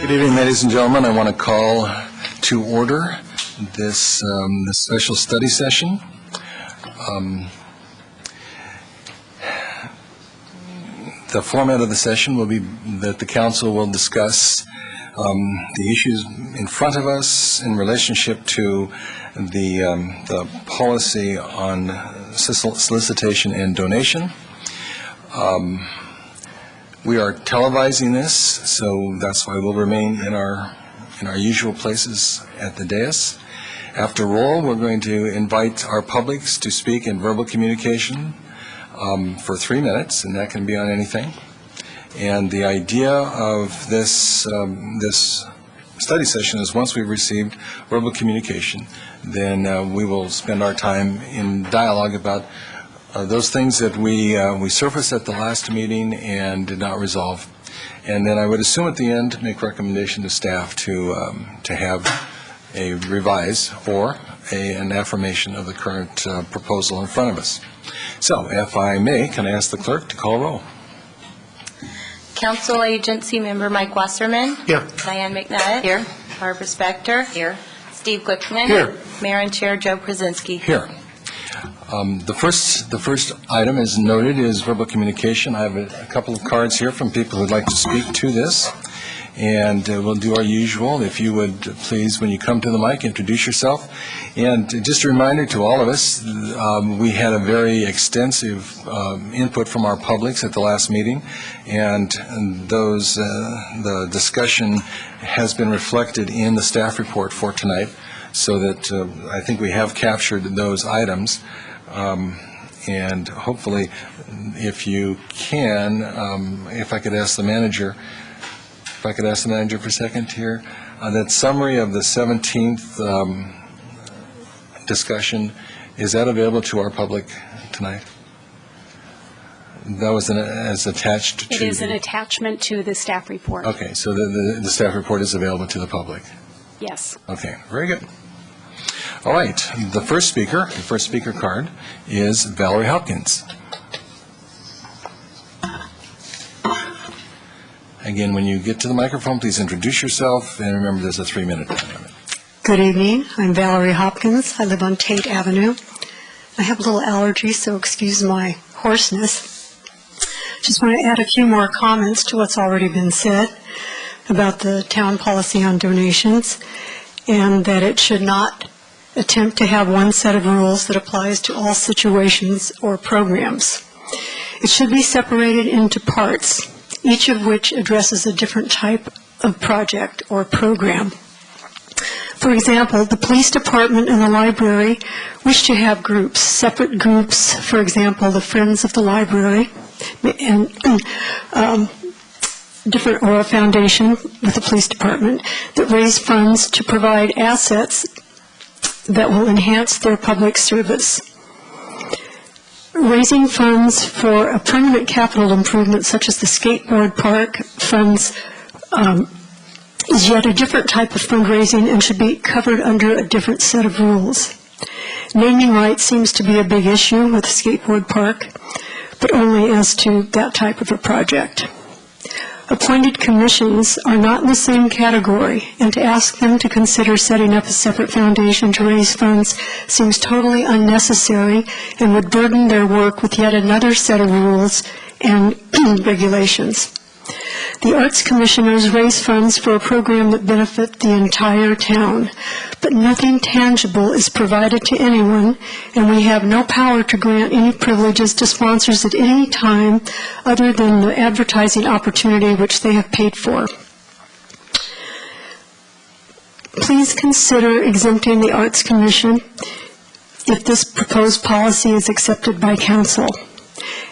Good evening, ladies and gentlemen. I want to call to order this special study session. The format of the session will be that the council will discuss the issues in front of us in relationship to the policy on solicitation and donation. We are televising this, so that's why we'll remain in our usual places at the dais. After roll, we're going to invite our publics to speak in verbal communication for 3 minutes, and that can be on anything. And the idea of this study session is once we've received verbal communication, then we will spend our time in dialogue about those things that we surfaced at the last meeting and did not resolve. And then I would assume at the end make recommendation to staff to have a revise or an affirmation of the current proposal in front of us. So, if I may, can I ask the clerk to call roll? Council Agency Member Mike Wasserman. Here. Diane McNutt. Here. Barbara Spector. Here. Steve Glickman. Here. Mayor and Chair Joe Krasinski. Here. The first item, as noted, is verbal communication. I have a couple of cards here from people who would like to speak to this. And we'll do our usual. If you would please, when you come to the mic, introduce yourself. And just a reminder to all of us, we had a very extensive input from our publics at the last meeting, and the discussion has been reflected in the staff report for tonight, so that I think we have captured those items. And hopefully, if you can, if I could ask the manager for a second here, that summary of the 17th discussion, is that available to our public tonight? That was as attached to... It is an attachment to the staff report. Okay, so the staff report is available to the public. Yes. Okay, very good. All right, the first speaker card is Valerie Hopkins. Again, when you get to the microphone, please introduce yourself, and remember there's a 3-minute time limit. Good evening. I'm Valerie Hopkins. I live on Tate Avenue. I have a little allergy, so excuse my hoarseness. Just want to add a few more comments to what's already been said about the town policy on donations, and that it should not attempt to have one set of rules that applies to all situations or programs. It should be separated into parts, each of which addresses a different type of project or program. For example, the police department and the library wish to have groups, separate groups, for example, the Friends of the Library, and different, or a foundation with the police department that raise funds to provide assets that will enhance their public service. Raising funds for a permanent capital improvement such as the skateboard park funds is yet a different type of fundraising and should be covered under a different set of rules. Naming rights seems to be a big issue with the skateboard park, but only as to that type of a project. Appointed commissions are not in the same category, and to ask them to consider setting up a separate foundation to raise funds seems totally unnecessary and would burden their work with yet another set of rules and regulations. The Arts Commissioners raise funds for a program that benefits the entire town, but nothing tangible is provided to anyone, and we have no power to grant any privileges to sponsors at any time other than the advertising opportunity which they have paid for. Please consider exempting the Arts Commission if this proposed policy is accepted by Council.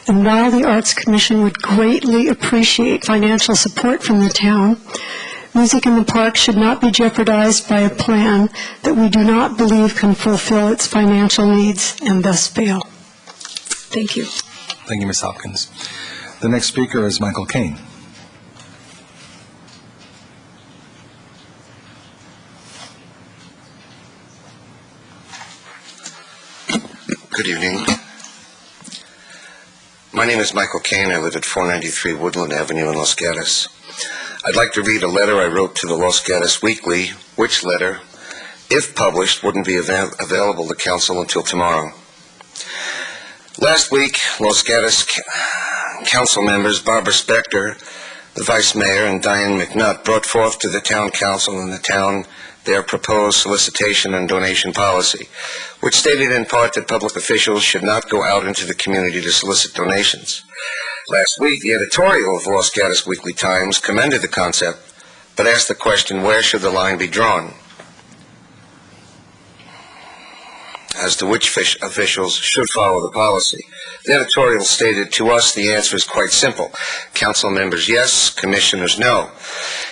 And while the Arts Commission would greatly appreciate financial support from the town, music in the park should not be jeopardized by a plan that we do not believe can fulfill its financial needs and thus fail. Thank you. Thank you, Ms. Hopkins. The next speaker is Michael Kane. Good evening. My name is Michael Kane. I live at 493 Woodland Avenue in Los Gatos. I'd like to read a letter I wrote to the Los Gatos Weekly, which letter, if published, wouldn't be available to council until tomorrow. Last week, Los Gatos council members Barbara Spector, the vice mayor, and Diane McNutt brought forth to the town council and the town their proposed solicitation and donation policy, which stated in part that public officials should not go out into the community to solicit donations. Last week, the editorial of Los Gatos Weekly Times commended the concept, but asked the question, where should the line be drawn as to which officials should follow the policy? The editorial stated, to us, the answer is quite simple. Council members, yes. Commissioners, no.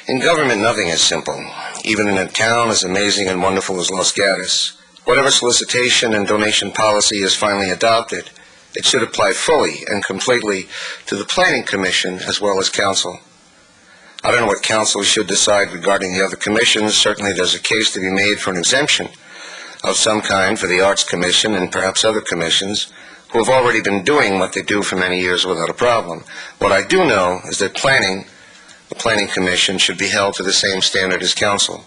In government, nothing is simple. Even in a town as amazing and wonderful as Los Gatos, whatever solicitation and donation policy is finally adopted, it should apply fully and completely to the Planning Commission as well as Council. I don't know what Council should decide regarding the other commissions. Certainly there's a case to be made for an exemption of some kind for the Arts Commission and perhaps other commissions who have already been doing what they do for many years without a problem. What I do know is that the Planning Commission should be held to the same standard as Council.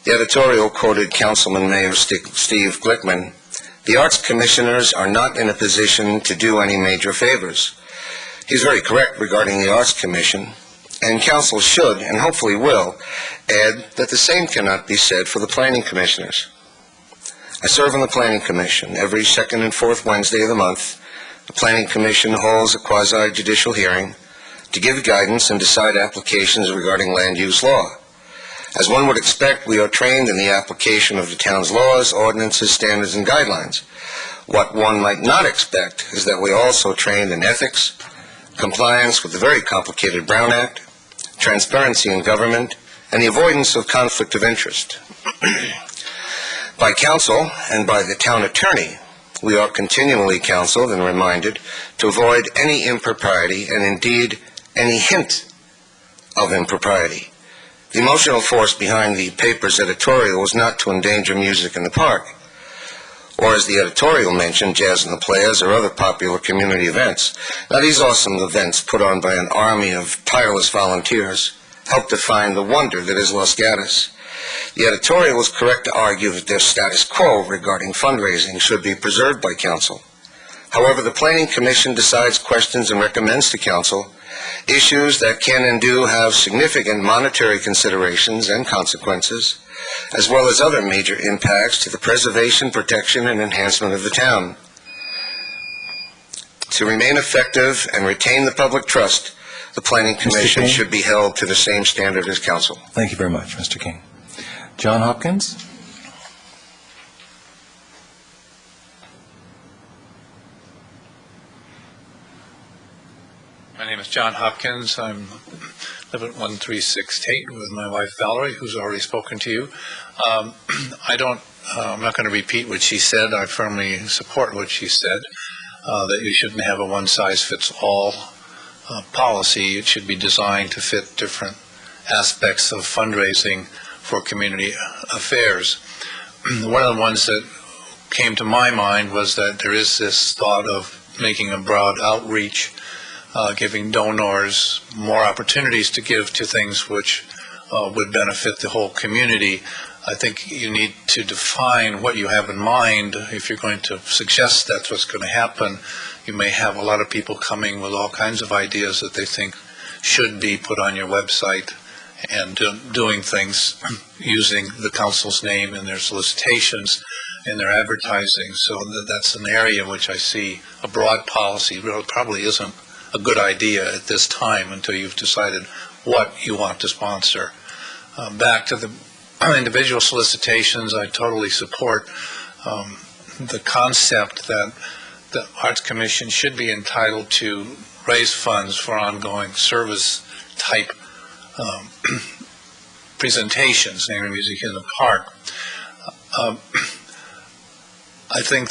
The editorial quoted Councilman Mayor Steve Glickman. The Arts Commissioners are not in a position to do any major favors. He's very correct regarding the Arts Commission, and Council should, and hopefully will, add that the same cannot be said for the Planning Commissioners. I serve on the Planning Commission. Every second and fourth Wednesday of the month, the Planning Commission holds a quasi-judicial hearing to give guidance and decide applications regarding land use law. As one would expect, we are trained in the application of the town's laws, ordinances, standards, and guidelines. What one might not expect is that we are also trained in ethics, compliance with the very complicated Brown Act, transparency in government, and the avoidance of conflict of interest. By Council and by the town attorney, we are continually counseled and reminded to avoid any impropriety and indeed any hint of impropriety. The emotional force behind the paper's editorial was not to endanger music in the park, or as the editorial mentioned, Jazz in the Playas or other popular community events. Now, these awesome events put on by an army of tireless volunteers help define the wonder that is Los Gatos. The editorial was correct to argue that their status quo regarding fundraising should be preserved by Council. However, the Planning Commission decides questions and recommends to Council issues that can and do have significant monetary considerations and consequences, as well as other major impacts to the preservation, protection, and enhancement of the town. To remain effective and retain the public trust, the Planning Commission should be held to the same standard as Council. Thank you very much, Mr. King. John Hopkins? My name is John Hopkins. I live at 136 Tate with my wife Valerie, who's already spoken to you. I'm not going to repeat what she said. I firmly support what she said, that you shouldn't have a one-size-fits-all policy. It should be designed to fit different aspects of fundraising for community affairs. One of the ones that came to my mind was that there is this thought of making a broad outreach, giving donors more opportunities to give to things which would benefit the whole community. I think you need to define what you have in mind. If you're going to suggest that's what's going to happen, you may have a lot of people coming with all kinds of ideas that they think should be put on your website and doing things using the council's name in their solicitations and their advertising. So that's an area in which I see a broad policy really probably isn't a good idea at this time until you've decided what you want to sponsor. Back to the individual solicitations, I totally support the concept that the Arts Commission should be entitled to raise funds for ongoing service type presentations, namely music in the park. I think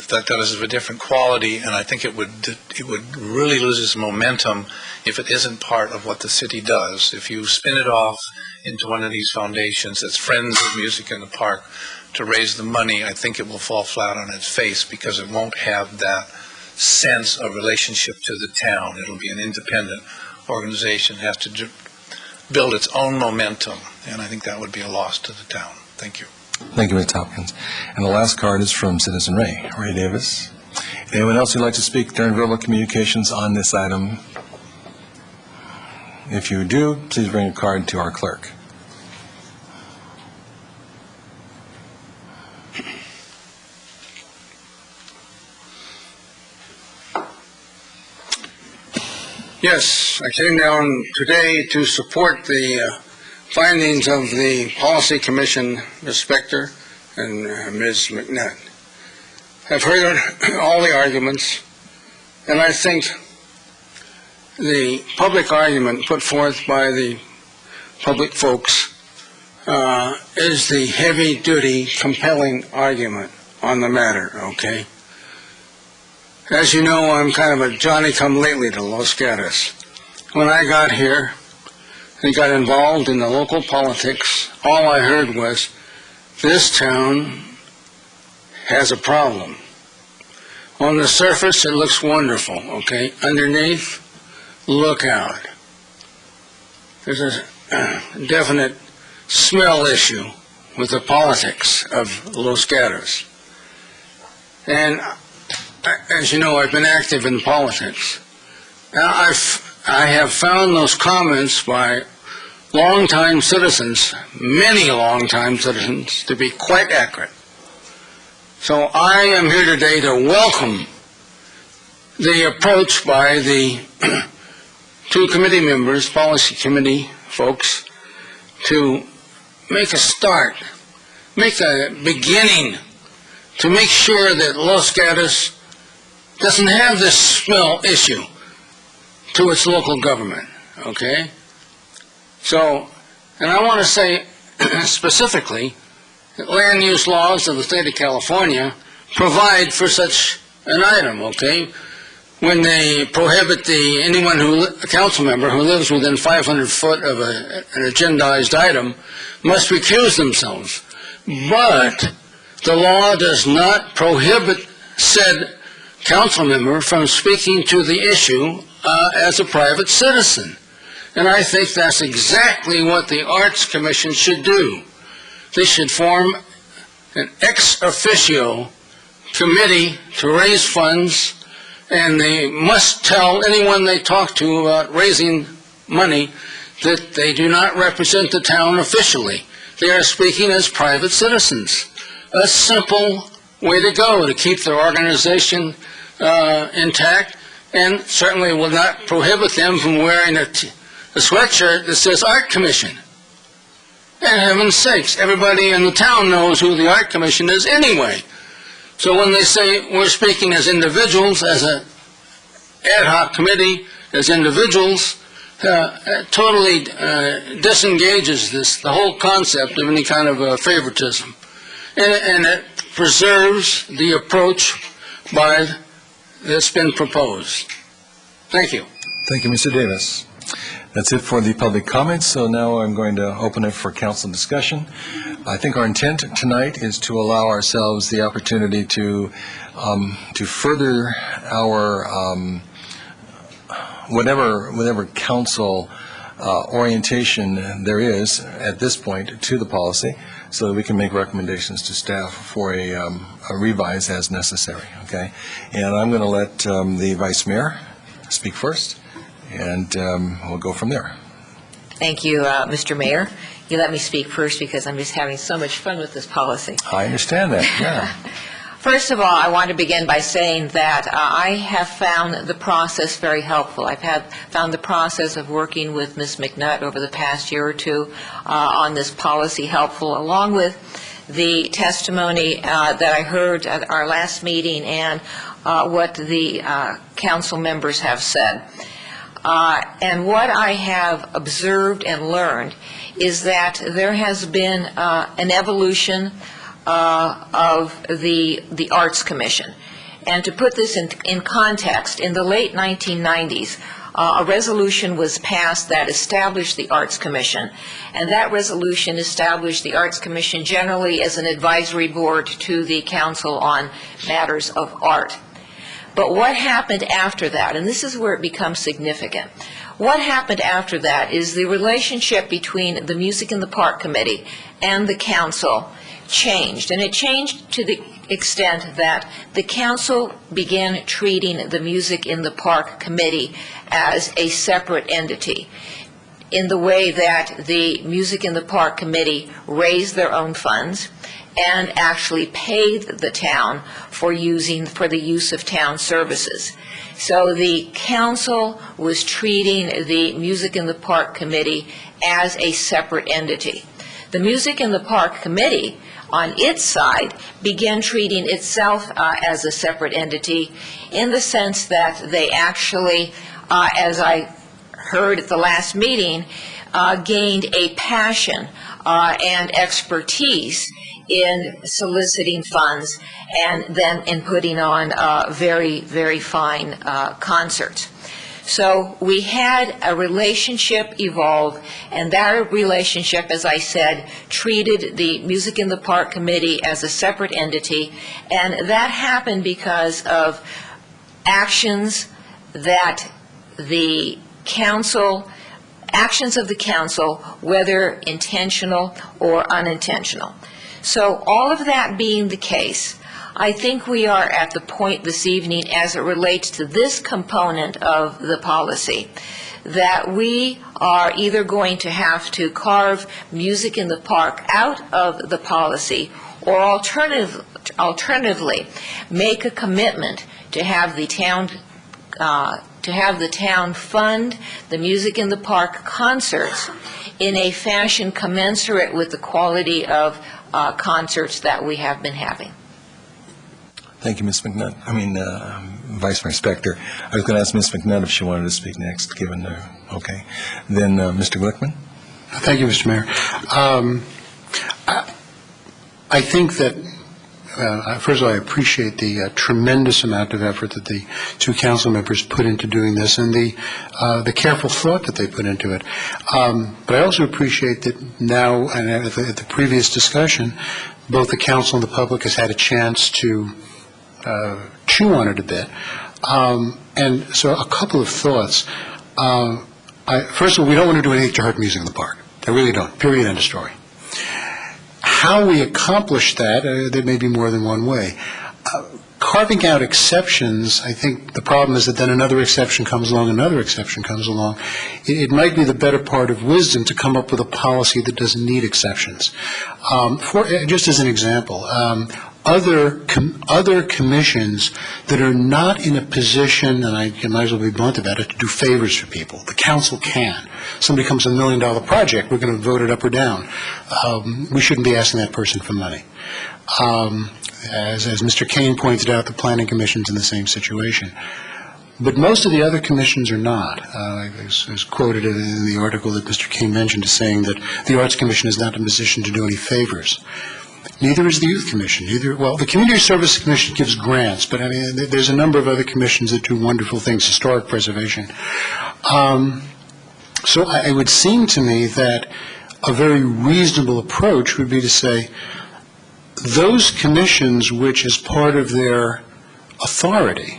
that is of a different quality, and I think it would really lose its momentum if it isn't part of what the city does. If you spin it off into one of these foundations that's Friends of Music in the Park to raise the money, I think it will fall flat on its face because it won't have that sense of relationship to the town. It'll be an independent organization has to build its own momentum, and I think that would be a loss to the town. Thank you. Thank you, Ms. Hopkins. And the last card is from Citizen Ray Davis. Anyone else who'd like to speak during verbal communications on this item? If you do, please bring a card to our clerk. Yes, I came down today to support the findings of the Policy Commission, Ms. Spector and Ms. McNutt. I've heard all the arguments, and I think the public argument put forth by the public folks is the heavy-duty, compelling argument on the matter, okay? As you know, I'm kind of a Johnny-come-lately to Los Gatos. When I got here and got involved in the local politics, all I heard was, this town has a problem. On the surface, it looks wonderful, okay? Underneath, look out. There's a definite smell issue with the politics of Los Gatos. And as you know, I've been active in politics. Now, I have found those comments by longtime citizens, many longtime citizens, to be quite accurate. So I am here today to welcome the approach by the two committee members, policy committee folks, to make a start, make a beginning, to make sure that Los Gatos doesn't have this smell issue to its local government, okay? So, and I want to say specifically that land use laws of the state of California provide for such an item, okay? When they prohibit a council member who lives within 500 foot of an agendized item must recuse themselves. But the law does not prohibit said council member from speaking to the issue as a private citizen. And I think that's exactly what the Arts Commission should do. They should form an ex officio committee to raise funds, and they must tell anyone they talk to about raising money that they do not represent the town officially. They are speaking as private citizens. A simple way to go to keep their organization intact, and certainly will not prohibit them from wearing a sweatshirt that says Art Commission. And heaven's sakes, everybody in the town knows who the Art Commission is anyway. So when they say we're speaking as individuals, as an ad hoc committee, as individuals, totally disengages the whole concept of any kind of favoritism. And it preserves the approach that's been proposed. Thank you. Thank you, Mr. Davis. That's it for the public comments, so now I'm going to open it for council discussion. I think our intent tonight is to allow ourselves the opportunity to further our whatever council orientation there is at this point to the policy, so that we can make recommendations to staff for a revise as necessary, okay? And I'm going to let the Vice Mayor speak first, and we'll go from there. Thank you, Mr. Mayor. You let me speak first because I'm just having so much fun with this policy. I understand that, yeah. First of all, I want to begin by saying that I have found the process very helpful. I've found the process of working with Ms. McNutt over the past year or two on this policy helpful, along with the testimony that I heard at our last meeting and what the council members have said. And what I have observed and learned is that there has been an evolution of the Arts Commission. And to put this in context, in the late 1990s, a resolution was passed that established the Arts Commission, and that resolution established the Arts Commission generally as an advisory board to the Council on Matters of Art. But what happened after that, and this is where it becomes significant, what happened after that is the relationship between the Music in the Park Committee and the council changed. And it changed to the extent that the council began treating the Music in the Park Committee as a separate entity, in the way that the Music in the Park Committee raised their own funds and actually paid the town for the use of town services. So the council was treating the Music in the Park Committee as a separate entity. The Music in the Park Committee, on its side, began treating itself as a separate entity, in the sense that they actually, as I heard at the last meeting, gained a passion and expertise in soliciting funds and then in putting on very, very fine concerts. So we had a relationship evolve, and that relationship, as I said, treated the Music in the Park Committee as a separate entity, and that happened because of actions of the council, whether intentional or unintentional. So all of that being the case, I think we are at the point this evening, as it relates to this component of the policy, that we are either going to have to carve Music in the Park out of the policy, or alternatively make a commitment to have the town fund the Music in the Park concerts in a fashion commensurate with the quality of concerts that we have been having. Thank you, Ms. McNutt. Vice Mayor Spector. I was going to ask Ms. McNutt if she wanted to speak next, given the, okay. Then Mr. Glickman? Thank you, Mr. Mayor. I think that, first of all, I appreciate the tremendous amount of effort that the two council members put into doing this, and the careful thought that they put into it. But I also appreciate that now, and at the previous discussion, both the council and the public has had a chance to chew on it a bit. And so a couple of thoughts. First of all, we don't want to do anything to hurt Music in the Park. I really don't. Period, end of story. How we accomplish that, there may be more than one way. Carving out exceptions, I think the problem is that then another exception comes along, another exception comes along. It might be the better part of wisdom to come up with a policy that doesn't need exceptions. Just as an example, other commissions that are not in a position, and I might as well be blunt about it, to do favors for people. The council can. Somebody comes with $1 million project, we're going to vote it up or down. We shouldn't be asking that person for money. As Mr. Kane pointed out, the planning commission's in the same situation. But most of the other commissions are not. I was quoted in the article that Mr. Kane mentioned as saying that the Arts Commission is not in a position to do any favors. Neither is the Youth Commission. Well, the Community Service Commission gives grants, but there's a number of other commissions that do wonderful things, historic preservation. So it would seem to me that a very reasonable approach would be to say, those commissions which, as part of their authority,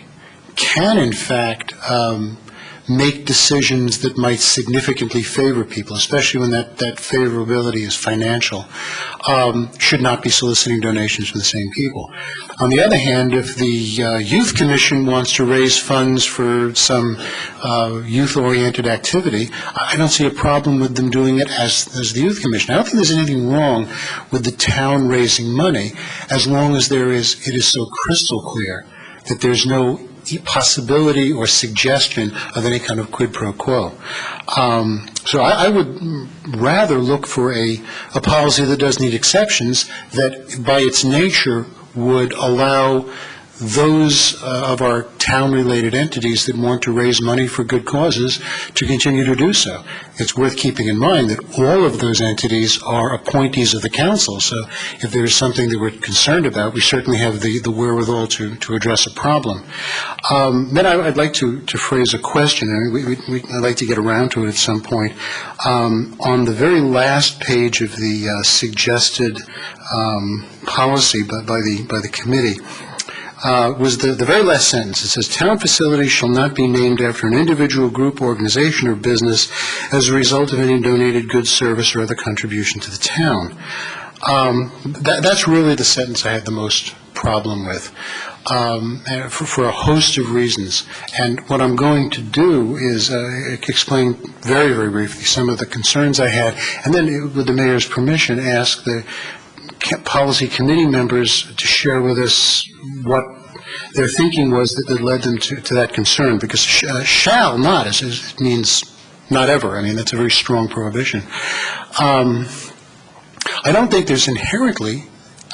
can in fact make decisions that might significantly favor people, especially when that favorability is financial, should not be soliciting donations from the same people. On the other hand, if the Youth Commission wants to raise funds for some youth-oriented activity, I don't see a problem with them doing it as the Youth Commission. I don't think there's anything wrong with the town raising money as long as it is so crystal clear that there's no possibility or suggestion of any kind of quid pro quo. So I would rather look for a policy that does need exceptions, that by its nature would allow those of our town-related entities that want to raise money for good causes to continue to do so. It's worth keeping in mind that all of those entities are appointees of the council, so if there's something that we're concerned about, we certainly have the wherewithal to address a problem. Then I'd like to phrase a question, and I'd like to get around to it at some point. On the very last page of the suggested policy by the committee, was the very last sentence. It says, "Town facilities shall not be named after an individual, group, organization, or business as a result of any donated goods, service, or other contribution to the town." That's really the sentence I had the most problem with, for a host of reasons. And what I'm going to do is explain very, very briefly some of the concerns I had, and then, with the mayor's permission, ask the policy committee members to share with us what their thinking was that led them to that concern, because shall not it means not ever. I mean, that's a very strong prohibition. I don't think there's inherently,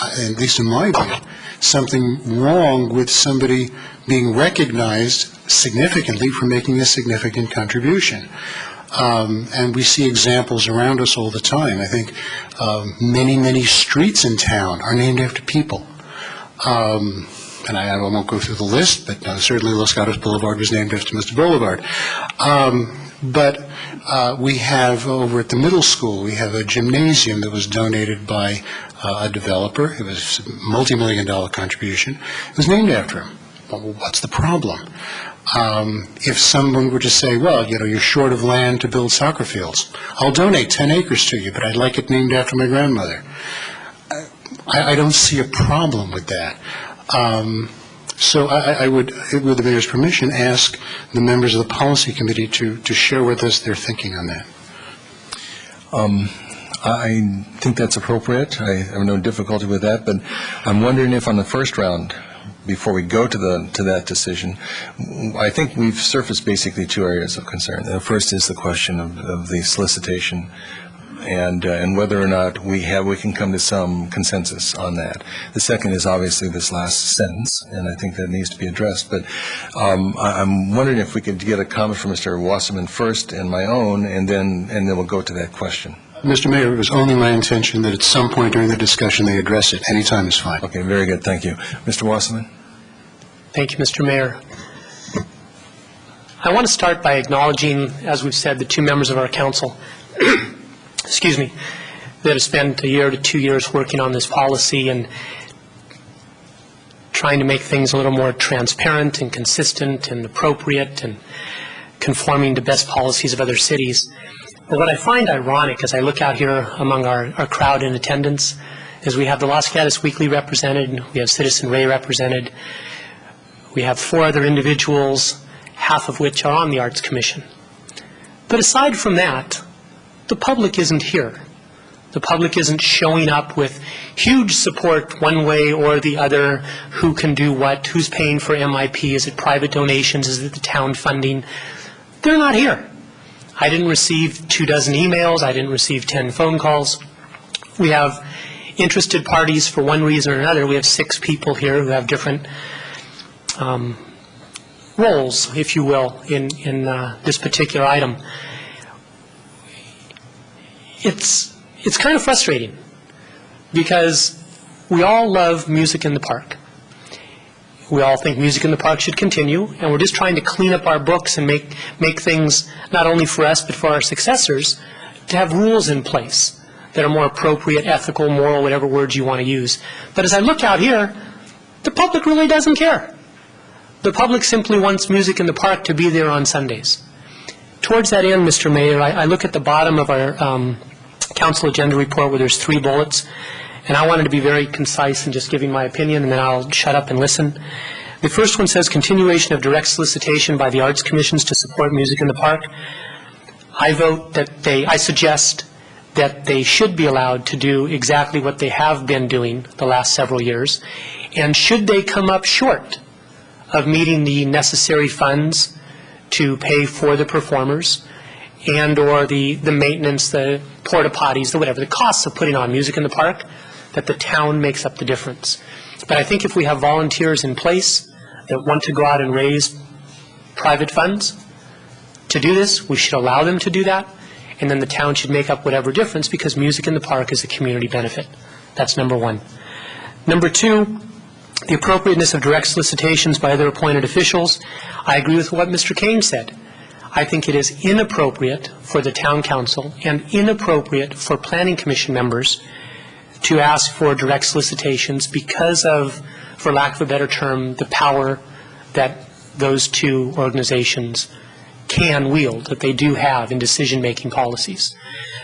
at least in my view, something wrong with somebody being recognized significantly for making a significant contribution. And we see examples around us all the time. I think many, many streets in town are named after people. And I won't go through the list, but certainly Los Gatos Boulevard was named after Mr. Boulevard. But we have, over at the middle school, we have a gymnasium that was donated by a developer. It was a multi-million-dollar contribution. It was named after him. Well, what's the problem? If someone were to say, well, you're short of land to build soccer fields, I'll donate 10 acres to you, but I'd like it named after my grandmother. I don't see a problem with that. So I would, with the mayor's permission, ask the members of the policy committee to share with us their thinking on that. I think that's appropriate. I have no difficulty with that, but I'm wondering if on the first round, before we go to that decision, I think we've surfaced basically two areas of concern. The first is the question of the solicitation, and whether or not we can come to some consensus on that. The second is obviously this last sentence, and I think that needs to be addressed. But I'm wondering if we could get a comment from Mr. Wasserman first and my own, and then we'll go to that question. Mr. Mayor, it was only my intention that at some point during the discussion they address it. Any time is fine. Okay, very good. Thank you. Mr. Wasserman? Thank you, Mr. Mayor. I want to start by acknowledging, as we've said, the two members of our council excuse me, that have spent 1 year to 2 years working on this policy and trying to make things a little more transparent and consistent and appropriate and conforming to best policies of other cities. But what I find ironic as I look out here among our crowd in attendance is we have the Los Gatos Weekly represented, we have Citizen Ray represented, we have 4 other individuals, half of which are on the Arts Commission. But aside from that, the public isn't here. The public isn't showing up with huge support one way or the other, who can do what, who's paying for MIP, is it private donations, is it the town funding? They're not here. I didn't receive 24 emails, I didn't receive 10 phone calls. We have interested parties for one reason or another. We have 6 people here who have different roles, if you will, in this particular item. It's kind of frustrating because we all love music in the park. We all think music in the park should continue, and we're just trying to clean up our books and make things, not only for us but for our successors, to have rules in place that are more appropriate, ethical, moral, whatever words you want to use. But as I look out here, the public really doesn't care. The public simply wants music in the park to be there on Sundays. Towards that end, Mr. Mayor, I look at the bottom of our council agenda report where there's 3 bullets, and I wanted to be very concise in just giving my opinion, and then I'll shut up and listen. The first one says continuation of direct solicitation by the arts commissions to support music in the park. I suggest that they should be allowed to do exactly what they have been doing the last several years, and should they come up short of meeting the necessary funds to pay for the performers and or the maintenance, the porta potties, the costs of putting on music in the park, that the town makes up the difference. But I think if we have volunteers in place that want to go out and raise private funds to do this, we should allow them to do that, and then the town should make up whatever difference, because music in the park is a community benefit. That's number 1. Number 2, the appropriateness of direct solicitations by other appointed officials. I agree with what Mr. Kane said. I think it is inappropriate for the town council and inappropriate for planning commission members to ask for direct solicitations because of for lack of a better term, the power that those two organizations can wield, that they do have in decision-making policies.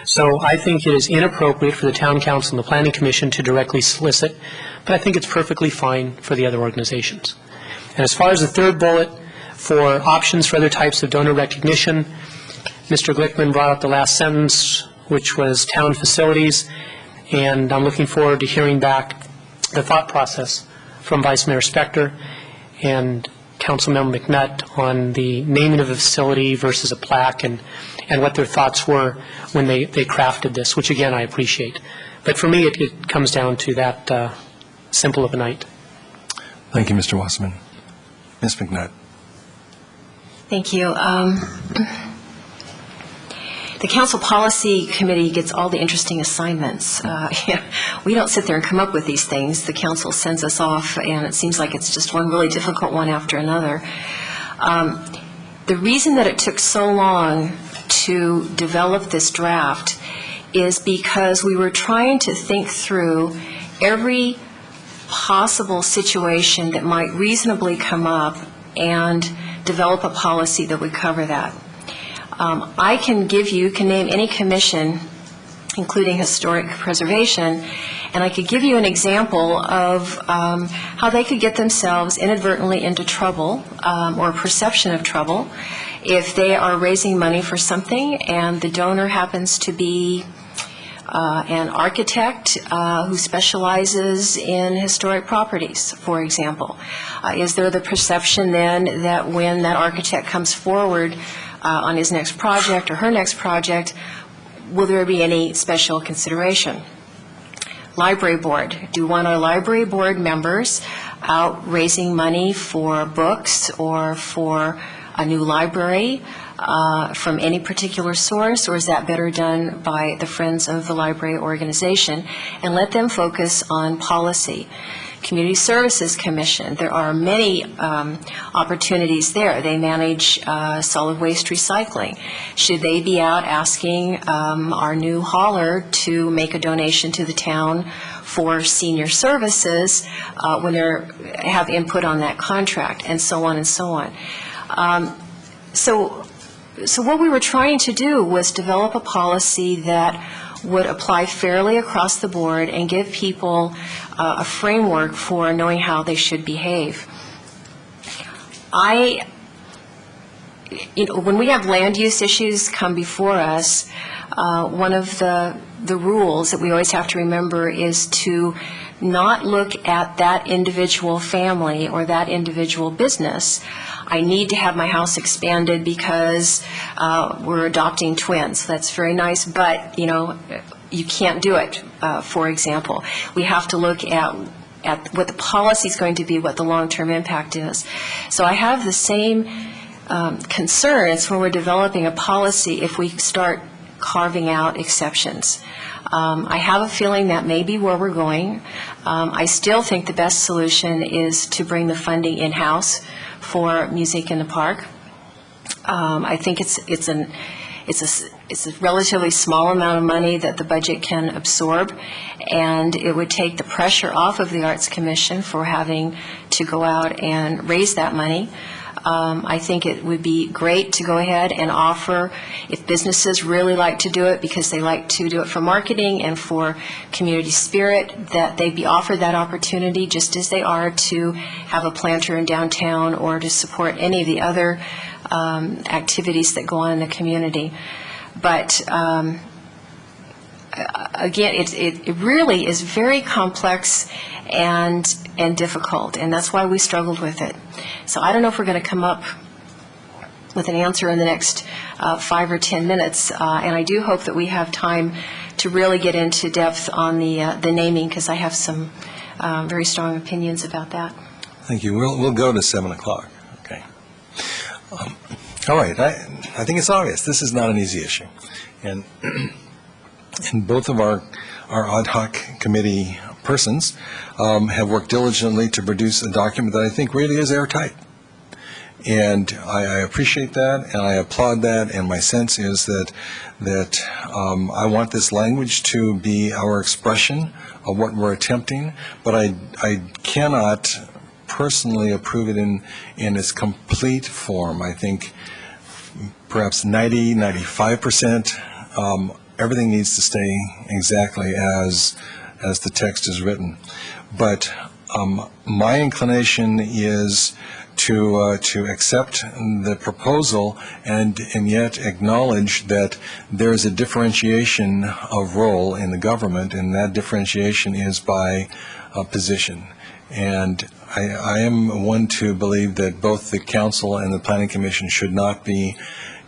So I think it is inappropriate for the Town Council and the Planning Commission to directly solicit, but I think it's perfectly fine for the other organizations. And as far as the third bullet, for options for other types of donor recognition, Mr. Glickman brought up the last sentence, which was town facilities, and I'm looking forward to hearing back the thought process from Vice Mayor Spector and Councilmember McNutt on the naming of a facility versus a plaque, and what their thoughts were when they crafted this, which again I appreciate. But for me it comes down to that simple of a night. Thank you, Mr. Wasserman. Ms. McNutt. Thank you. The Council Policy Committee gets all the interesting assignments. We don't sit there and come up with these things. The Council sends us off, and it seems like it's just one really difficult one after another. The reason that it took so long to develop this draft is because we were trying to think through every possible situation that might reasonably come up and develop a policy that would cover that. I can name any commission, including historic preservation, and I could give you an example of how they could get themselves inadvertently into trouble or perception of trouble if they are raising money for something and the donor happens to be an architect who specializes in historic properties, for example. Is there the perception then that when that architect comes forward on his next project or her next project, will there be any special consideration? Library board. Do you want our library board members out raising money for books or for a new library from any particular source, or is that better done by the Friends of the Library organization? And let them focus on policy. Community Services Commission, there are many opportunities there. They manage solid waste recycling. Should they be out asking our new hauler to make a donation to the town for senior services when they have input on that contract, and so on and so on. So what we were trying to do was develop a policy that would apply fairly across the board and give people a framework for knowing how they should behave. When we have land use issues come before us, one of the rules that we always have to remember is to not look at that individual family or that individual business. I need to have my house expanded because we're adopting twins. That's very nice, but, you can't do it, for example. We have to look at what the policy is going to be, what the long-term impact is. So I have the same concerns when we're developing a policy if we start carving out exceptions. I have a feeling that may be where we're going. I still think the best solution is to bring the funding in-house for Music in the Park. I think it's a relatively small amount of money that the budget can absorb, and it would take the pressure off of the Arts Commission for having to go out and raise that money. I think it would be great to go ahead and offer, if businesses really like to do it because they like to do it for marketing and for community spirit, that they be offered that opportunity just as they are to have a planter in downtown or to support any of the other activities that go on in the community. But again, it really is very complex and difficult, and that's why we struggled with it. So I don't know if we're going to come up with an answer in the next 5 or 10 minutes, and I do hope that we have time to really get into depth on the naming, because I have some very strong opinions about that. Thank you. We'll go to 7 o'clock. Okay. All right. I think it's obvious. This is not an easy issue. And both of our ad hoc committee persons have worked diligently to produce a document that I think really is airtight. And I appreciate that, and I applaud that, and my sense is that I want this language to be our expression of what we're attempting, but I cannot personally approve it in its complete form. I think perhaps 95%, everything needs to stay exactly as the text is written. But my inclination is to accept the proposal and yet acknowledge that there is a differentiation of role in the government, and that differentiation is by position. And I am one to believe that both the council and the planning commission should not be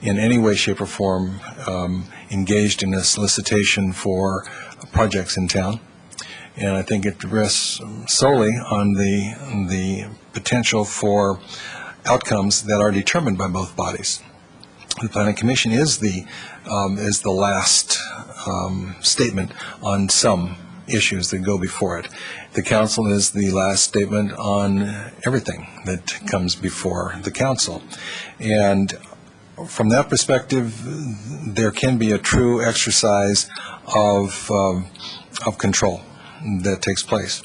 in any way, shape, or form engaged in a solicitation for projects in town. And I think it rests solely on the potential for outcomes that are determined by both bodies. The Planning Commission is the last statement on some issues that go before it. The council is the last statement on everything that comes before the council. And from that perspective, there can be a true exercise of control that takes place.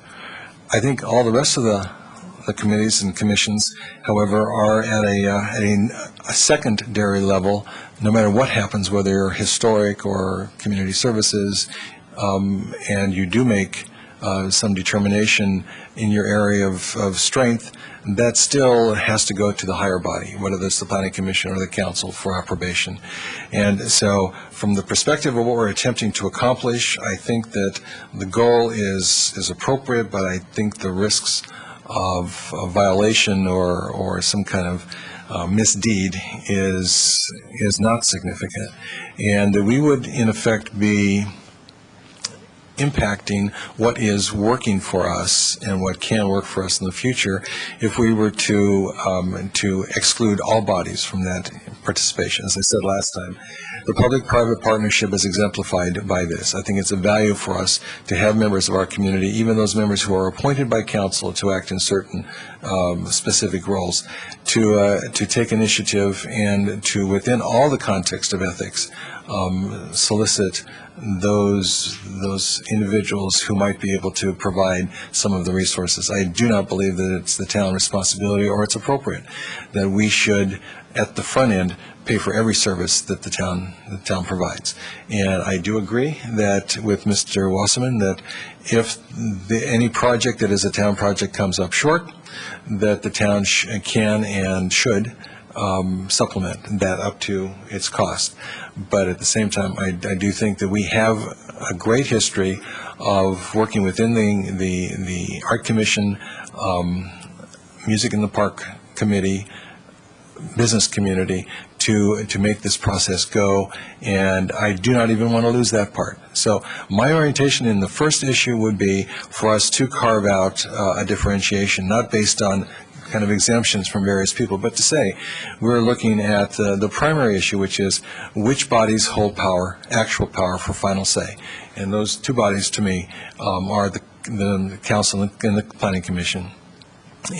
I think all the rest of the committees and commissions, however, are at a secondary level, no matter what happens, whether you're historic or community services, and you do make some determination in your area of strength, that still has to go to the higher body, whether that's the Planning Commission or the Council, for approbation. And so from the perspective of what we're attempting to accomplish, I think that the goal is appropriate, but I think the risks of violation or some kind of misdeed is not significant. And that we would, in effect, be impacting what is working for us and what can work for us in the future if we were to exclude all bodies from that participation. As I said last time, the public-private partnership is exemplified by this. I think it's a value for us to have members of our community, even those members who are appointed by council to act in certain specific roles, to take initiative and to, within all the context of ethics, solicit those individuals who might be able to provide some of the resources. I do not believe that it's the town responsibility or it's appropriate that we should, at the front end, pay for every service that the town provides. And I do agree that with Mr. Wasserman that if any project that is a town project comes up short, that the town can and should supplement that up to its cost. But at the same time, I do think that we have a great history of working within the Art Commission, Music in the Park Committee, business community to make this process go, and I do not even want to lose that part. So my orientation in the first issue would be for us to carve out a differentiation, not based on kind of exemptions from various people, but to say we're looking at the primary issue, which is which bodies hold power, actual power for final say. And those two bodies, to me, are the Council and the Planning Commission.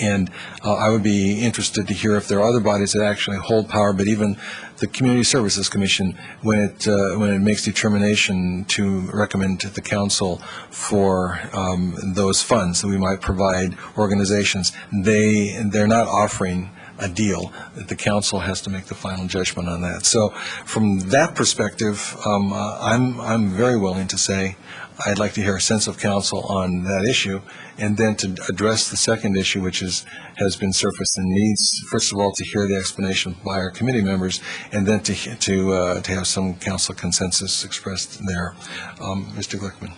And I would be interested to hear if there are other bodies that actually hold power, but even the Community Services Commission, when it makes determination to recommend to the council for those funds that we might provide organizations, they're not offering a deal. The council has to make the final judgment on that. So from that perspective, I'm very willing to say I'd like to hear a sense of council on that issue, and then to address the second issue, which has been surfaced and needs, first of all, to hear the explanation by our committee members, and then to have some council consensus expressed there. Mr. Glickman.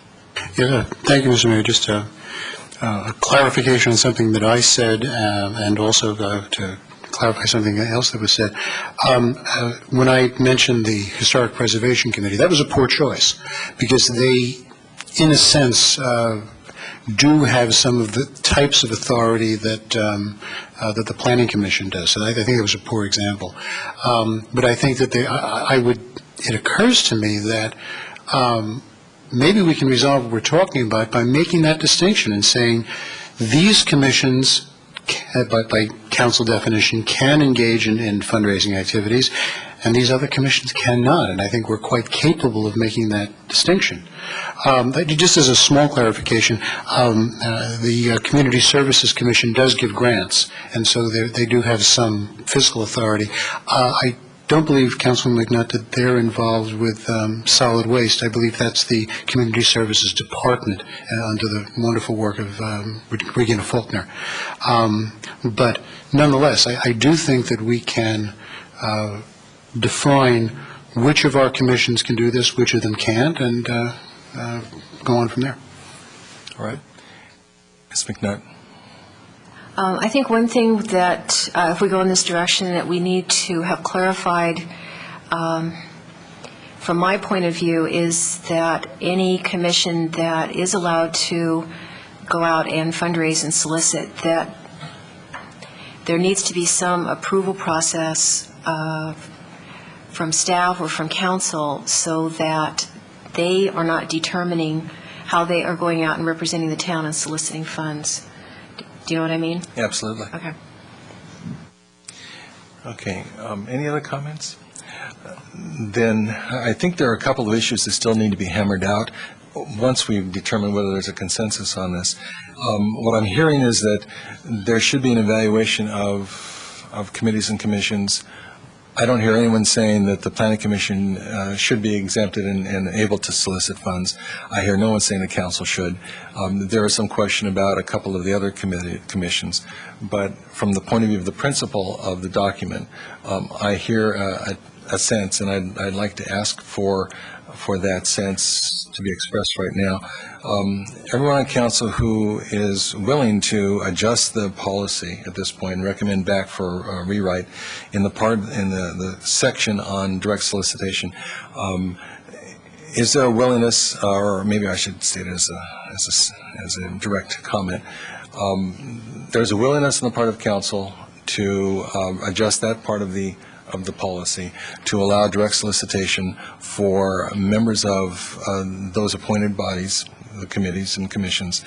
Yeah, thank you, Mr. Mayor. Just a clarification on something that I said, and also to clarify something else that was said. When I mentioned the Historic Preservation Committee, that was a poor choice, because they, in a sense, do have some of the types of authority that that the Planning Commission does. So I think it was a poor example. But I think that it occurs to me that maybe we can resolve what we're talking about by making that distinction and saying these commissions by council definition, can engage in fundraising activities, and these other commissions cannot. And I think we're quite capable of making that distinction. Just as a small clarification, the Community Services Commission does give grants, and so they do have some fiscal authority. I don't believe, Councilman McNutt, that they're involved with solid waste. I believe that's the Community Services Department under the wonderful work of Regina Faulkner. But nonetheless, I do think that we can define which of our commissions can do this, which of them can't, and go on from there. All right. Ms. McNutt? I think one thing that, if we go in this direction, that we need to have clarified, from my point of view, is that any commission that is allowed to go out and fundraise and solicit, that there needs to be some approval process from staff or from council so that they are not determining how they are going out and representing the town and soliciting funds. Do you know what I mean? Absolutely. Okay. Okay. Any other comments? Then I think there are a couple of issues that still need to be hammered out once we've determined whether there's a consensus on this. What I'm hearing is that there should be an evaluation of committees and commissions. I don't hear anyone saying that the Planning Commission should be exempted and able to solicit funds. I hear no one saying the council should. There is some question about a couple of the other commissions. But from the point of view of the principle of the document, I hear a sense, and I'd like to ask for that sense to be expressed right now. Everyone on council who is willing to adjust the policy at this point and recommend back for a rewrite in the section on direct solicitation, is there a willingness, or maybe I should state it as a direct comment, there's a willingness on the part of council to adjust that part of the policy to allow direct solicitation for members of those appointed bodies, the committees and commissions,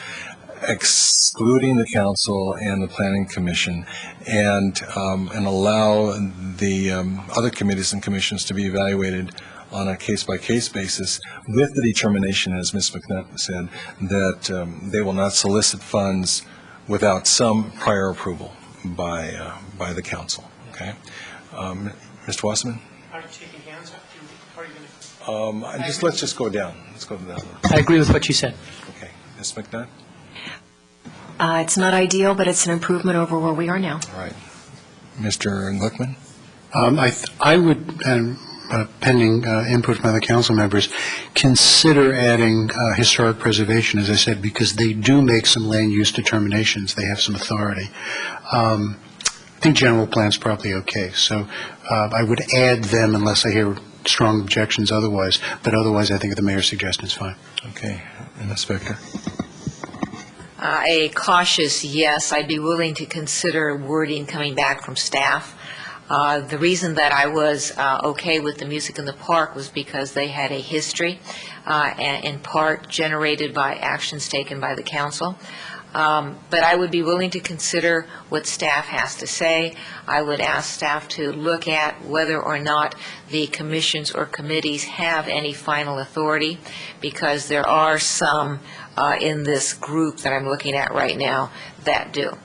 excluding the council and the planning commission, and allow the other committees and commissions to be evaluated on a case-by-case basis with the determination, as Ms. McNutt said, that they will not solicit funds without some prior approval by the council. Okay. Mr. Wasserman? Are you taking hands up? Are you going to? Let's just go down. Let's go down. I agree with what you said. Okay. Ms. McNutt? It's not ideal, but it's an improvement over where we are now. All right. Mr. Glickman? I would, pending input from other council members, consider adding historic preservation, as I said, because they do make some land use determinations. They have some authority. I think general plan's probably okay, so I would add them unless I hear strong objections otherwise, but otherwise I think the mayor's suggestion is fine. Okay. And Ms. Becker? A cautious yes. I'd be willing to consider wording coming back from staff. The reason that I was okay with the Music in the Park was because they had a history, in part generated by actions taken by the council. But I would be willing to consider what staff has to say. I would ask staff to look at whether or not the commissions or committees have any final authority, because there are some in this group that I'm looking at right now that do.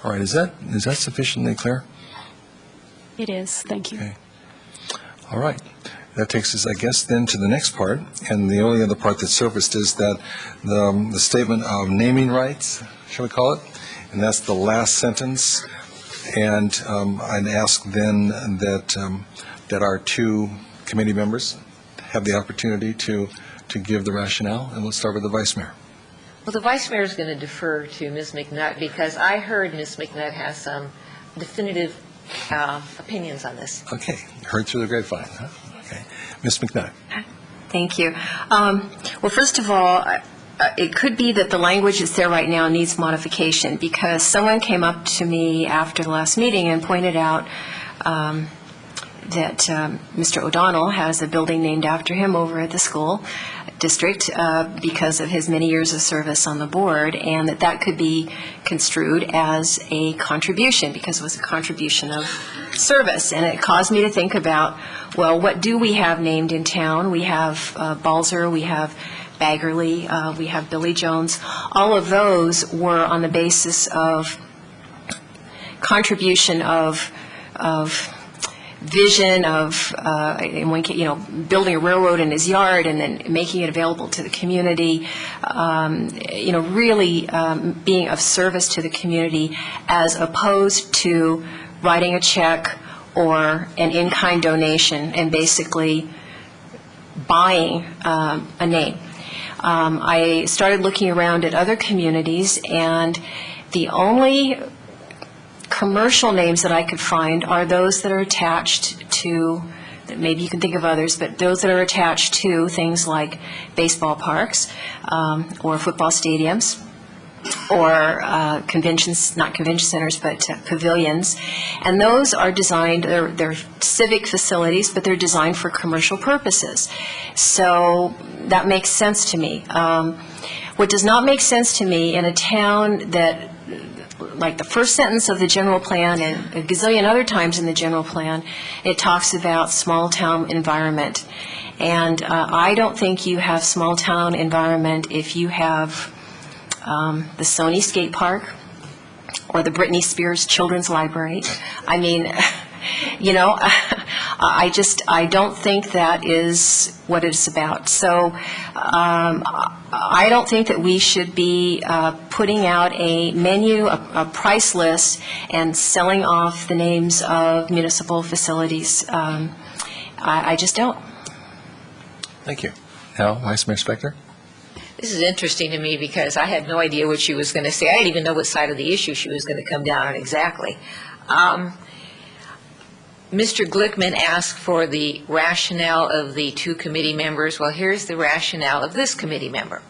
All right. Is that sufficiently clear? It is. Thank you. Okay. All right. That takes us, I guess, then to the next part, and the only other part that surfaced is that the statement of naming rights, shall we call it, and that's the last sentence. And I'd ask then that our two committee members have the opportunity to give the rationale, and we'll start with the Vice Mayor. Well, the Vice Mayor is going to defer to Ms. McNutt because I heard Ms. McNutt has some definitive opinions on this. Okay. Heard through the grapevine, huh? Okay. Ms. McNutt. Thank you. Well, first of all, it could be that the language that's there right now needs modification, because someone came up to me after the last meeting and pointed out that Mr. O'Donnell has a building named after him over at the school. district because of his many years of service on the board, and that could be construed as a contribution because it was a contribution of service. And it caused me to think about, well, what do we have named in town? We have Balzer, we have Baggerly, we have Billy Jones. All of those were on the basis of contribution of vision of, in one case, building a railroad in his yard and then making it available to the community, really being of service to the community as opposed to writing a check or an in-kind donation and basically buying a name. I started looking around at other communities, and the only commercial names that I could find are those that are attached to, maybe you can think of others, but those that are attached to things like baseball parks or football stadiums or conventions, not convention centers, but pavilions. And those are designed, they're civic facilities, but they're designed for commercial purposes. So that makes sense to me. What does not make sense to me in a town that, like the first sentence of the general plan and a gazillion other times in the general plan, it talks about small town environment. And I don't think you have small town environment if you have the Sony skate park or the Britney Spears Children's Library. I mean, I don't think that is what it's about. So I don't think that we should be putting out a menu, a price list, and selling off the names of municipal facilities. I just don't. Thank you. Now, Vice Mayor Spector? This is interesting to me because I had no idea what she was going to say. I didn't even know what side of the issue she was going to come down on exactly. Mr. Glickman asked for the rationale of the two committee members. Well, here's the rationale of this committee member.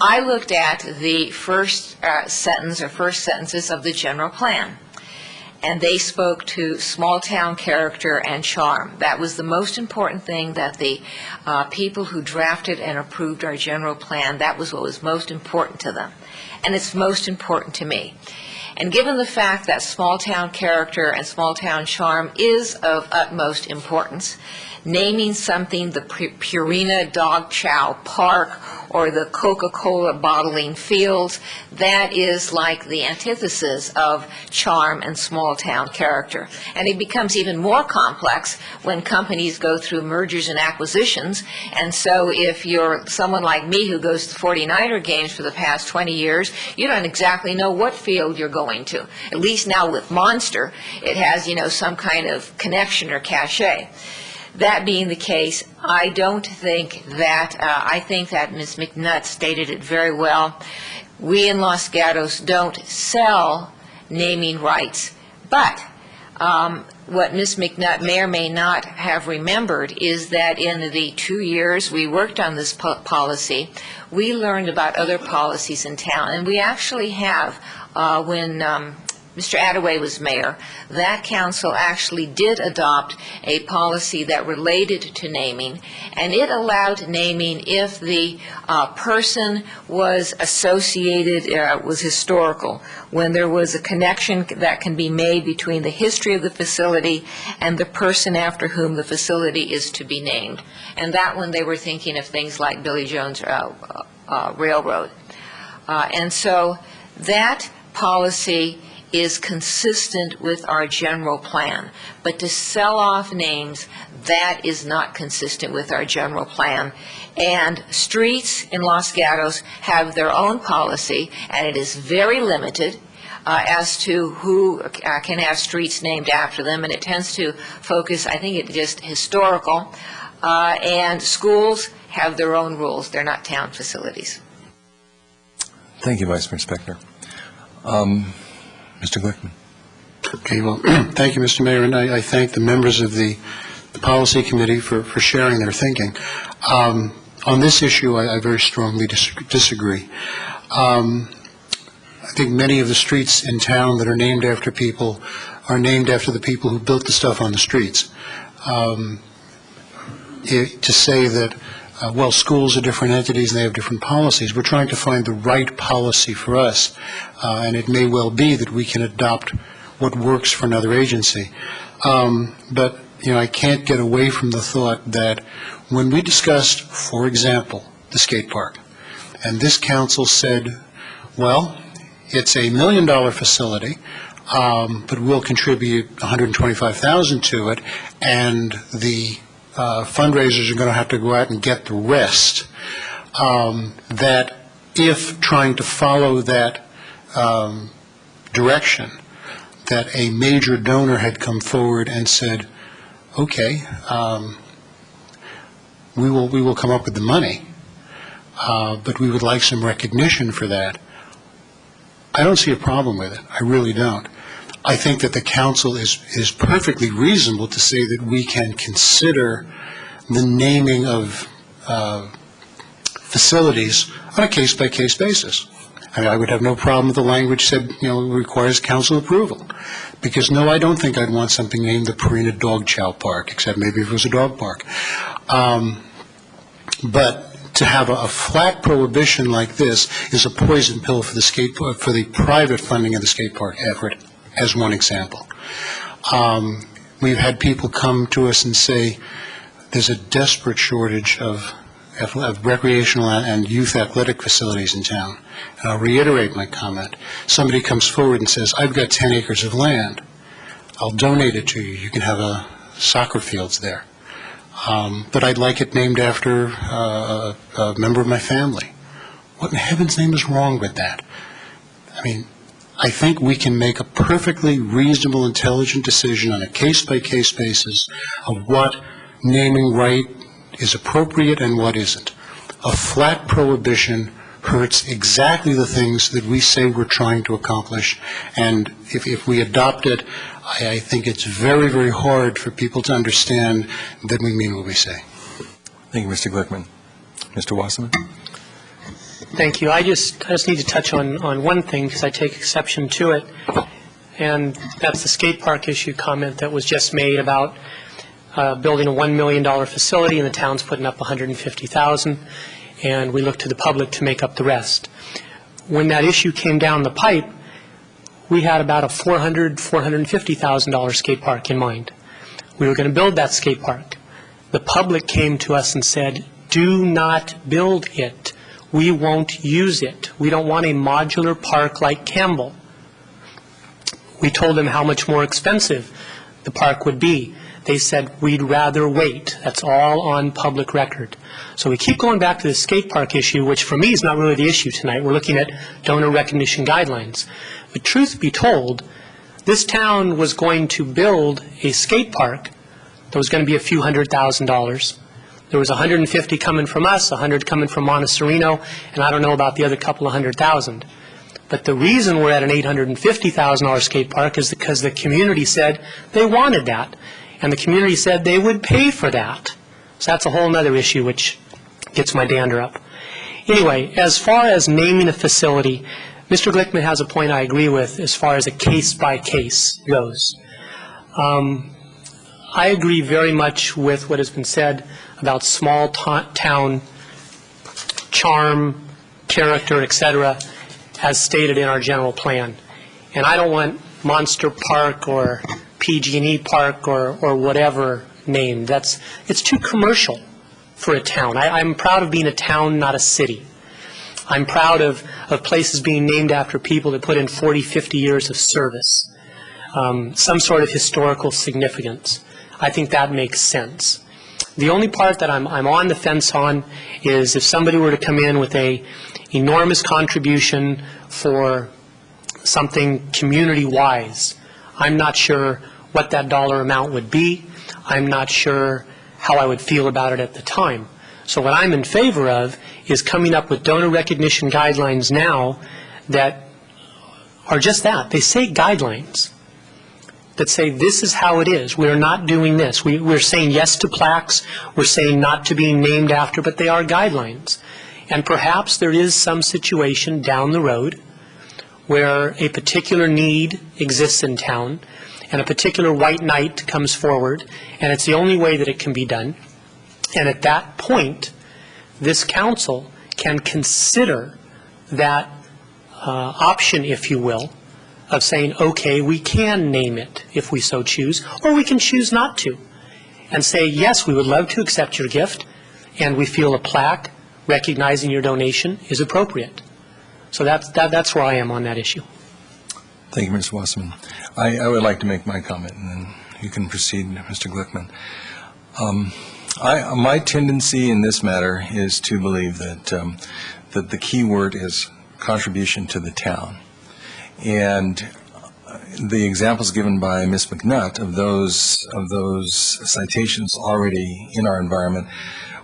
I looked at the first sentence or first sentences of the general plan, and they spoke to small town character and charm. That was the most important thing that the people who drafted and approved our general plan, that was what was most important to them. And it's most important to me. And given the fact that small town character and small town charm is of utmost importance, naming something the Purina Dog Chow Park or the Coca-Cola bottling fields, that is like the antithesis of charm and small town character. And it becomes even more complex when companies go through mergers and acquisitions. And so if you're someone like me who goes to 49er games for the past 20 years, you don't exactly know what field you're going to. At least now with Monster, it has, some kind of connection or cachet. That being the case, I don't think that, I think that Ms. McNutt stated it very well. We in Los Gatos don't sell naming rights, but what Ms. McNutt may or may not have remembered is that in the 2 years we worked on this policy, we learned about other policies in town, and we actually have, when Mr. Attaway was mayor, that council actually did adopt a policy that related to naming, and it allowed naming if the person was associated, was historical, when there was a connection that can be made between the history of the facility and the person after whom the facility is to be named. And that one they were thinking of things like Billy Jones Railroad. And so that policy is consistent with our general plan. But to sell off names, that is not consistent with our general plan. And streets in Los Gatos have their own policy, and it is very limited as to who can have streets named after them, and it tends to focus, I think it's just historical, and schools have their own rules. They're not town facilities. Thank you, Vice Mayor Spector. Mr. Glickman. Okay, well, thank you, Mr. Mayor, and I thank the members of the Policy Committee for sharing their thinking. On this issue, I very strongly disagree. I think many of the streets in town that are named after people are named after the people who built the stuff on the streets. To say that schools are different entities and they have different policies. We're trying to find the right policy for us, and it may well be that we can adopt what works for another agency. But, I can't get away from the thought that when we discussed, for example, the skate park, and this council said, well, it's a $1 million facility, but we'll contribute $125,000 to it, and the fundraisers are going to have to go out and get the rest, that if trying to follow that direction, that a major donor had come forward and said, okay, we will come up with the money, but we would like some recognition for that. I don't see a problem with it. I really don't. I think that the council is perfectly reasonable to say that we can consider the naming of facilities on a case-by-case basis. I mean, I would have no problem if the language said, requires council approval. Because, no, I don't think I'd want something named the Purina Dog Chow Park, except maybe if it was a dog park. But to have a flat prohibition like this is a poison pill for the private funding of the skate park effort, as one example. We've had people come to us and say there's a desperate shortage of recreational and youth athletic facilities in town. And I'll reiterate my comment. Somebody comes forward and says, I've got 10 acres of land. I'll donate it to you. You can have soccer fields there. But I'd like it named after a member of my family. What in heaven's name is wrong with that? I mean, I think we can make a perfectly reasonable, intelligent decision on a case-by-case basis of what naming right is appropriate and what isn't. A flat prohibition hurts exactly the things that we say we're trying to accomplish, and if we adopt it, I think it's very, very hard for people to understand that we mean what we say. Thank you, Mr. Glickman. Mr. Wasserman? Thank you. I just need to touch on one thing because I take exception to it, and that's the skate park issue comment that was just made about building a $1 million facility and the town's putting up $150,000, and we look to the public to make up the rest. When that issue came down the pipe, we had about a $450,000 skate park in mind. We were going to build that skate park. The public came to us and said, do not build it. We won't use it. We don't want a modular park like Campbell. We told them how much more expensive the park would be. They said, we'd rather wait. That's all on public record. So we keep going back to the skate park issue, which for me is not really the issue tonight. We're looking at donor recognition guidelines. But truth be told, this town was going to build a skate park that was going to be a few $100,000. There was 150 coming from us, 100 coming from Montecito, and I don't know about the other couple of $100,000. But the reason we're at an $850,000 skate park is because the community said they wanted that. And the community said they would pay for that. So that's a whole other issue which gets my dander up. Anyway, as far as naming a facility, Mr. Glickman has a point I agree with as far as a case-by-case goes. I agree very much with what has been said about small town charm, character, etc., as stated in our general plan. And I don't want Monster Park or PG&E Park or whatever name. It's too commercial for a town. I'm proud of being a town, not a city. I'm proud of places being named after people that put in 40, 50 years of service, some sort of historical significance. I think that makes sense. The only part that I'm on the fence on is if somebody were to come in with a enormous contribution for something community-wise, I'm not sure what that dollar amount would be. I'm not sure how I would feel about it at the time. So what I'm in favor of is coming up with donor recognition guidelines now that are just that. They say guidelines that say this is how it is. We're not doing this. We're saying yes to plaques. We're saying not to being named after, but they are guidelines. And perhaps there is some situation down the road where a particular need exists in town and a particular white knight comes forward, and it's the only way that it can be done. And at that point, this council can consider that option, if you will, of saying, okay, we can name it if we so choose, or we can choose not to, and say, yes, we would love to accept your gift, and we feel a plaque recognizing your donation is appropriate. So that's where I am on that issue. Thank you, Mr. Wasserman. I would like to make my comment, and then you can proceed, Mr. Glickman. My tendency in this matter is to believe that the key word is contribution to the town. And the examples given by Ms. McNutt of those citations already in our environment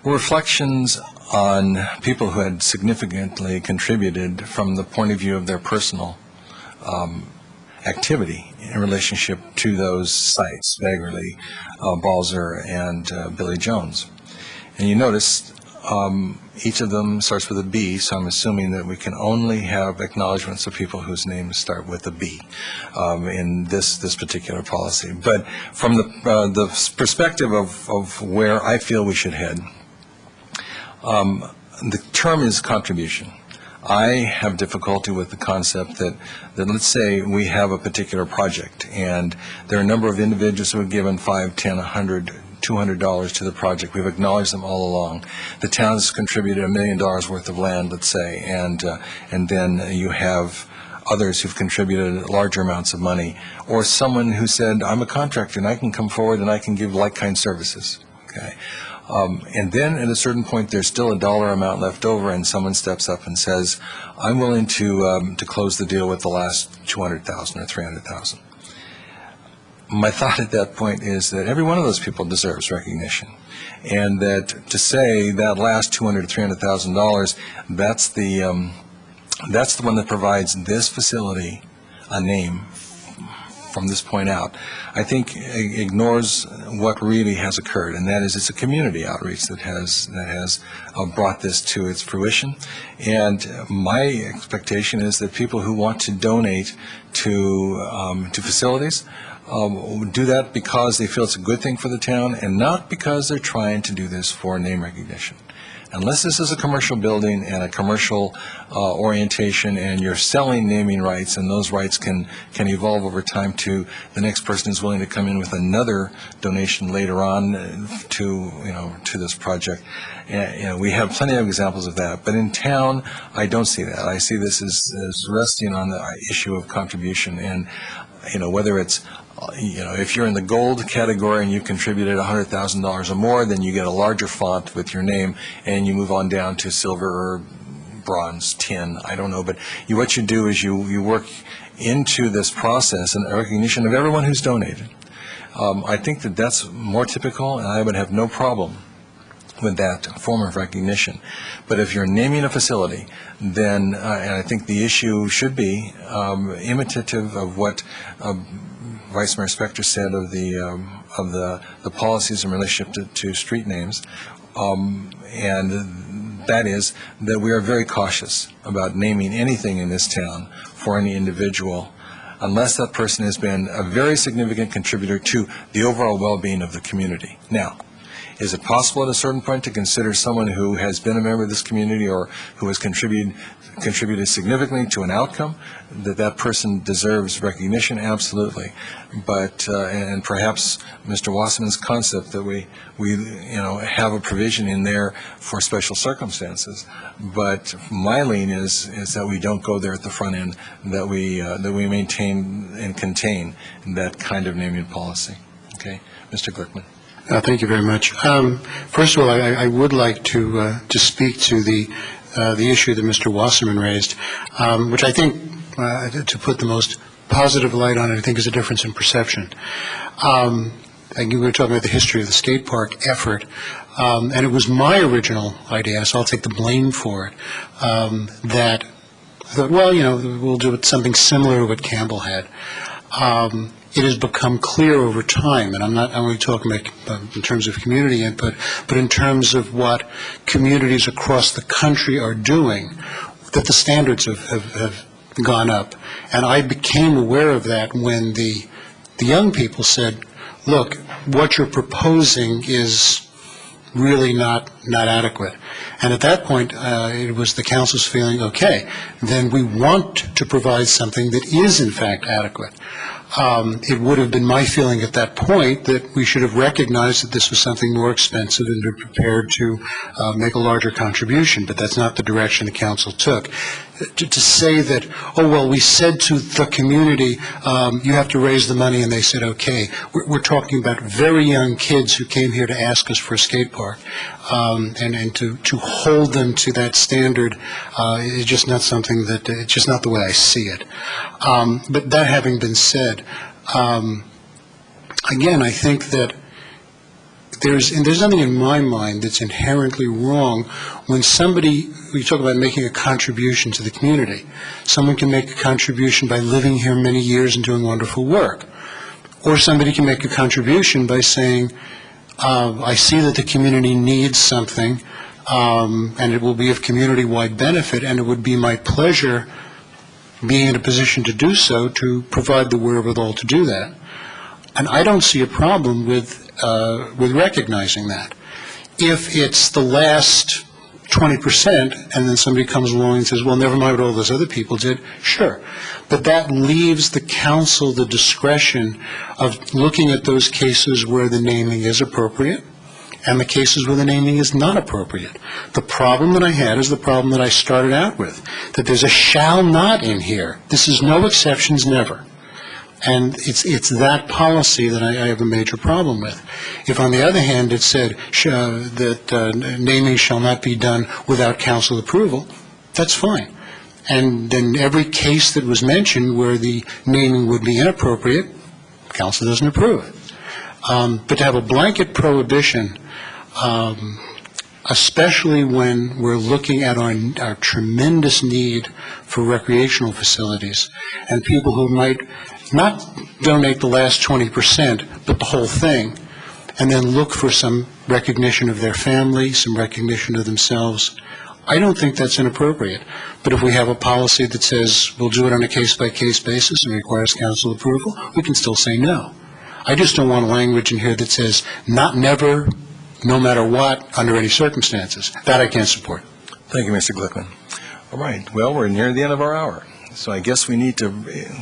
were reflections on people who had significantly contributed from the point of view of their personal activity in relationship to those sites, Beggarly, Balzer, and Billy Jones. And you notice each of them starts with a B, so I'm assuming that we can only have acknowledgments of people whose names start with a B in this particular policy. But from the perspective of where I feel we should head, the term is contribution. I have difficulty with the concept that let's say we have a particular project and there are a number of individuals who have given $5, $10, $100, $200 to the project. We've acknowledged them all along. The town has contributed $1 million worth of land, let's say, and then you have others who've contributed larger amounts of money, or someone who said, I'm a contractor and I can come forward and I can give like-kind services. Okay. And then at a certain point, there's still a dollar amount left over, and someone steps up and says, I'm willing to close the deal with the last $200,000 or $300,000. My thought at that point is that every one of those people deserves recognition, and that to say that last $200,000 to $300,000, that's the one that provides this facility a name from this point out, I think ignores what really has occurred, and that is it's a community outreach that has brought this to its fruition. And my expectation is that people who want to donate to facilities do that because they feel it's a good thing for the town, and not because they're trying to do this for name recognition. Unless this is a commercial building and a commercial orientation and you're selling naming rights, and those rights can evolve over time to the next person is willing to come in with another donation later on to this project. And, we have plenty of examples of that. But in town, I don't see that. I see this as resting on the issue of contribution, and whether it's if you're in the gold category and you contributed $100,000 or more, then you get a larger font with your name, and you move on down to silver or bronze, tin, I don't know. But what you do is you work into this process and recognition of everyone who's donated. I think that's more typical, and I would have no problem with that form of recognition. But if you're naming a facility, then, and I think the issue should be imitative of what Vice Mayor Spector said of the policies in relationship to street names, and that is that we are very cautious about naming anything in this town for any individual unless that person has been a very significant contributor to the overall well-being of the community. Now, is it possible at a certain point to consider someone who has been a member of this community or who has contributed significantly to an outcome, that person deserves recognition? Absolutely. But, and perhaps Mr. Wasserman's concept that we have a provision in there for special circumstances. But my lean is that we don't go there at the front end, that we maintain and contain that kind of naming policy. Okay? Mr. Glickman. Thank you very much. First of all, I would like to speak to the issue that Mr. Wasserman raised, which I think, to put the most positive light on it, I think is a difference in perception. We were talking about the history of the skate park effort, and it was my original idea, so I'll take the blame for it, that I thought, well, we'll do something similar to what Campbell had. It has become clear over time, and I'm not only talking about in terms of community input, but in terms of what communities across the country are doing, that the standards have gone up. And I became aware of that when the young people said, look, what you're proposing is really not adequate. And at that point, it was the council's feeling, okay, then we want to provide something that is in fact adequate. It would have been my feeling at that point that we should have recognized that this was something more expensive and been prepared to make a larger contribution, but that's not the direction the council took. To say that, oh, well, we said to the community, you have to raise the money, and they said, okay. We're talking about very young kids who came here to ask us for a skate park, and to hold them to that standard is just not something that, it's just not the way I see it. But that having been said, again, I think that there's nothing in my mind that's inherently wrong when somebody, we talk about making a contribution to the community. Someone can make a contribution by living here many years and doing wonderful work. Or somebody can make a contribution by saying, I see that the community needs something, and it will be of community-wide benefit, and it would be my pleasure, being in a position to do so, to provide the wherewithal to do that. And I don't see a problem with recognizing that. If it's the last 20% and then somebody comes along and says, well, never mind what all those other people did, sure. But that leaves the council the discretion of looking at those cases where the naming is appropriate and the cases where the naming is not appropriate. The problem that I had is the problem that I started out with, that there's a shall not in here. This is no exceptions, never. And it's that policy that I have a major problem with. If, on the other hand, it said that naming shall not be done without council approval, that's fine. And then every case that was mentioned where the naming would be inappropriate, council doesn't approve. But to have a blanket prohibition, especially when we're looking at our tremendous need for recreational facilities and people who might not donate the last 20%, but the whole thing, and then look for some recognition of their family, some recognition of themselves, I don't think that's inappropriate. But if we have a policy that says we'll do it on a case-by-case basis and requires council approval, we can still say no. I just don't want language in here that says not never, no matter what, under any circumstances. That I can't support. Thank you, Mr. Glickman. All right, well, we're near the end of our hour, so I guess we need to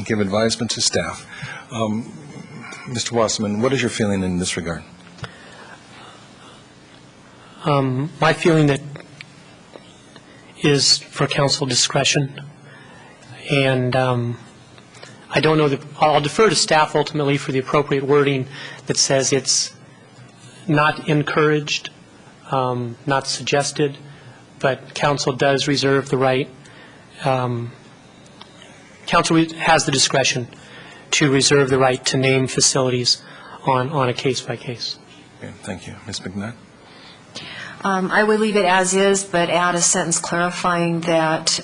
give advisement to staff. Mr. Wasserman, what is your feeling in this regard? My feeling that is for council discretion, and I don't know that, I'll defer to staff ultimately for the appropriate wording that says it's not encouraged, not suggested, but council does reserve the right. Council has the discretion to reserve the right to name facilities on a case-by-case. Okay, thank you. Ms. McNutt? I would leave it as is, but add a sentence clarifying that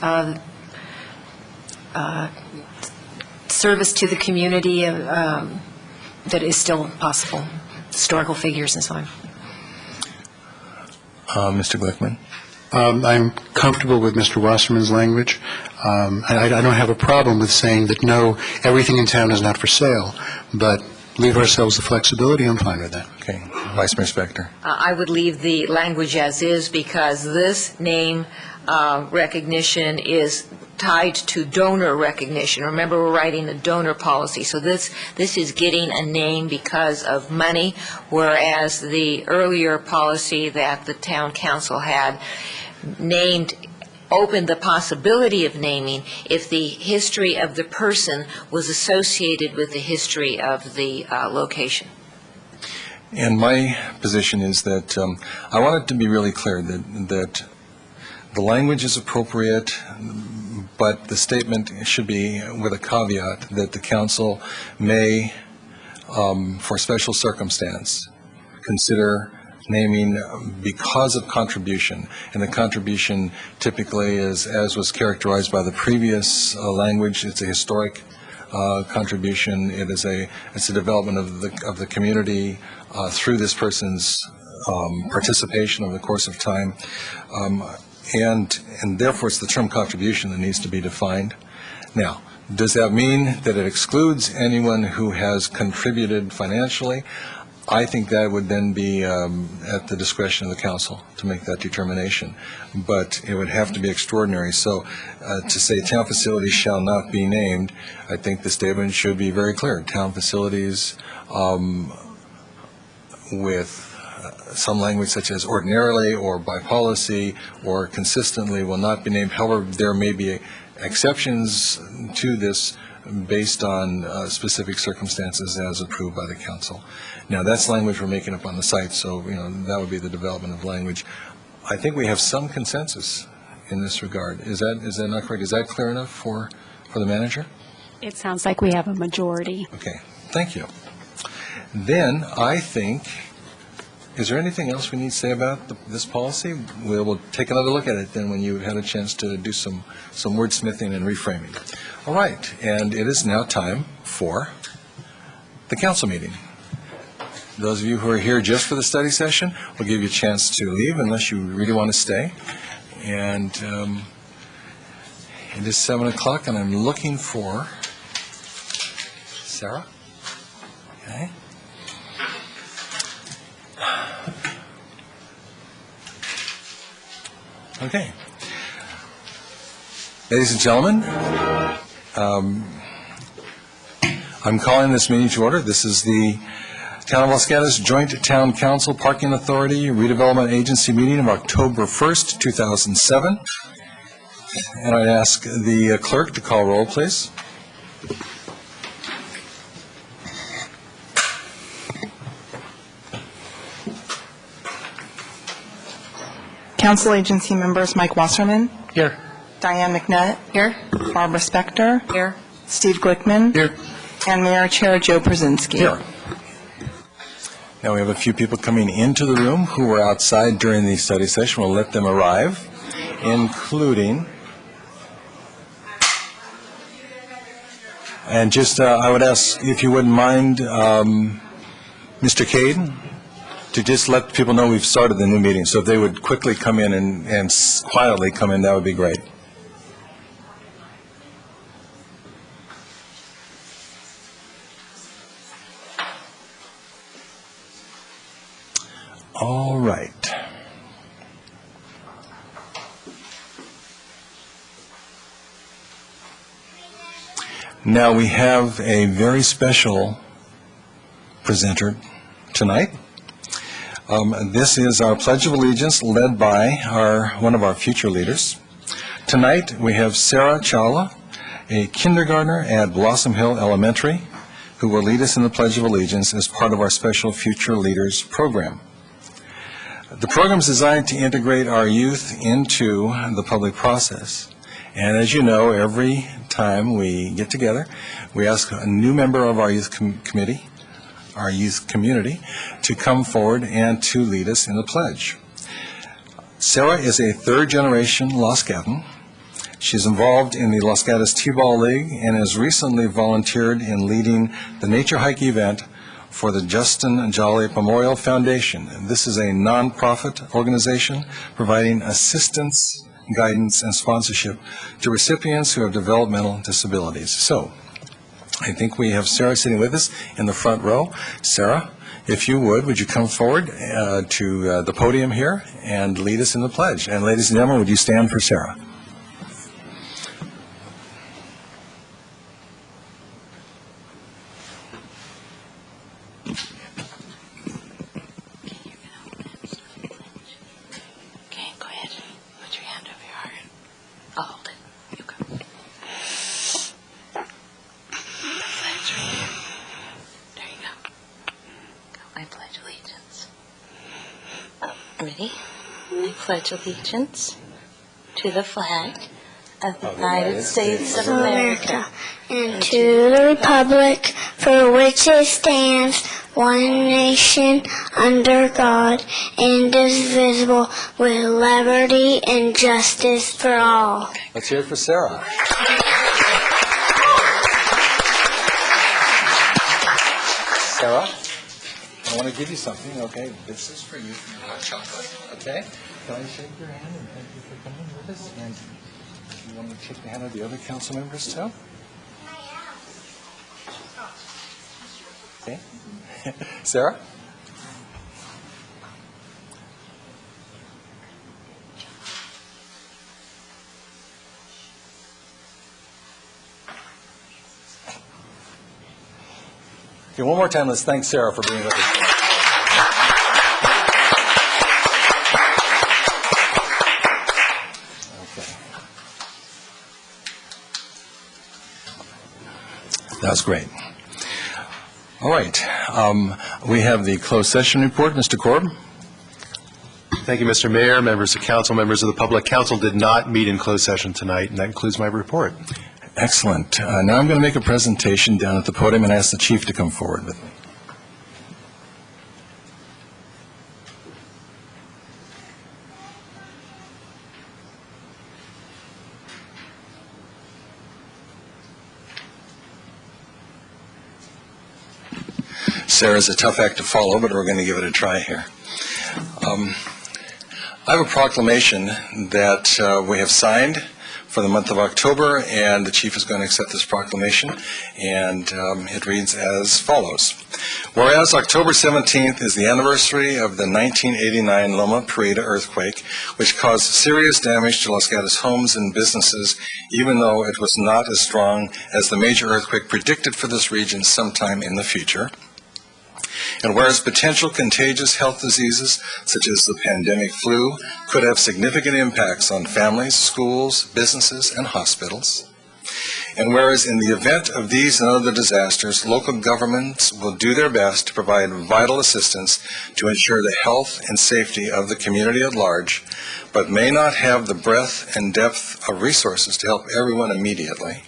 service to the community that is still possible, historical figures and so on. Mr. Glickman? I'm comfortable with Mr. Wasserman's language. I don't have a problem with saying that, no, everything in town is not for sale, but leave ourselves the flexibility. I'm fine with that. Okay. Vice Mayor Spector? I would leave the language as is because this name recognition is tied to donor recognition. Remember, we're writing a donor policy, so this is getting a name because of money, whereas the earlier policy that the town council had opened the possibility of naming if the history of the person was associated with the history of the location. And my position is that I want it to be really clear that the language is appropriate, but the statement should be with a caveat that the council may, for special circumstance, consider naming because of contribution. And the contribution typically is, as was characterized by the previous language, it's a historic contribution. It's a development of the community through this person's participation over the course of time. And therefore, it's the term contribution that needs to be defined. Now, does that mean that it excludes anyone who has contributed financially? I think that would then be at the discretion of the council to make that determination. But it would have to be extraordinary. So to say town facilities shall not be named, I think the statement should be very clear. Town facilities with some language such as ordinarily or by policy or consistently will not be named. However, there may be exceptions to this based on specific circumstances as approved by the council. Now, that's language we're making up on the site, so, that would be the development of language. I think we have some consensus in this regard. Is that not correct? Is that clear enough for the manager? It sounds like we have a majority. Okay, thank you. Then, I think, is there anything else we need to say about this policy? We'll take another look at it then when you've had a chance to do some wordsmithing and reframing. All right, and it is now time for the council meeting. Those of you who are here just for the study session, we'll give you a chance to leave unless you really want to stay. And it is 7 o'clock, and I'm looking for Sarah. Okay. Okay. Ladies and gentlemen, I'm calling this meeting to order. This is the Town of Los Gatos Joint Town Council Parking Authority Redevelopment Agency meeting of October 1st, 2007. And I'd ask the clerk to call roll, please. Council agency members Mike Wasserman, Here. Diane McNutt, Here? Barbara Spector, Here. Steve Glickman, Here. and Mayor Chair Joe Brzezinski. Here. Now, we have a few people coming into the room who were outside during the study session. We'll let them arrive, including, and just, I would ask if you wouldn't mind, Mr. Cade, to just let people know we've started the new meeting. So if they would quickly come in and quietly come in, that would be great. All right. Now we have a very special presenter tonight. This is our Pledge of Allegiance led by one of our future leaders. Tonight we have Sarah Chawla, a kindergartner at Blossom Hill Elementary, who will lead us in the Pledge of Allegiance as part of our special Future Leaders program. The program is designed to integrate our youth into the public process. And as you know, every time we get together, we ask a new member of our youth committee, our youth community, to come forward and to lead us in the pledge. Sarah is a third-generation Los Gatan. She's involved in the Los Gatos T-Ball League and has recently volunteered in leading the nature hike event for the Justin Jolly Memorial Foundation. And this is a nonprofit organization providing assistance, guidance, and sponsorship to recipients who have developmental disabilities. So, I think we have Sarah sitting with us in the front row. Sarah, if you would you come forward to the podium here and lead us in the pledge? And ladies and gentlemen, would you stand for Sarah? Okay, go ahead. Put your hand over your heart. I'll hold it. You go. Pledge right here. There you go. I pledge allegiance. Ready? I pledge allegiance to the flag of the United States of America and to the republic for which it stands, one nation, under God, indivisible, with liberty and justice for all. Let's hear it for Sarah. Sarah, I want to give you something, okay? This is for you, for your hot chocolate, okay? Can I shake your hand and thank you for coming with us? And you want me to shake the hand of the other council members too? Okay. Sarah, Okay, one more time, let's thank Sarah for being with us. That's great. All right. We have the closed session report. Mr. Korb? Thank you, Mr. Mayor, members of council, members of the public. Council did not meet in closed session tonight, and that concludes my report. Excellent. Now I'm going to make a presentation down at the podium and ask the chief to come forward with me. Sarah's a tough act to follow, but we're going to give it a try here. I have a proclamation that we have signed for the month of October, and the chief is going to accept this proclamation, and it reads as follows. Whereas October 17th is the anniversary of the 1989 Loma Prieta earthquake, which caused serious damage to Los Gatos homes and businesses, even though it was not as strong as the major earthquake predicted for this region sometime in the future. And whereas potential contagious health diseases, such as the pandemic flu, could have significant impacts on families, schools, businesses, and hospitals. And whereas in the event of these and other disasters, local governments will do their best to provide vital assistance to ensure the health and safety of the community at large, but may not have the breadth and depth of resources to help everyone immediately.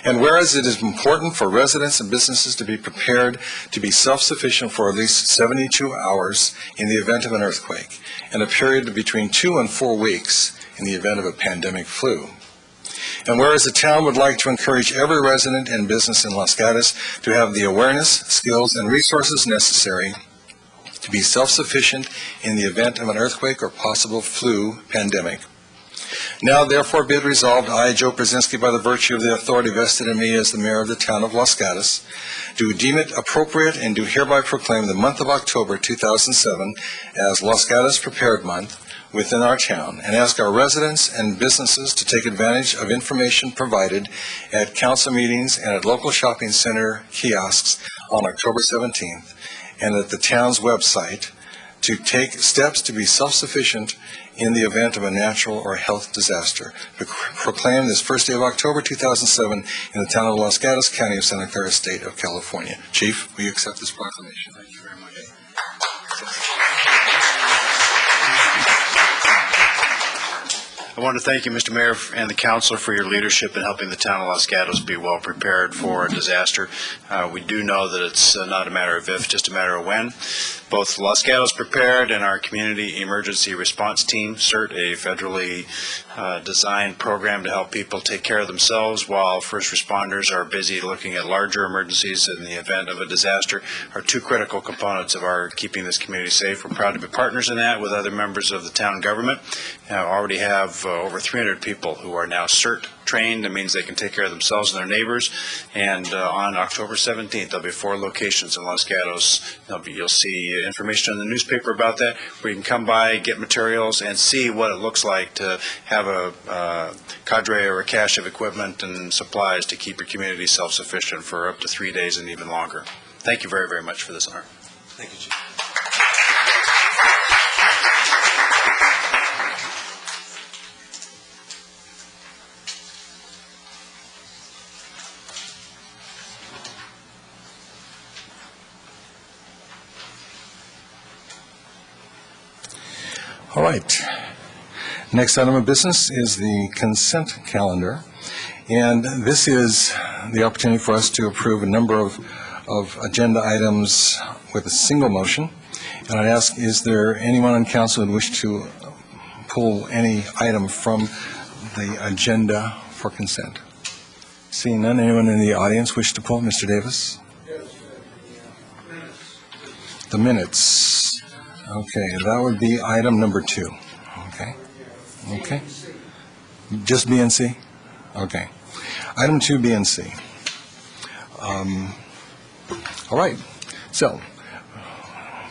And whereas it is important for residents and businesses to be prepared to be self-sufficient for at least 72 hours in the event of an earthquake, and a period of between 2 and 4 weeks in the event of a pandemic flu. And whereas the town would like to encourage every resident and business in Los Gatos to have the awareness, skills, and resources necessary to be self-sufficient in the event of an earthquake or possible flu pandemic. Now, therefore, be it resolved, I, Joe Brzezinski, by the virtue of the authority vested in me as the mayor of the town of Los Gatos, do deem it appropriate and do hereby proclaim the month of October 2007 as Los Gatos Prepared Month within our town, and ask our residents and businesses to take advantage of information provided at council meetings and at local shopping center kiosks on October 17th, and at the town's website, to take steps to be self-sufficient in the event of a natural or health disaster. Proclaim this first day of October 2007 in the town of Los Gatos, County of Santa Clara, State of California. Chief, will you accept this proclamation? Thank you very much. I want to thank you, Mr. Mayor, and the council for your leadership in helping the town of Los Gatos be well prepared for a disaster. We do know that it's not a matter of if, just a matter of when. Both Los Gatos Prepared and our Community Emergency Response Team, CERT, a federally designed program to help people take care of themselves while first responders are busy looking at larger emergencies in the event of a disaster, are two critical components of our keeping this community safe. We're proud to be partners in that with other members of the town government. Already have over 300 people who are now CERT trained. That means they can take care of themselves and their neighbors. And on October 17th, there'll be 4 locations in Los Gatos. You'll see information in the newspaper about that, where you can come by, get materials, and see what it looks like to have a cadre or a cache of equipment and supplies to keep your community self-sufficient for up to 3 days and even longer. Thank you very, very much for this honor. Thank you, Chief. All right. Next item of business is the consent calendar. And this is the opportunity for us to approve a number of agenda items with a single motion. And I'd ask, is there anyone on council who would wish to pull any item from the agenda for consent? Seeing none, anyone in the audience wish to pull? Mr. Davis? The minutes. Okay, that would be item number 2. Okay. Okay. Just B and C? Okay. Item 2, B and C. All right. So,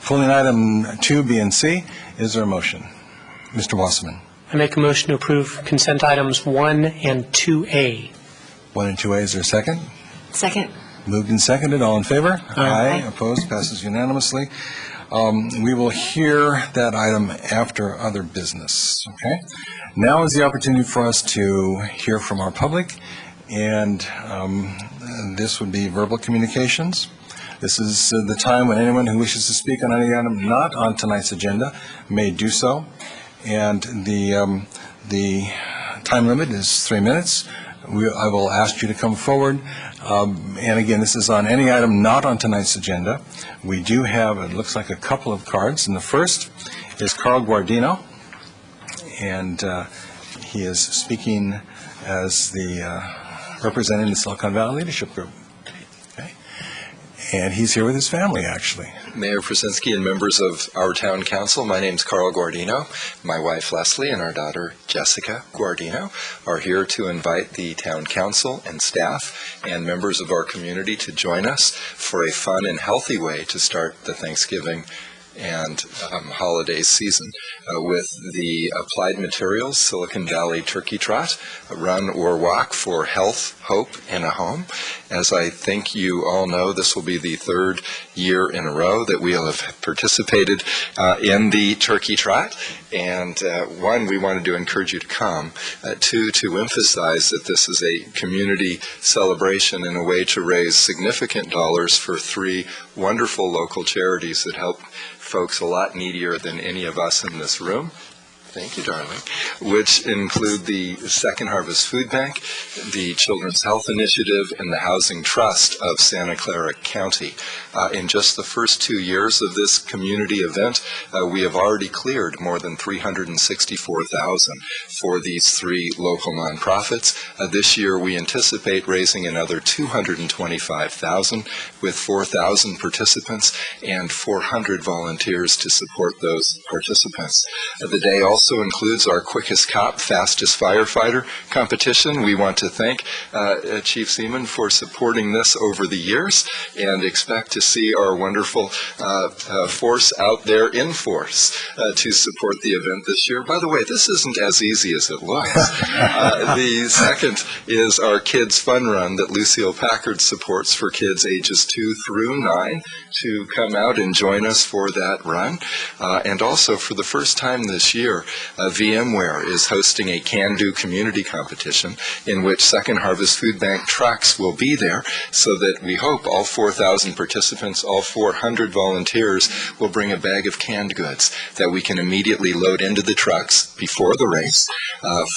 pulling item 2, B and C, is there a motion? Mr. Wasserman. I make a motion to approve consent items 1 and 2A. 1 and 2A, is there a second? Second. Moved and seconded, all in favor? Aye. Opposed, passes unanimously. We will hear that item after other business, okay? Now is the opportunity for us to hear from our public, and this would be verbal communications. This is the time when anyone who wishes to speak on any item not on tonight's agenda may do so, and the time limit is 3 minutes. I will ask you to come forward, and again, this is on any item not on tonight's agenda. We do have, it looks like, a couple of cards, and the first is Carl Guardino, and he is speaking as the representing the Silicon Valley Leadership Group. Okay. And he's here with his family, actually. Mayor Krasinski and members of our town council, my name's Carl Guardino. My wife Leslie and our daughter Jessica Guardino are here to invite the town council and staff and members of our community to join us for a fun and healthy way to start the Thanksgiving and holiday season with the Applied Materials Silicon Valley Turkey Trot, a run or walk for health, hope, and a home. As I think you all know, this will be the third year in a row that we will have participated in the Turkey Trot. And one, we wanted to encourage you to come. Two, to emphasize that this is a community celebration and a way to raise significant dollars for three wonderful local charities that help folks a lot needier than any of us in this room. Thank you, darling. Which include the Second Harvest Food Bank, the Children's Health Initiative, and the Housing Trust of Santa Clara County. In just the first 2 years of this community event, we have already cleared more than $364,000 for these three local nonprofits. This year, we anticipate raising another $225,000 with 4,000 participants and 400 volunteers to support those participants. The day also includes our Quickest Cop, Fastest Firefighter competition. We want to thank Chief Seaman for supporting this over the years and expect to see our wonderful force out there in force to support the event this year. By the way, this isn't as easy as it looks. The second is our Kids Fun Run that Lucille Packard supports for kids ages 2 through 9 to come out and join us for that run. And also, for the first time this year, VMware is hosting a Can-Do community competition in which Second Harvest Food Bank trucks will be there so that we hope all 4,000 participants, all 400 volunteers will bring a bag of canned goods that we can immediately load into the trucks before the race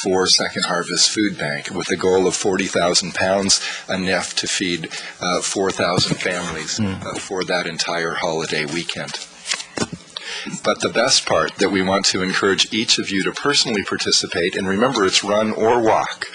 for Second Harvest Food Bank with a goal of 40,000 pounds, enough to feed 4,000 families for that entire holiday weekend. But the best part that we want to encourage each of you to personally participate, and remember it's run or walk,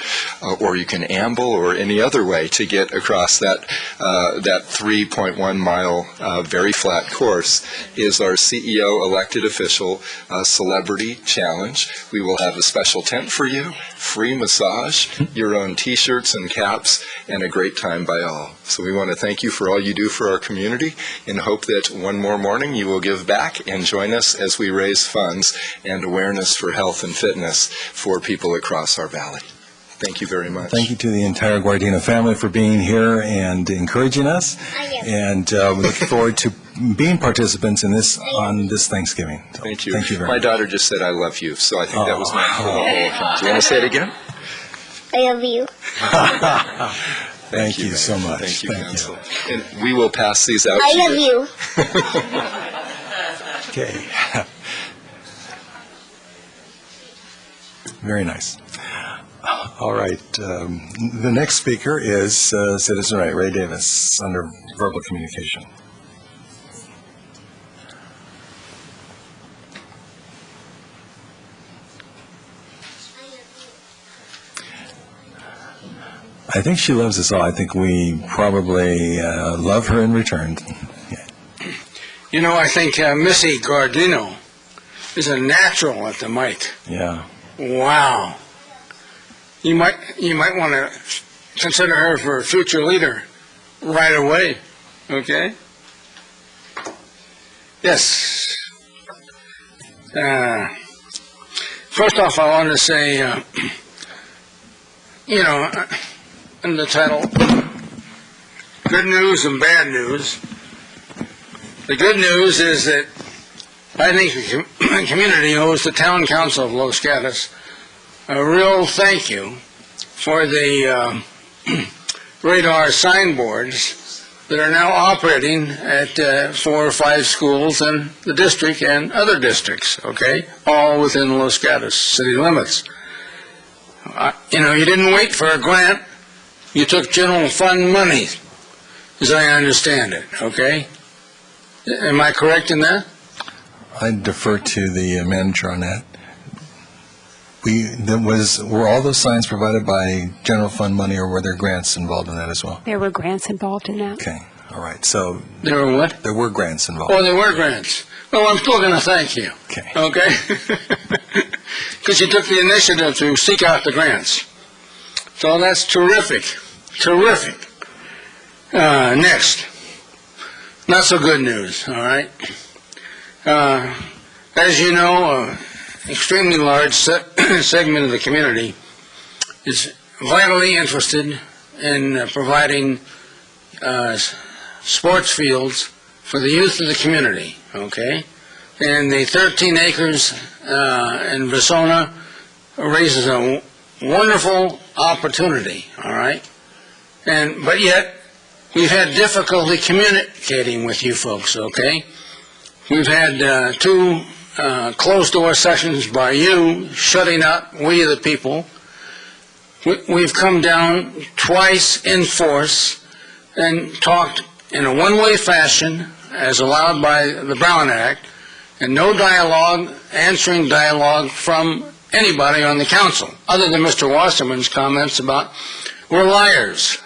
or you can amble or any other way to get across that 3.1 mile very flat course, is our CEO elected official celebrity challenge. We will have a special tent for you, free massage, your own t-shirts and caps, and a great time by all. So we want to thank you for all you do for our community and hope that one more morning you will give back and join us as we raise funds and awareness for health and fitness for people across our valley. Thank you very much. Thank you to the entire Guardino family for being here and encouraging us. And we look forward to being participants in this on this Thanksgiving. So, Thank you. Thank you very My much. daughter just said I love you, so I think that was meant for the whole account. Do you want to say it again? I love you. Thank you so much. Thank you, Council. And we will pass these out I to love you. Okay. Very nice. All right. The next speaker is Citizen Ray Davis under verbal communication. I think she loves us all. I think we probably love her in return. You know, I think Missy Guardino is a natural at the mic. Yeah. Wow. You might want to consider her for a future leader right away. Okay? Yes. First off, I want to say, in the title good news and bad news. The good news is that I think the community owes the town council of Los Gatos a real thank you for the radar signboards that are now operating at 4 or 5 schools in the district and other districts, okay, all within Los Gatos city limits. You didn't wait for a grant. You took general fund money, as I understand it, okay? Am I correct in that? I defer to the manager on that. Were all those signs provided by general fund money, or were there grants involved in that as well? There were grants involved in that. Okay, all right, so. There were what? There were grants involved. Oh, there were grants. Well, I'm still going to thank you. Okay? Because you took the initiative to seek out the grants. So that's terrific. Terrific. Next. Not so good news, all right? As you know, extremely large segment of the community is vitally interested in providing sports fields for the youth of the community, okay? And the 13 acres in Vasona raises a wonderful opportunity, all right? But yet, we've had difficulty communicating with you folks, okay? We've had 2 closed-door sessions by you, shutting up we the people. We've come down twice in force and talked in a one-way fashion, as allowed by the Brown Act, and no dialogue, answering dialogue from anybody on the council, other than Mr. Wasserman's comments about we're liars.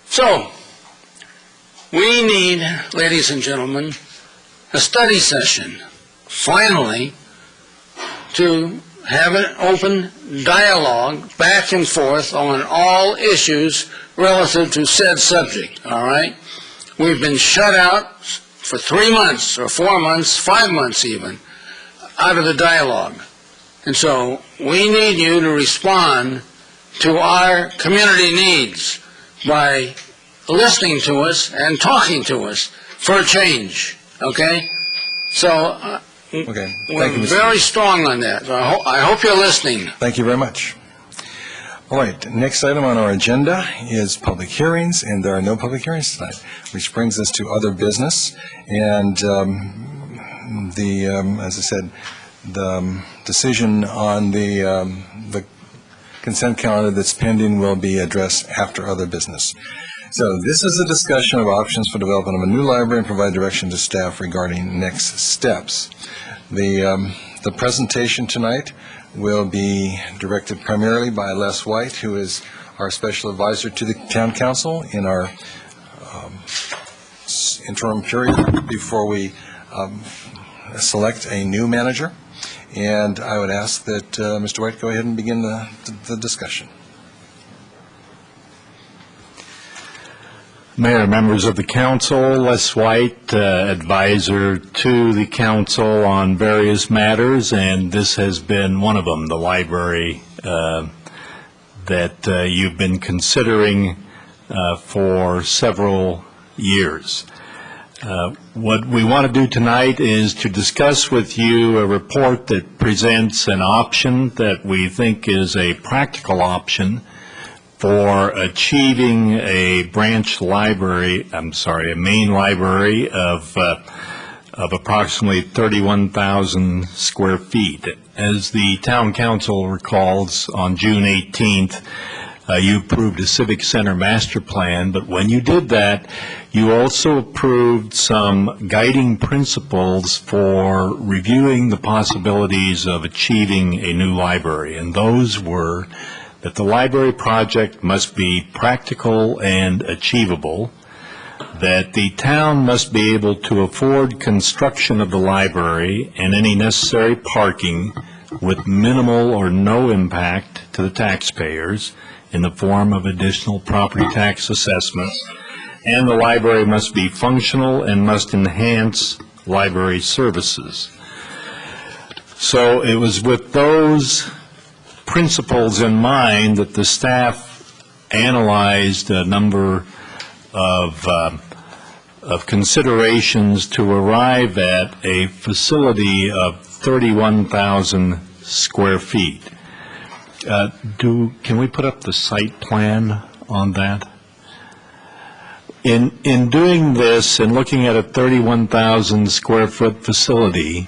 So, we need, ladies and gentlemen, a study session, finally, to have an open dialogue back and forth on all issues relative to said subject, all right? We've been shut out for 3 months or 4 months, 5 months even, out of the dialogue. And so we need you to respond to our community needs by listening to us and talking to us for a change, okay? So we're very strong on that. I hope you're listening. Thank you very much. All right, next item on our agenda is public hearings, and there are no public hearings tonight, which brings us to other business. And as I said, the decision on the consent calendar that's pending will be addressed after other business. So this is a discussion of options for development of a new library and provide direction to staff regarding next steps. The presentation tonight will be directed primarily by Les White, who is our special advisor to the town council in our interim period before we select a new manager. And I would ask that Mr. White go ahead and begin the discussion. Mayor, members of the council, Les White, advisor to the council on various matters, and this has been one of them, the library that you've been considering for several years. What we want to do tonight is to discuss with you a report that presents an option that we think is a practical option for achieving a main library of approximately 31,000 square feet. As the town council recalls, on June 18th, you approved a civic center master plan, but when you did that, you also approved some guiding principles for reviewing the possibilities of achieving a new library, and those were that the library project must be practical and achievable, that the town must be able to afford construction of the library and any necessary parking with minimal or no impact to the taxpayers in the form of additional property tax assessments, and the library must be functional and must enhance library services. So it was with those principles in mind that the staff analyzed a number of considerations to arrive at a facility of 31,000 square feet. Can we put up the site plan on that? In doing this and looking at a 31,000 square foot facility,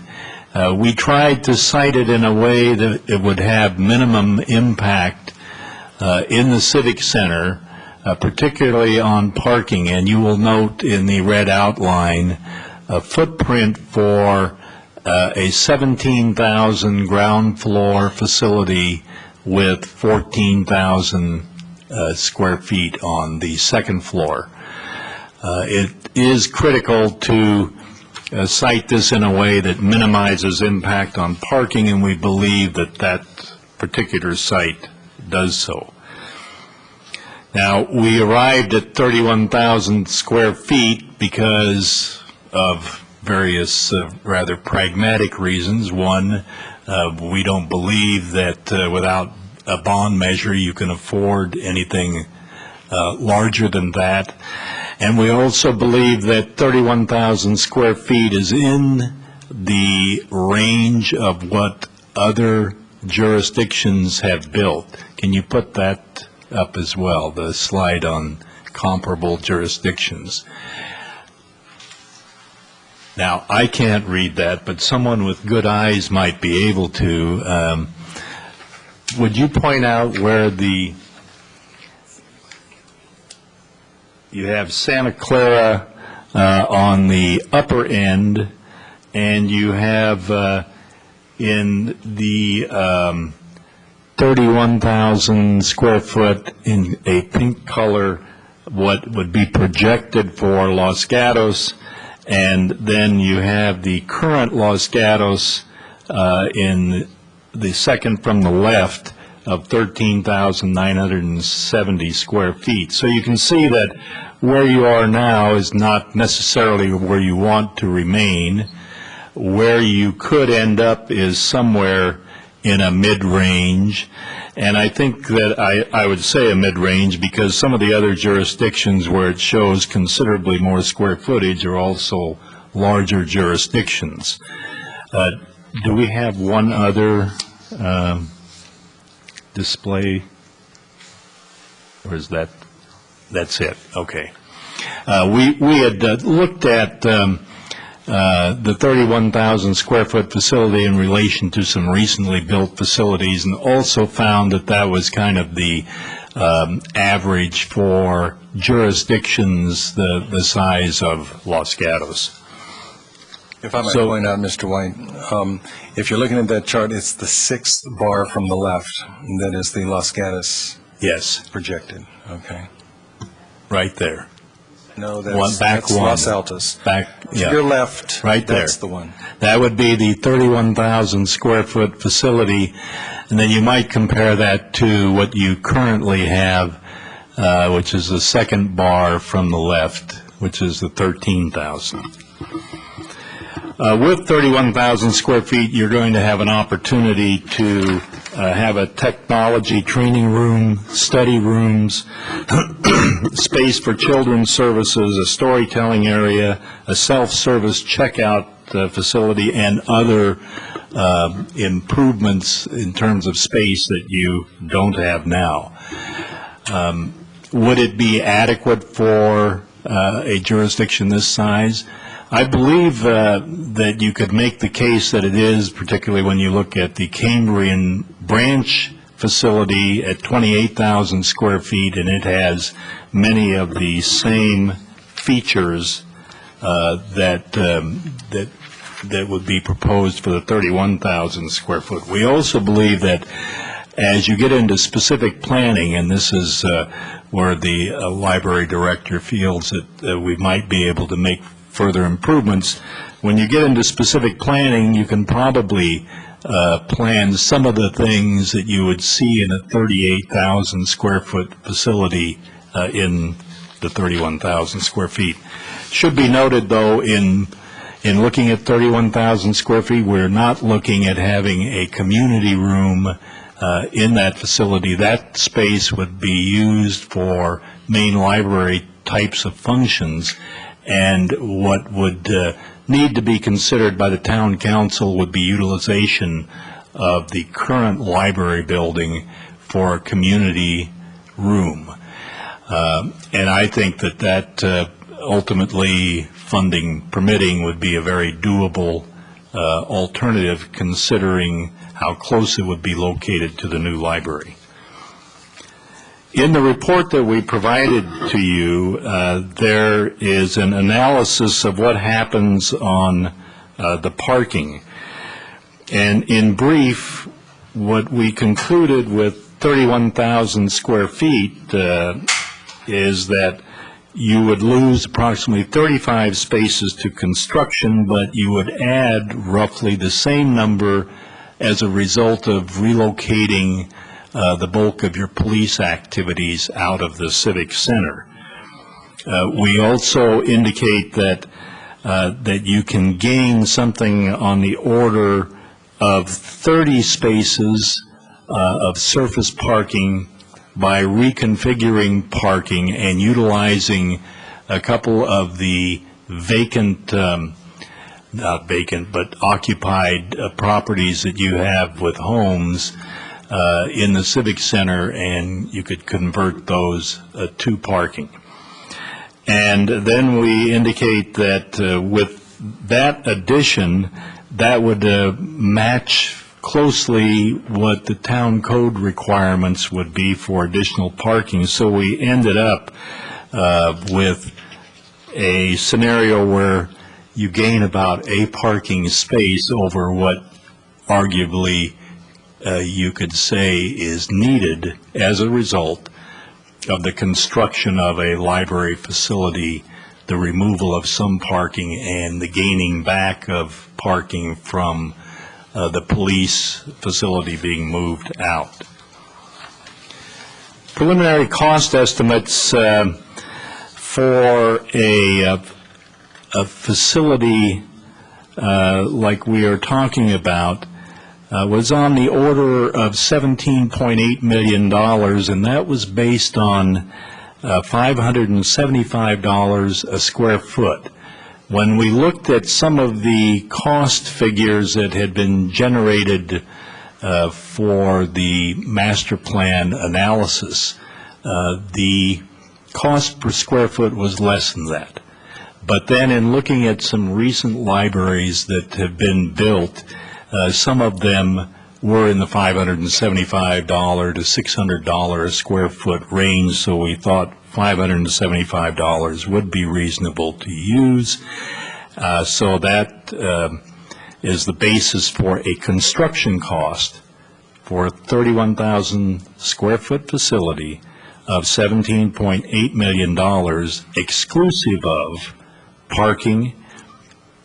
we tried to site it in a way that it would have minimum impact in the Civic Center, particularly on parking. And you will note in the red outline a footprint for a 17,000 ground floor facility with 14,000 square feet on the second floor. It is critical to site this in a way that minimizes impact on parking, and we believe that that particular site does so. Now, we arrived at 31,000 square feet because of various rather pragmatic reasons. One, we don't believe that without a bond measure you can afford anything larger than that. And we also believe that 31,000 square feet is in the range of what other jurisdictions have built. Can you put that up as well, the slide on comparable jurisdictions? Now, I can't read that, but someone with good eyes might be able to. Would you point out where you have Santa Clara on the upper end, and you have in the 31,000 square foot in a pink color what would be projected for Los Gatos, and then you have the current Los Gatos in the second from the left of 13,970 square feet. So you can see that where you are now is not necessarily where you want to remain. Where you could end up is somewhere in a mid-range, and I think that I would say a mid-range because some of the other jurisdictions where it shows considerably more square footage are also larger jurisdictions. Do we have one other display, or is that's it? Okay. We had looked at the 31,000 square foot facility in relation to some recently built facilities, and also found that that was kind of the average for jurisdictions the size of Los Gatos. If I might point out, Mr. White, if you're looking at that chart, it's the sixth bar from the left. That is the Los Gatos. Yes. Projected. Okay. Right there. No, that's one. Los Altos. Back, To yeah. your left, right there. That's the one. That would be the 31,000 square foot facility, and then you might compare that to what you currently have, which is the second bar from the left, which is the 13,000. With 31,000 square feet, you're going to have an opportunity to have a technology training room, study rooms, space for children's services, a storytelling area, a self-service checkout facility, and other improvements in terms of space that you don't have now. Would it be adequate for a jurisdiction this size? I believe that you could make the case that it is, particularly when you look at the Cambrian branch facility at 28,000 square feet, and it has many of the same features that would be proposed for the 31,000 square foot. We also believe that as you get into specific planning, and this is where the library director feels that we might be able to make further improvements, when you get into specific planning, you can probably plan some of the things that you would see in a 38,000 square foot facility in the 31,000 square feet. Should be noted, though, in looking at 31,000 square feet, we're not looking at having a community room in that facility. That space would be used for main library types of functions. And what would need to be considered by the town council would be utilization of the current library building for a community room. And I think that ultimately, funding permitting, would be a very doable alternative, considering how close it would be located to the new library. In the report that we provided to you, there is an analysis of what happens on the parking. And in brief, what we concluded with 31,000 square feet is that you would lose approximately 35 spaces to construction, but you would add roughly the same number as a result of relocating the bulk of your police activities out of the Civic Center. We also indicate that you can gain something on the order of 30 spaces of surface parking by reconfiguring parking and utilizing a couple of the vacant, not vacant, but occupied properties that you have with homes in the Civic Center, and you could convert those to parking. And then we indicate that with that addition, that would match closely what the town code requirements would be for additional parking. So we ended up with a scenario where you gain about a parking space over what arguably you could say is needed as a result of the construction of a library facility, the removal of some parking, and the gaining back of parking from the police facility being moved out. Preliminary cost estimates for a facility like we are talking about was on the order of $17.8 million, and that was based on $575 a square foot. When we looked at some of the cost figures that had been generated for the master plan analysis, the cost per square foot was less than that. But then in looking at some recent libraries that have been built, some of them were in the $575 to $600 a square foot range, so we thought $575 would be reasonable to use. So that is the basis for a construction cost for a 31,000 square foot facility of $17.8 million, exclusive of parking,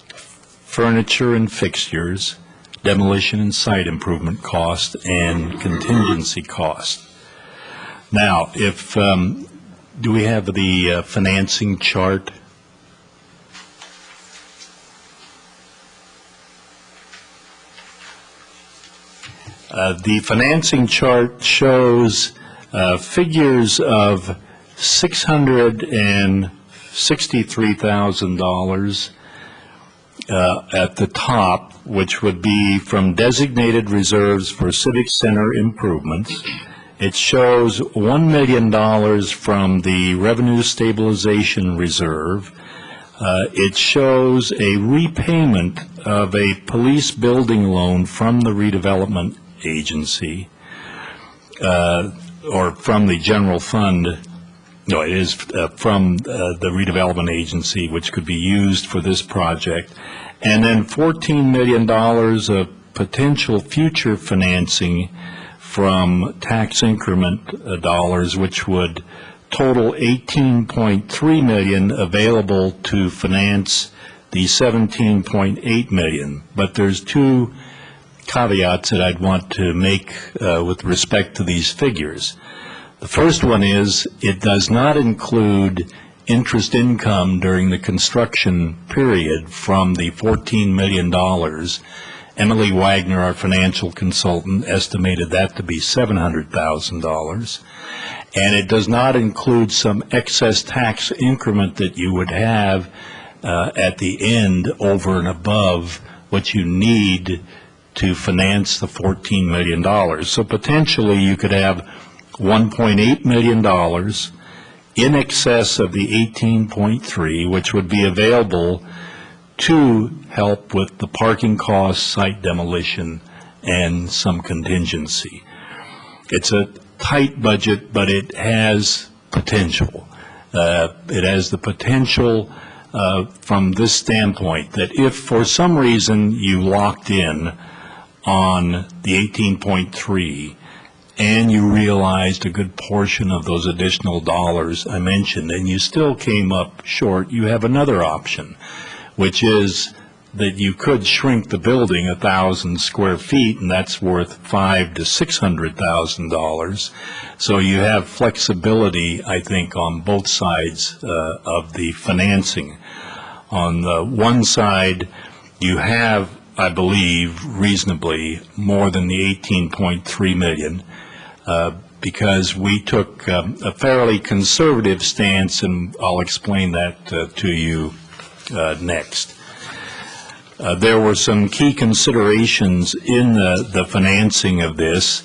furniture and fixtures, demolition and site improvement cost, and contingency cost. Now, if do we have the financing chart? The financing chart shows figures of $663,000 at the top, which would be from designated reserves for Civic Center improvements. It shows $1 million from the Revenue Stabilization Reserve. It shows a repayment of a police building loan from the redevelopment agency, or from the general fund. No, it is from the redevelopment agency, which could be used for this project. And then $14 million of potential future financing from tax increment dollars, which would total $18.3 million available to finance the $17.8 million. But there's two caveats that I'd want to make with respect to these figures. The first one is it does not include interest income during the construction period from the $14 million. Emily Wagner, our financial consultant, estimated that to be $700,000. And it does not include some excess tax increment that you would have at the end over and above what you need to finance the $14 million. So potentially you could have $1.8 million in excess of the 18.3, which would be available to help with the parking costs, site demolition, and some contingency. It's a tight budget, but it has potential. It has the potential from this standpoint that if for some reason you locked in on the 18.3 and you realized a good portion of those additional dollars I mentioned and you still came up short, you have another option, which is that you could shrink the building 1,000 square feet, and that's worth $500,000 to $600,000. So you have flexibility, I think, on both sides of the financing. On the one side, you have, I believe, reasonably more than the 18.3 million, because we took a fairly conservative stance, and I'll explain that to you next. There were some key considerations in the financing of this.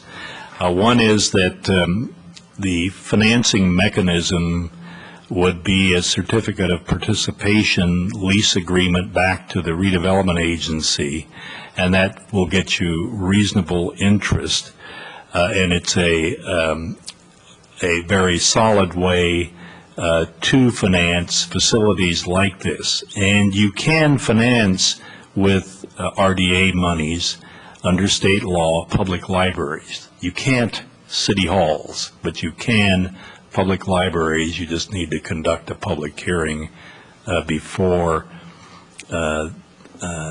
One is that the financing mechanism would be a certificate of participation lease agreement back to the redevelopment agency, and that will get you reasonable interest. And it's a very solid way to finance facilities like this. And you can finance with RDA monies under state law public libraries. You can't city halls, but you can public libraries. You just need to conduct a public hearing before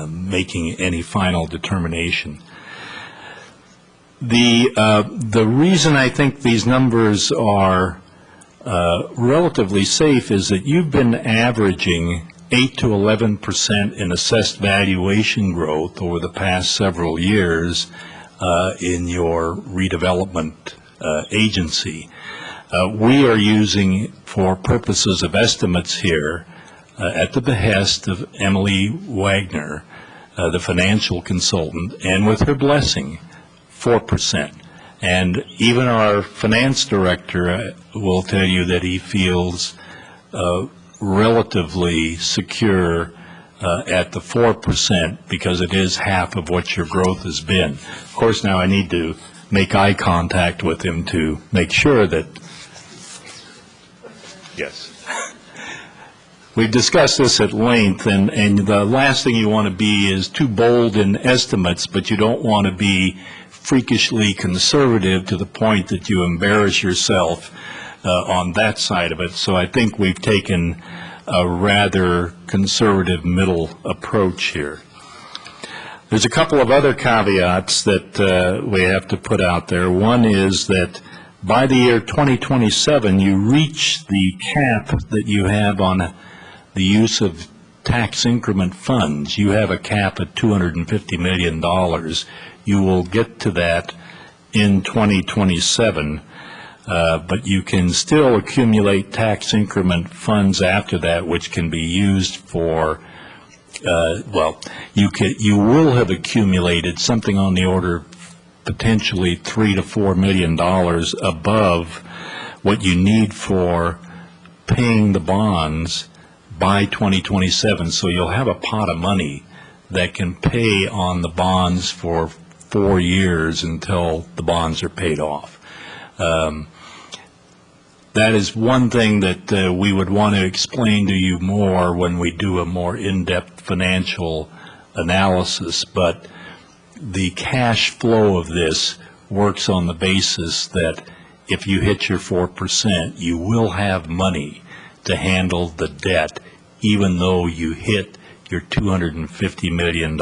making any final determination. The reason I think these numbers are relatively safe is that you've been averaging 8 to 11% in assessed valuation growth over the past several years in your redevelopment agency. We are using, for purposes of estimates here, at the behest of Emily Wagner, the financial consultant, and with her blessing, 4%. And even our finance director will tell you that he feels relatively secure at the 4% because it is half of what your growth has been. Of course, now I need to make eye contact with him to make sure that, yes. We've discussed this at length, and the last thing you want to be is too bold in estimates, but you don't want to be freakishly conservative to the point that you embarrass yourself on that side of it. So I think we've taken a rather conservative middle approach here. There's a couple of other caveats that we have to put out there. One is that by the year 2027, you reach the cap that you have on the use of tax increment funds. You have a cap at $250 million. You will get to that in 2027. But you can still accumulate tax increment funds after that, which can be used for, you will have accumulated something on the order of potentially $3 to $4 million above what you need for paying the bonds by 2027. So you'll have a pot of money that can pay on the bonds for 4 years until the bonds are paid off. That is one thing that we would want to explain to you more when we do a more in-depth financial analysis, but the cash flow of this works on the basis that if you hit your 4%, you will have money to handle the debt, even though you hit your $250 million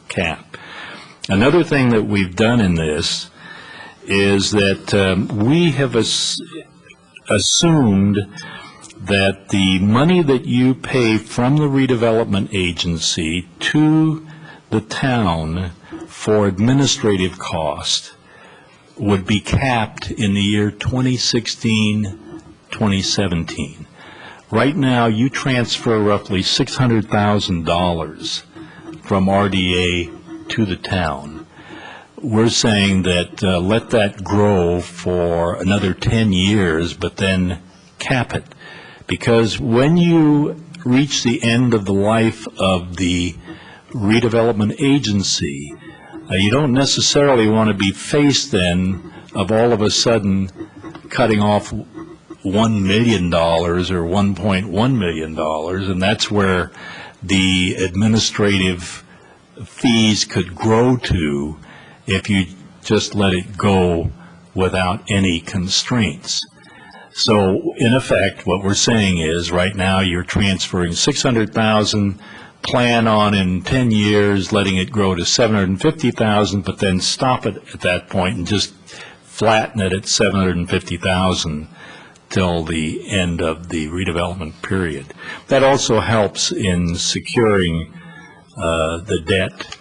cap. Another thing that we've done in this is that we have assumed that the money that you pay from the redevelopment agency to the town for administrative cost would be capped in the year 2016, 2017. Right now, you transfer roughly $600,000 from RDA to the town. We're saying that let that grow for another 10 years, but then cap it. Because when you reach the end of the life of the redevelopment agency, you don't necessarily want to be faced then of all of a sudden cutting off $1 million or $1.1 million, and that's where the administrative fees could grow to if you just let it go without any constraints. So in effect, what we're saying is right now you're transferring $600,000, plan on in 10 years letting it grow to $750,000, but then stop it at that point and just flatten it at $750,000 till the end of the redevelopment period. That also helps in securing the debt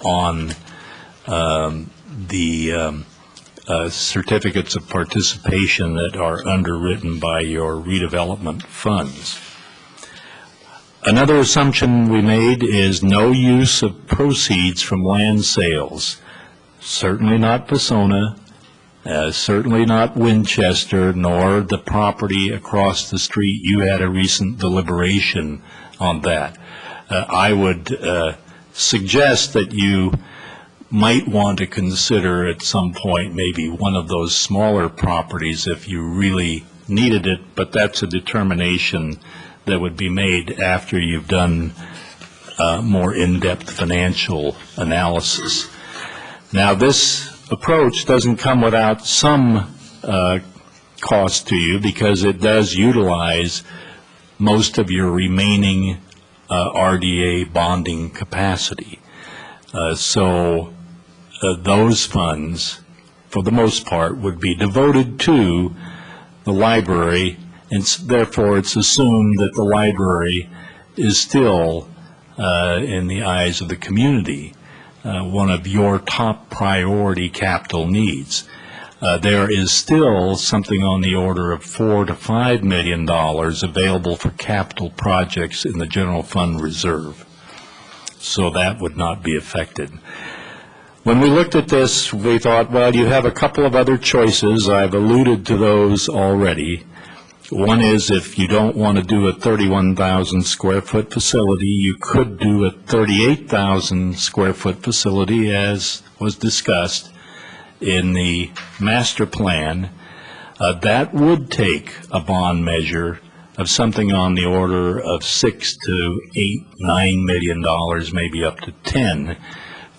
on the certificates of participation that are underwritten by your redevelopment funds. Another assumption we made is no use of proceeds from land sales. Certainly not Pasona, certainly not Winchester, nor the property across the street. You had a recent deliberation on that. I would suggest that you might want to consider at some point maybe one of those smaller properties if you really needed it, but that's a determination that would be made after you've done more in-depth financial analysis. Now, this approach doesn't come without some cost to you because it does utilize most of your remaining RDA bonding capacity. So those funds, for the most part, would be devoted to the library, and therefore it's assumed that the library is still, in the eyes of the community, one of your top priority capital needs. There is still something on the order of $4 to $5 million available for capital projects in the general fund reserve. So that would not be affected. When we looked at this, we thought, well, you have a couple of other choices. I've alluded to those already. One is if you don't want to do a 31,000 square foot facility, you could do a 38,000 square foot facility as was discussed in the master plan. That would take a bond measure of something on the order of $6 to $9 million, maybe up to 10,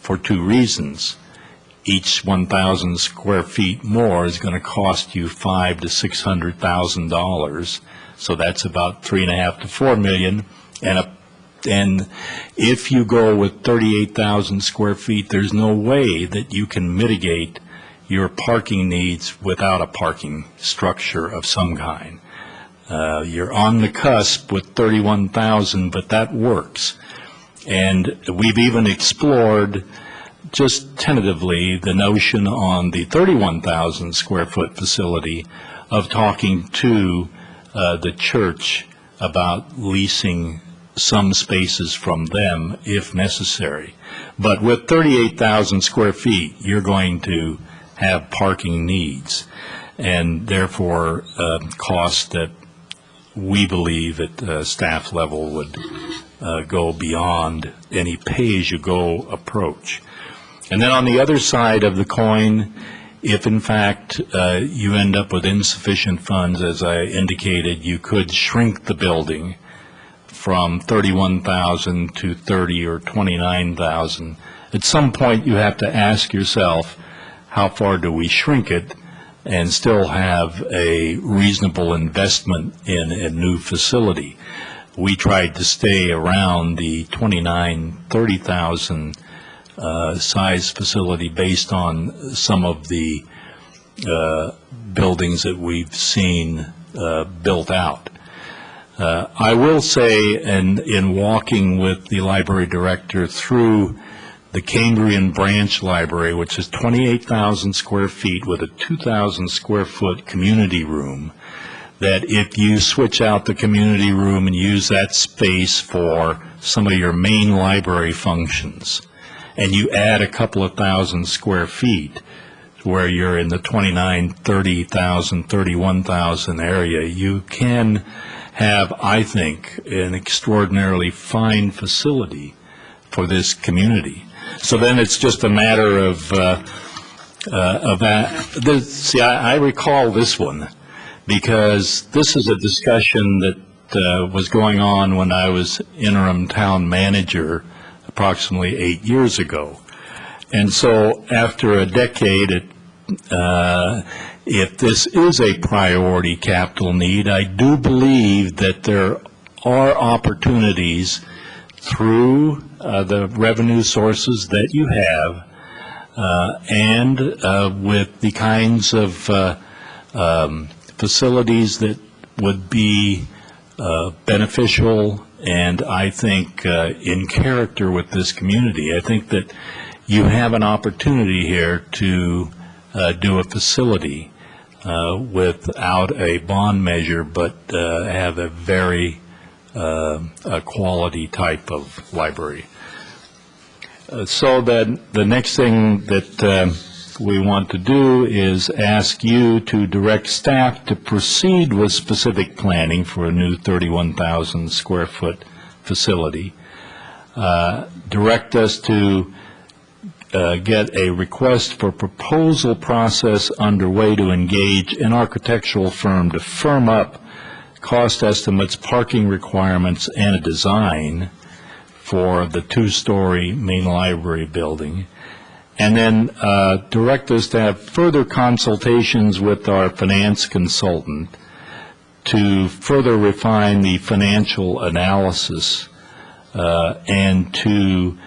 for two reasons. Each 1,000 square feet more is going to cost you $500,000 to $600,000, so that's about $3.5 to $4 million. And if you go with 38,000 square feet, there's no way that you can mitigate your parking needs without a parking structure of some kind. You're on the cusp with 31,000, but that works. And we've even explored, just tentatively, the notion on the 31,000 square foot facility of talking to the church about leasing some spaces from them if necessary. But with 38,000 square feet, you're going to have parking needs, and therefore costs that we believe at staff level would go beyond any pay-as-you-go approach. And then on the other side of the coin, if in fact you end up with insufficient funds, as I indicated, you could shrink the building from 31,000 to 30 or 29,000. At some point you have to ask yourself, how far do we shrink it and still have a reasonable investment in a new facility? We tried to stay around the 30,000 size facility based on some of the buildings that we've seen built out. I will say, and in walking with the library director through the Cambrian Branch Library, which is 28,000 square feet with a 2,000 square foot community room, that if you switch out the community room and use that space for some of your main library functions, and you add a couple of thousand square feet where you're in the 29, 30,000, 31,000 area, you can have, I think, an extraordinarily fine facility for this community. So then it's just a matter of that. See, I recall this one because this is a discussion that was going on when I was interim town manager approximately 8 years ago. And so after a decade, if this is a priority capital need, I do believe that there are opportunities through the revenue sources that you have and with the kinds of facilities that would be beneficial and I think in character with this community. I think that you have an opportunity here to do a facility without a bond measure, but have a very quality type of library. So that the next thing that we want to do is ask you to direct staff to proceed with specific planning for a new 31,000 square foot facility. Direct us to get a request for proposal process underway to engage an architectural firm to firm up cost estimates, parking requirements, and a design for the two-story main library building. And then direct us to have further consultations with our finance consultant to further refine the financial analysis and to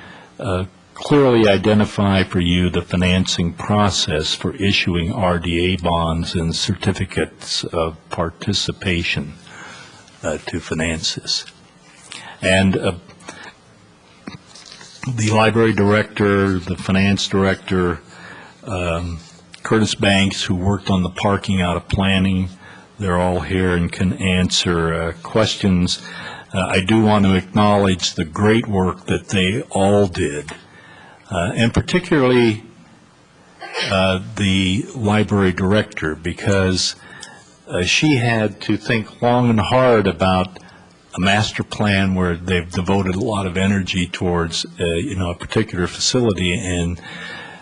clearly identify for you the financing process for issuing RDA bonds and certificates of participation to finance this. And the library director, the finance director, Curtis Banks, who worked on the parking out of planning, they're all here and can answer questions. I do want to acknowledge the great work that they all did, and particularly the library director, because she had to think long and hard about a master plan where they've devoted a lot of energy towards a particular facility, and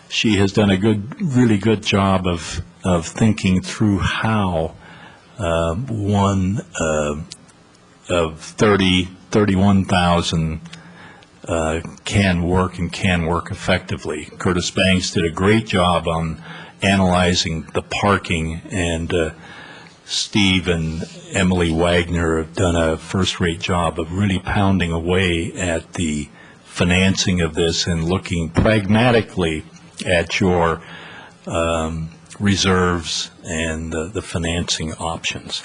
she has done a really good job of thinking through how one of 31,000 can work effectively. Curtis Banks did a great job on analyzing the parking, and Steve and Emily Wagner have done a first-rate job of really pounding away at the financing of this and looking pragmatically at your reserves and the financing options.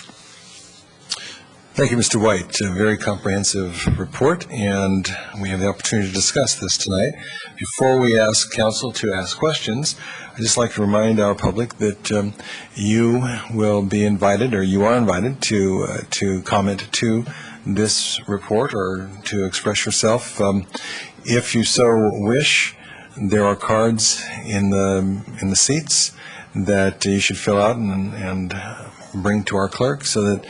Thank you, Mr. White. A very comprehensive report, and we have the opportunity to discuss this tonight. Before we ask council to ask questions, I'd just like to remind our public that you will be invited, or you are invited, to comment to this report or to express yourself. If you so wish, there are cards in the seats that you should fill out and bring to our clerk, so that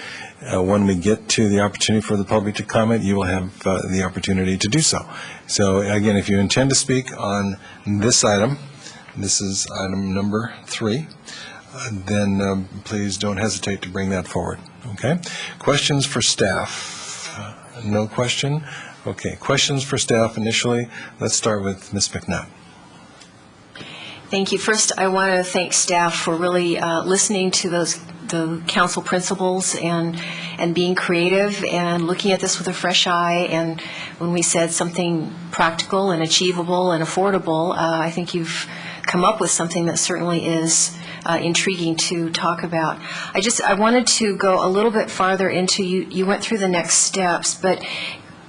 when we get to the opportunity for the public to comment, you will have the opportunity to do so. So again, if you intend to speak on this item, this is item number 3, then please don't hesitate to bring that forward. Okay? Questions for staff? No question? Okay. Questions for staff initially. Let's start with Ms. McNutt. Thank you. First, I want to thank staff for really listening to the council principles and being creative and looking at this with a fresh eye. And when we said something practical and achievable and affordable, I think you've come up with something that certainly is intriguing to talk about. I wanted to go a little bit farther into, you went through the next steps, but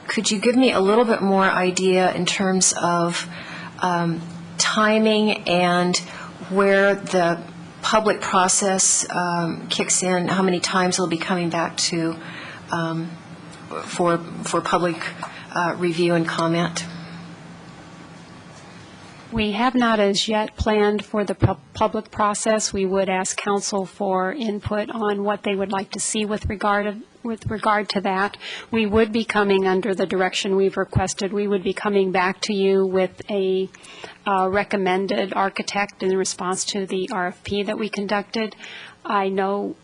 could you give me a little bit more idea in terms of timing and where the public process kicks in, how many times it'll be coming back to for public review and comment? We have not as yet planned for the public process. We would ask council for input on what they would like to see with regard to that. We would be coming under the direction we've requested. We would be coming back to you with a recommended architect in response to the RFP that we conducted. I know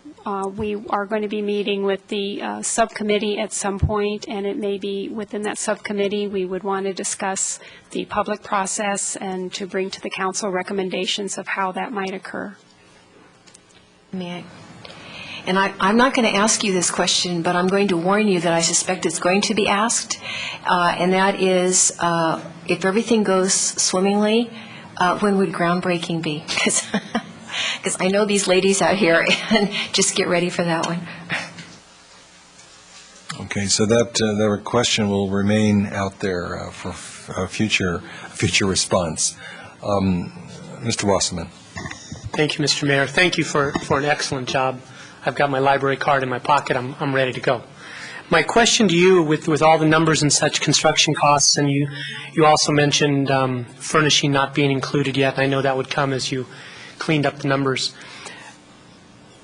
we are going to be meeting with the subcommittee at some point, and it may be within that subcommittee we would want to discuss the public process and to bring to the council recommendations of how that might occur. May I? And I'm not going to ask you this question, but I'm going to warn you that I suspect it's going to be asked, and that is, if everything goes swimmingly, when would groundbreaking be? Because I know these ladies out here, and just get ready for that one. Okay, so that question will remain out there for a future response. Mr. Wasserman. Thank you, Mr. Mayor. Thank you for an excellent job. I've got my library card in my pocket. I'm ready to go. My question to you, with all the numbers and such construction costs, and you also mentioned furnishing not being included yet. I know that would come as you cleaned up the numbers.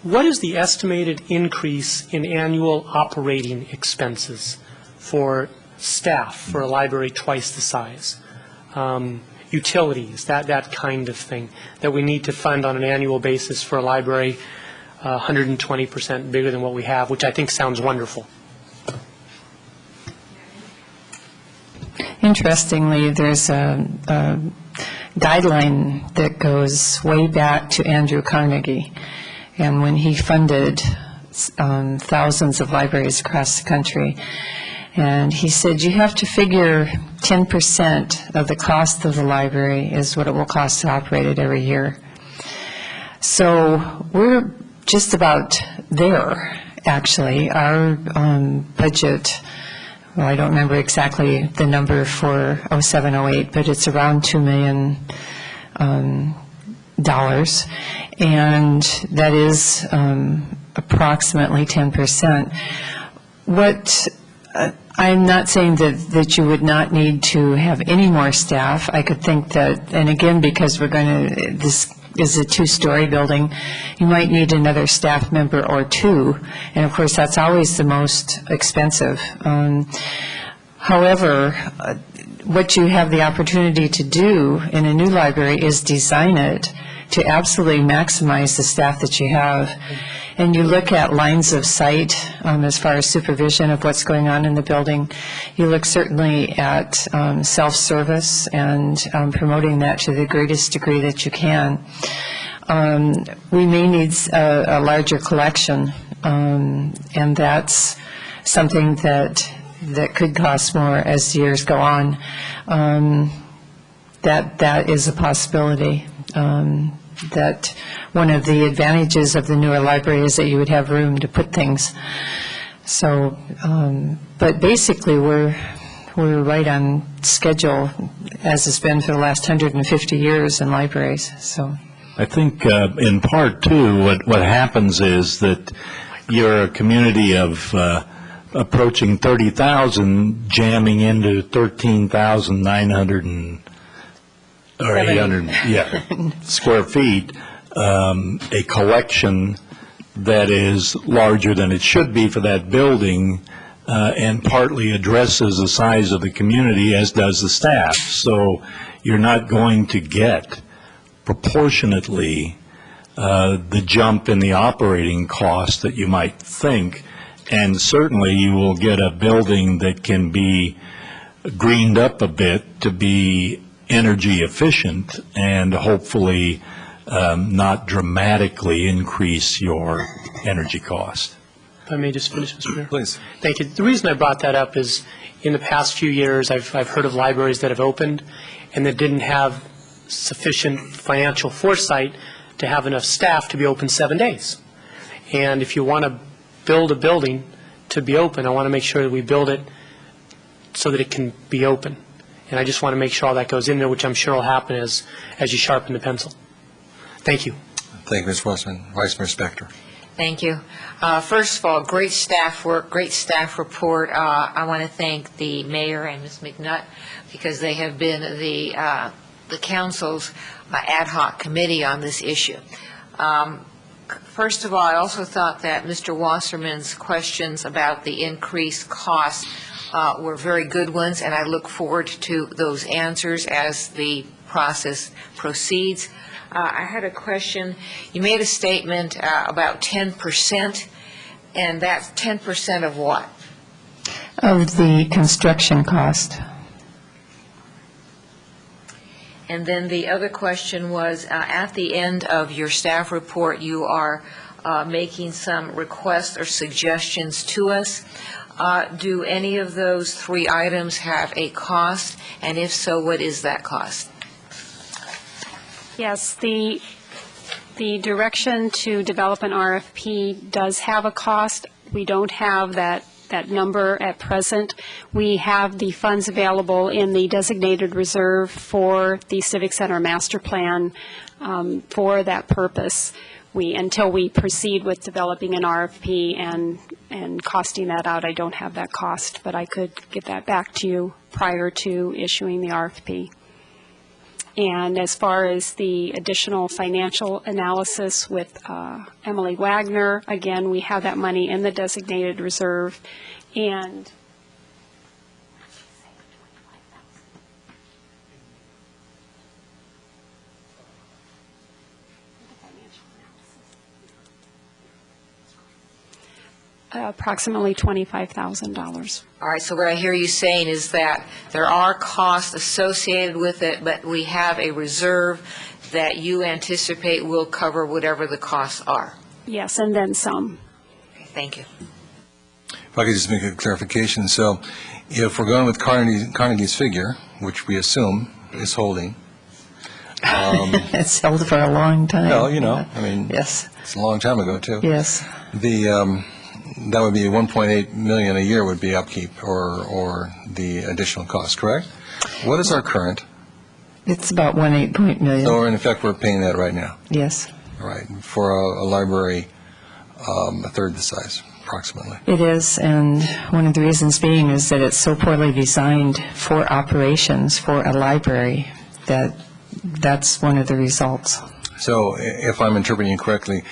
What is the estimated increase in annual operating expenses for staff for a library twice the size? Utilities, that kind of thing, that we need to fund on an annual basis for a library 120% bigger than what we have, which I think sounds wonderful. Interestingly, there's a guideline that goes way back to Andrew Carnegie, and when he funded thousands of libraries across the country, and he said you have to figure 10% of the cost of the library is what it will cost to operate it every year. So we're just about there, actually. Our budget, well, I don't remember exactly the number for 07-08, but it's around $2 million, and that is approximately 10%. What I'm not saying that you would not need to have any more staff. I could think that, and again, because this is a two-story building, you might need another staff member or two, and of course that's always the most expensive. However, what you have the opportunity to do in a new library is design it to absolutely maximize the staff that you have. And you look at lines of sight as far as supervision of what's going on in the building. You look certainly at self-service and promoting that to the greatest degree that you can. We may need a larger collection, and that's something that could cost more as the years go on. That is a possibility. That one of the advantages of the newer library is that you would have room to put things. So, but basically we're right on schedule as it's been for the last 150 years in libraries. So I think in part too, what happens is that you're a community of approaching 30,000 jamming into 13,900 or 800 square feet, a collection that is larger than it should be for that building, and partly addresses the size of the community, as does the staff. So you're not going to get proportionately the jump in the operating cost that you might think, and certainly you will get a building that can be greened up a bit to be energy efficient and hopefully not dramatically increase your energy cost. If I may just finish, Mr. Mayor? Please. Thank you. The reason I brought that up is in the past few years I've heard of libraries that have opened and that didn't have sufficient financial foresight to have enough staff to be open 7 days. And if you want to build a building to be open, I want to make sure that we build it so that it can be open. And I just want to make sure all that goes in there, which I'm sure will happen as you sharpen the pencil. Thank you. Thank you, Ms. Wasserman. Vice Mayor Spector. Thank you. First of all, great staff work, great staff report. I want to thank the mayor and Ms. McNutt because they have been the council's ad hoc committee on this issue. First of all, I also thought that Mr. Wasserman's questions about the increased costs were very good ones, and I look forward to those answers as the process proceeds. I had a question. You made a statement about 10%, and that's 10% of what? Of the construction cost. And then the other question was, at the end of your staff report, you are making some requests or suggestions to us. Do any of those 3 items have a cost? And if so, what is that cost? Yes, the direction to develop an RFP does have a cost. We don't have that number at present. We have the funds available in the designated reserve for the Civic Center Master Plan for that purpose. Until we proceed with developing an RFP and costing that out, I don't have that cost, but I could get that back to you prior to issuing the RFP. And as far as the additional financial analysis with Emily Wagner, again, we have that money in the designated reserve. And approximately $25,000. All right, so what I hear you saying is that there are costs associated with it, but we have a reserve that you anticipate will cover whatever the costs are. Yes, and then some. Okay, thank you. If I could just make a clarification. So if we're going with Carnegie's figure, which we assume is holding. It's held for a long time. Well, I mean, yes, it's a long time ago, too. Yes. That would be $1.8 million a year would be upkeep or the additional cost, correct? What is our current? It's about $1.8 million. So in effect, we're paying that right now. Yes. All right, for a library a third the size, approximately. It is, and one of the reasons being is that it's so poorly designed for operations for a library that's one of the results. So if I'm interpreting correctly,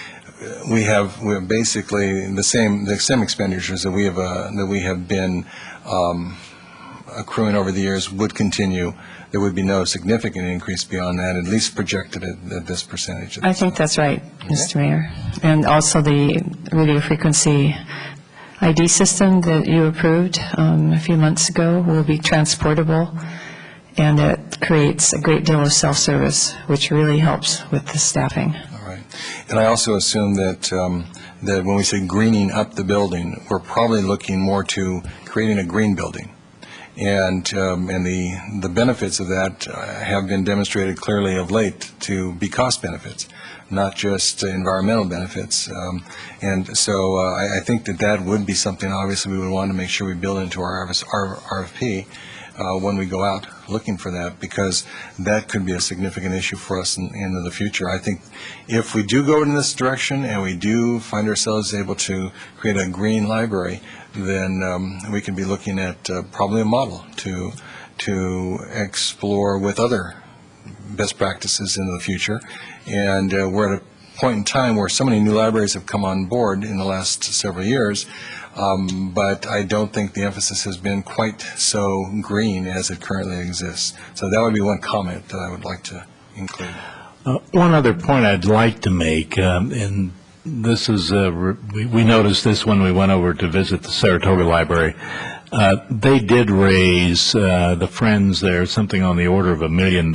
we have basically the same expenditures that we have been accruing over the years would continue. There would be no significant increase beyond that, at least projected at this percentage. I think that's right, Mr. Mayor. And also the radio frequency ID system that you approved a few months ago will be transportable, and it creates a great deal of self-service, which really helps with the staffing. And I also assume that when we say greening up the building, we're probably looking more to creating a green building. And the benefits of that have been demonstrated clearly of late to be cost benefits, not just environmental benefits. And so I think that would be something, obviously, we would want to make sure we build into our RFP when we go out looking for that, because that could be a significant issue for us in the future. I think if we do go in this direction and we do find ourselves able to create a green library, then we can be looking at probably a model to explore with other best practices in the future. And we're at a point in time where so many new libraries have come on board in the last several years, but I don't think the emphasis has been quite so green as it currently exists. So that would be one comment that I would like to include. One other point I'd like to make, and this is, we noticed this when we went over to visit the Saratoga Library. They did raise, the Friends there, something on the order of $1 million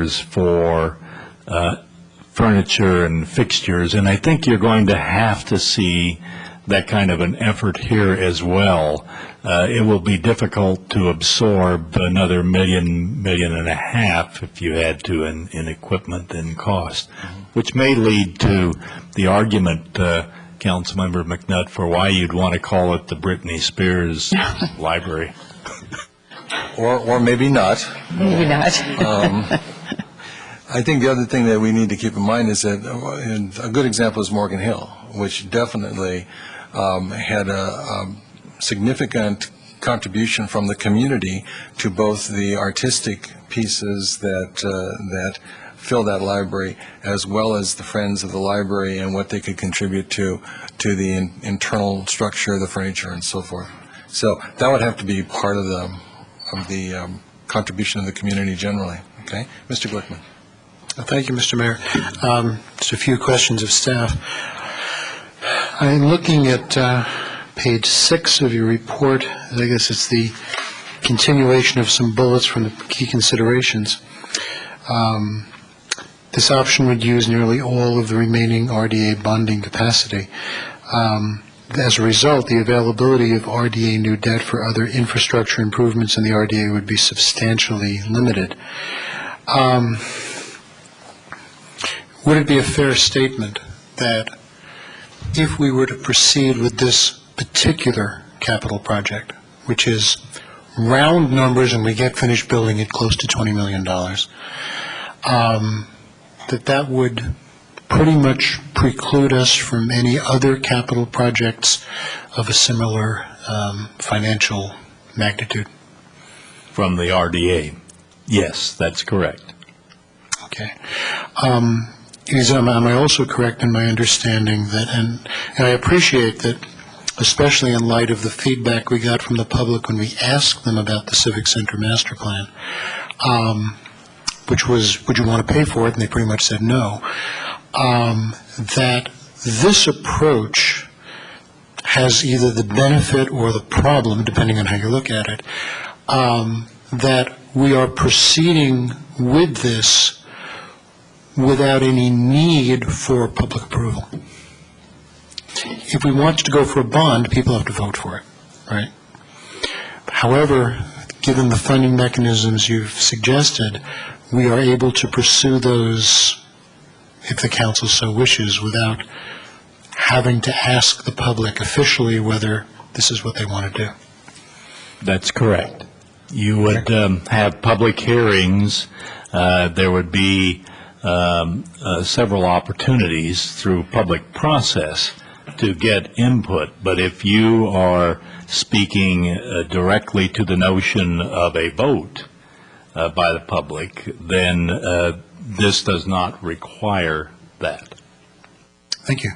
for furniture and fixtures, and I think you're going to have to see that kind of an effort here as well. It will be difficult to absorb another $1.5 million if you had to in equipment and cost, which may lead to the argument, Councilmember McNutt, for why you'd want to call it the Britney Spears Library. or maybe not. Maybe not. I think the other thing that we need to keep in mind is that a good example is Morgan Hill, which definitely had a significant contribution from the community to both the artistic pieces that fill that library, as well as the friends of the library and what they could contribute to the internal structure, the furniture, and so forth. So that would have to be part of the contribution of the community generally. Okay, Mr. Glickman. Thank you, Mr. Mayor. Just a few questions of staff. I'm looking at page 6 of your report. I guess it's the continuation of some bullets from the key considerations. This option would use nearly all of the remaining RDA bonding capacity. As a result, the availability of RDA new debt for other infrastructure improvements in the RDA would be substantially limited. Would it be a fair statement that if we were to proceed with this particular capital project, which is round numbers and we get finished building it close to $20 million, that would pretty much preclude us from any other capital projects of a similar financial magnitude? From the RDA, yes, that's correct. Okay. Am I also correct in my understanding that, and I appreciate that, especially in light of the feedback we got from the public when we asked them about the Civic Center Master Plan, which was, would you want to pay for it? And they pretty much said no. That this approach has either the benefit or the problem, depending on how you look at it, that we are proceeding with this without any need for public approval. If we want to go for a bond, people have to vote for it, right? However, given the funding mechanisms you've suggested, we are able to pursue those, if the council so wishes, without having to ask the public officially whether this is what they want to do. That's correct. You would have public hearings. There would be several opportunities through public process to get input. But if you are speaking directly to the notion of a vote by the public, then this does not require that. Thank you.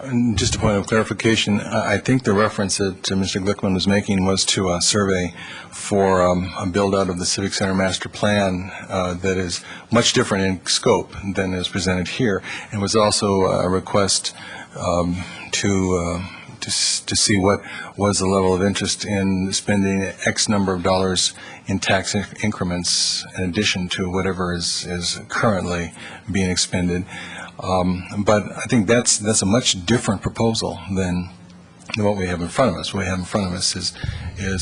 And just a point of clarification, I think the reference that Mr. Glickman was making was to a survey for a build-out of the Civic Center Master Plan that is much different in scope than is presented here, and was also a request to see what was the level of interest in spending X number of dollars in tax increments in addition to whatever is currently being expended. But I think that's a much different proposal than what we have in front of us. What we have in front of us is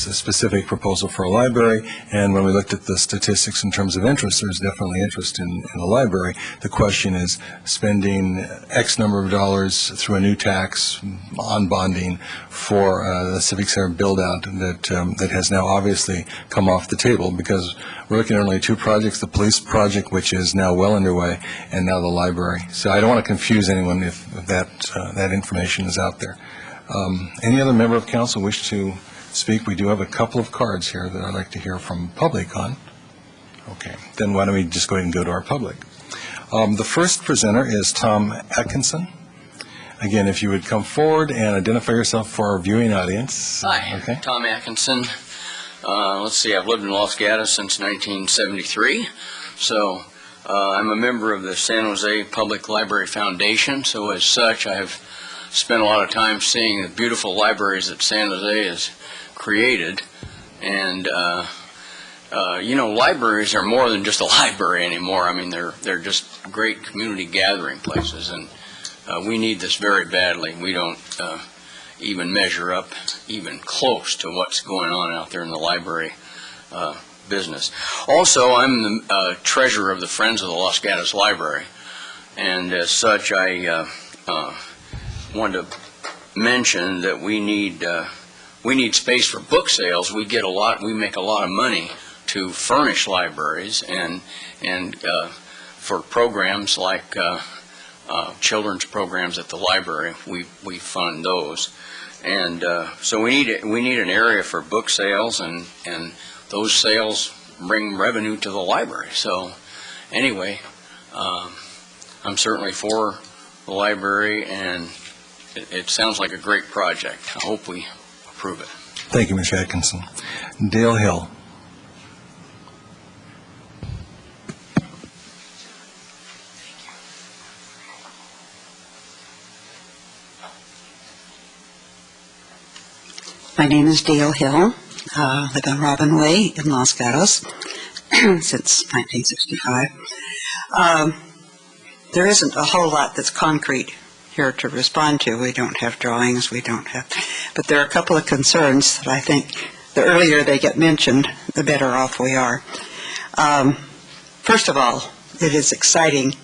a specific proposal for a library, and when we looked at the statistics in terms of interest, there's definitely interest in the library. The question is spending X number of dollars through a new tax on bonding for the Civic Center build-out that has now obviously come off the table, because we're looking at only two projects, the police project, which is now well underway, and now the library. So I don't want to confuse anyone if that information is out there. Any other member of council wish to speak? We do have a couple of cards here that I'd like to hear from public on. Okay, then why don't we just go ahead and go to our public. The first presenter is Tom Atkinson. Again, if you would come forward and identify yourself for our viewing audience. Hi, okay. Tom Atkinson. Let's see, I've lived in Los Gatos since 1973. So I'm a member of the San Jose Public Library Foundation. So as such, I have spent a lot of time seeing the beautiful libraries that San Jose has created. And, libraries are more than just a library anymore. I mean, they're just great community gathering places. And we need this very badly. We don't even measure up even close to what's going on out there in the library business. Also, I'm the treasurer of the Friends of the Los Gatos Library. And as such, I wanted to mention that we we need space for book sales. We make a lot of money to furnish libraries and for programs like children's programs at the library, we fund those. And so we need an area for book sales, and those sales bring revenue to the library. So anyway, I'm certainly for the library, and it sounds like a great project. I hope we approve it. Thank you, Mr. Atkinson. Dale Hill. My name is Dale Hill. I live on Robin Way in Los Gatos since 1965. There isn't a whole lot that's concrete here to respond to. We don't have drawings, but there are a couple of concerns that I think the earlier they get mentioned, the better off we are. First of all, it is exciting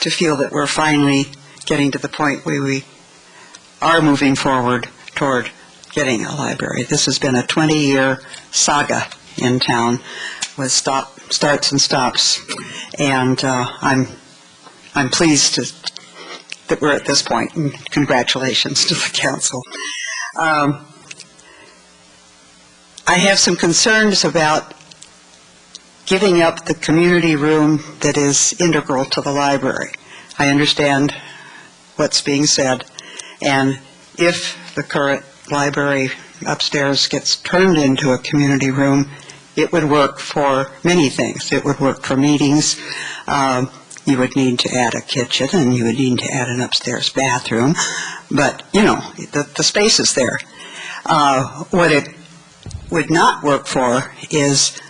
to feel that we're finally getting to the point where we are moving forward toward getting a library. This has been a 20-year saga in town with starts and stops, and I'm pleased that we're at this point, and congratulations to the council. I have some concerns about giving up the community room that is integral to the library. I understand what's being said, and if the current library upstairs gets turned into a community room, it would work for many things. It would work for meetings. You would need to add a kitchen, and you would need to add an upstairs bathroom. But, the space is there. What it would not work for is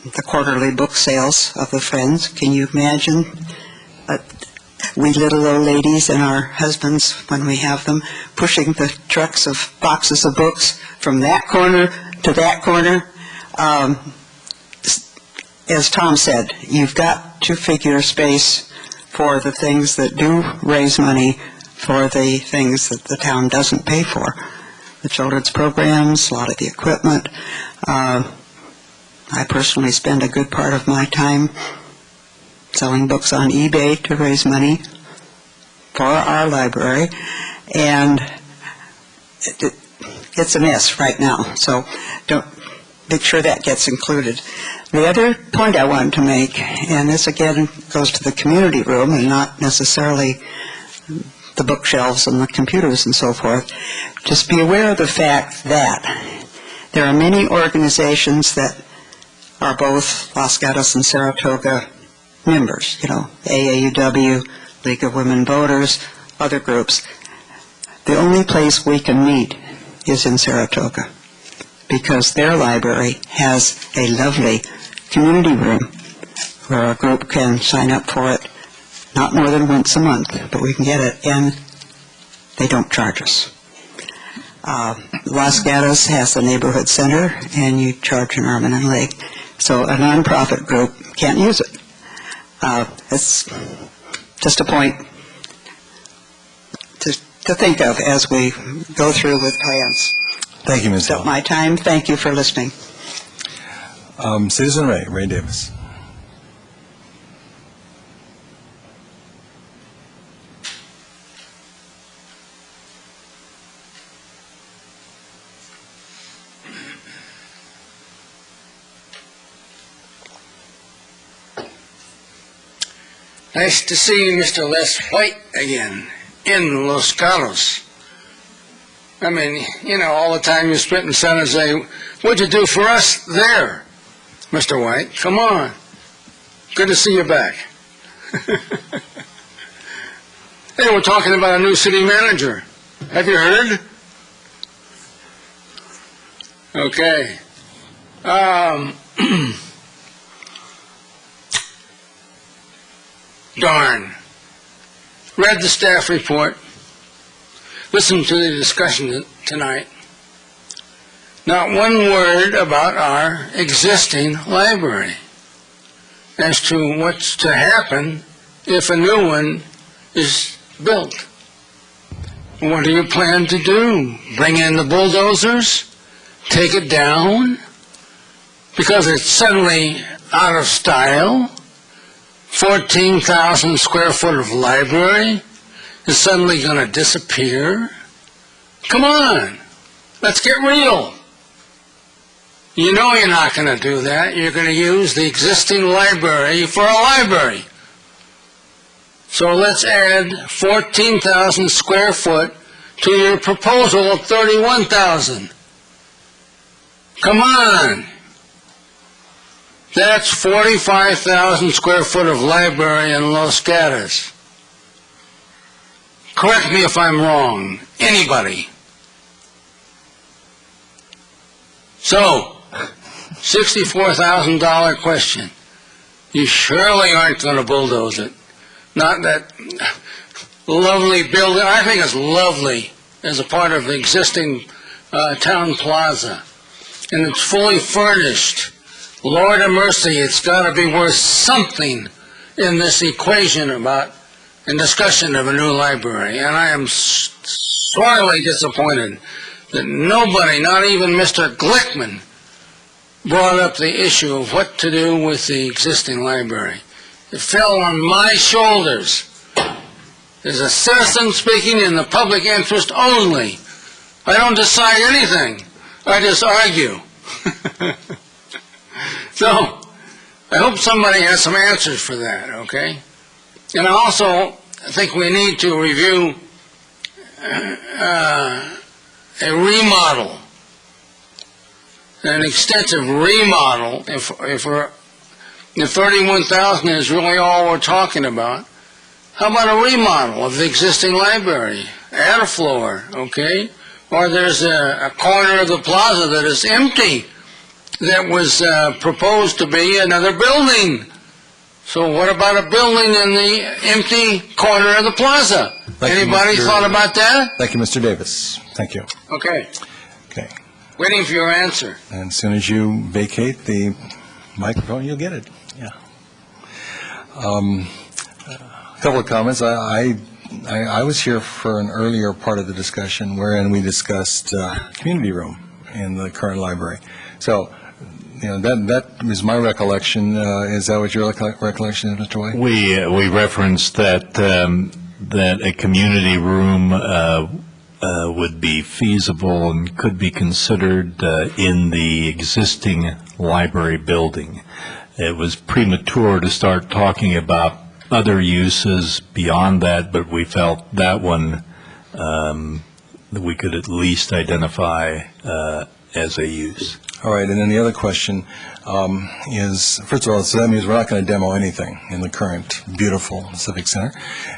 the quarterly book sales of the Friends. Can you imagine we little old ladies and our husbands, when we have them, pushing the trucks of boxes of books from that corner to that corner? As Tom said, you've got to figure space for the things that do raise money, for the things that the town doesn't pay for. The children's programs, a lot of the equipment. I personally spend a good part of my time selling books on eBay to raise money for our library, and it's a mess right now, so don't make sure that gets included. The other point I wanted to make, and this again goes to the community room and not necessarily the bookshelves and the computers and so forth, just be aware of the fact that there are many organizations that are both Los Gatos and Saratoga members, AAUW, League of Women Voters, other groups. The only place we can meet is in Saratoga, because their library has a lovely community room where a group can sign up for it, not more than once a month, but we can get it, and they don't charge us. Los Gatos has a neighborhood center, and you charge an arm and a leg, so a nonprofit group can't use it. It's just a point to think of as we go through with plans. Thank you, Ms. Hill. My time. Thank you for listening. Citizen Ray Davis. Nice to see Mr. Les White again in Los Gatos. I mean, all the time you spent in San Jose, what'd you do for us there, Mr. White? Come on. Good to see you back. Hey, we're talking about a new city manager. Have you heard? Okay. Darn. Read the staff report. Listened to the discussion tonight. Not one word about our existing library as to what's to happen if a new one is built. What do you plan to do? Bring in the bulldozers? Take it down? Because it's suddenly out of style? 14,000 square foot of library is suddenly going to disappear? Come on, let's get real. You know you're not going to do that. You're going to use the existing library for a library. So let's add 14,000 square foot to your proposal of 31,000. Come on. That's 45,000 square foot of library in Los Gatos. Correct me if I'm wrong. Anybody. So, $64,000 question. You surely aren't going to bulldoze it. Not that lovely building. I think it's lovely as a part of the existing town plaza. And it's fully furnished. Lord of mercy, it's got to be worth something in this equation about and discussion of a new library. And I am sorely disappointed that nobody, not even Mr. Glickman, brought up the issue of what to do with the existing library. It fell on my shoulders. As a citizen speaking in the public interest only, I don't decide anything. I just argue. So, I hope somebody has some answers for that, okay? And I also think we need to review a remodel, an extensive remodel, if 31,000 is really all we're talking about. How about a remodel of the existing library? Add a floor, okay? Or there's a corner of the plaza that is empty that was proposed to be another building. So what about a building in the empty corner of the plaza? Anybody thought about that? Thank you, Mr. Davis. Thank you. Okay. Okay. Waiting for your answer. And as soon as you vacate the microphone, you'll get it. Yeah. A couple of comments. I was here for an earlier part of the discussion wherein we discussed community room in the current library. So, that is my recollection. Is that what your recollection is, Mr. White? We referenced that a community room would be feasible and could be considered in the existing library building. It was premature to start talking about other uses beyond that, but we felt that one that we could at least identify as a use. All right, and then the other question is, first of all, so that means we're not going to demo anything in the current beautiful Civic Center.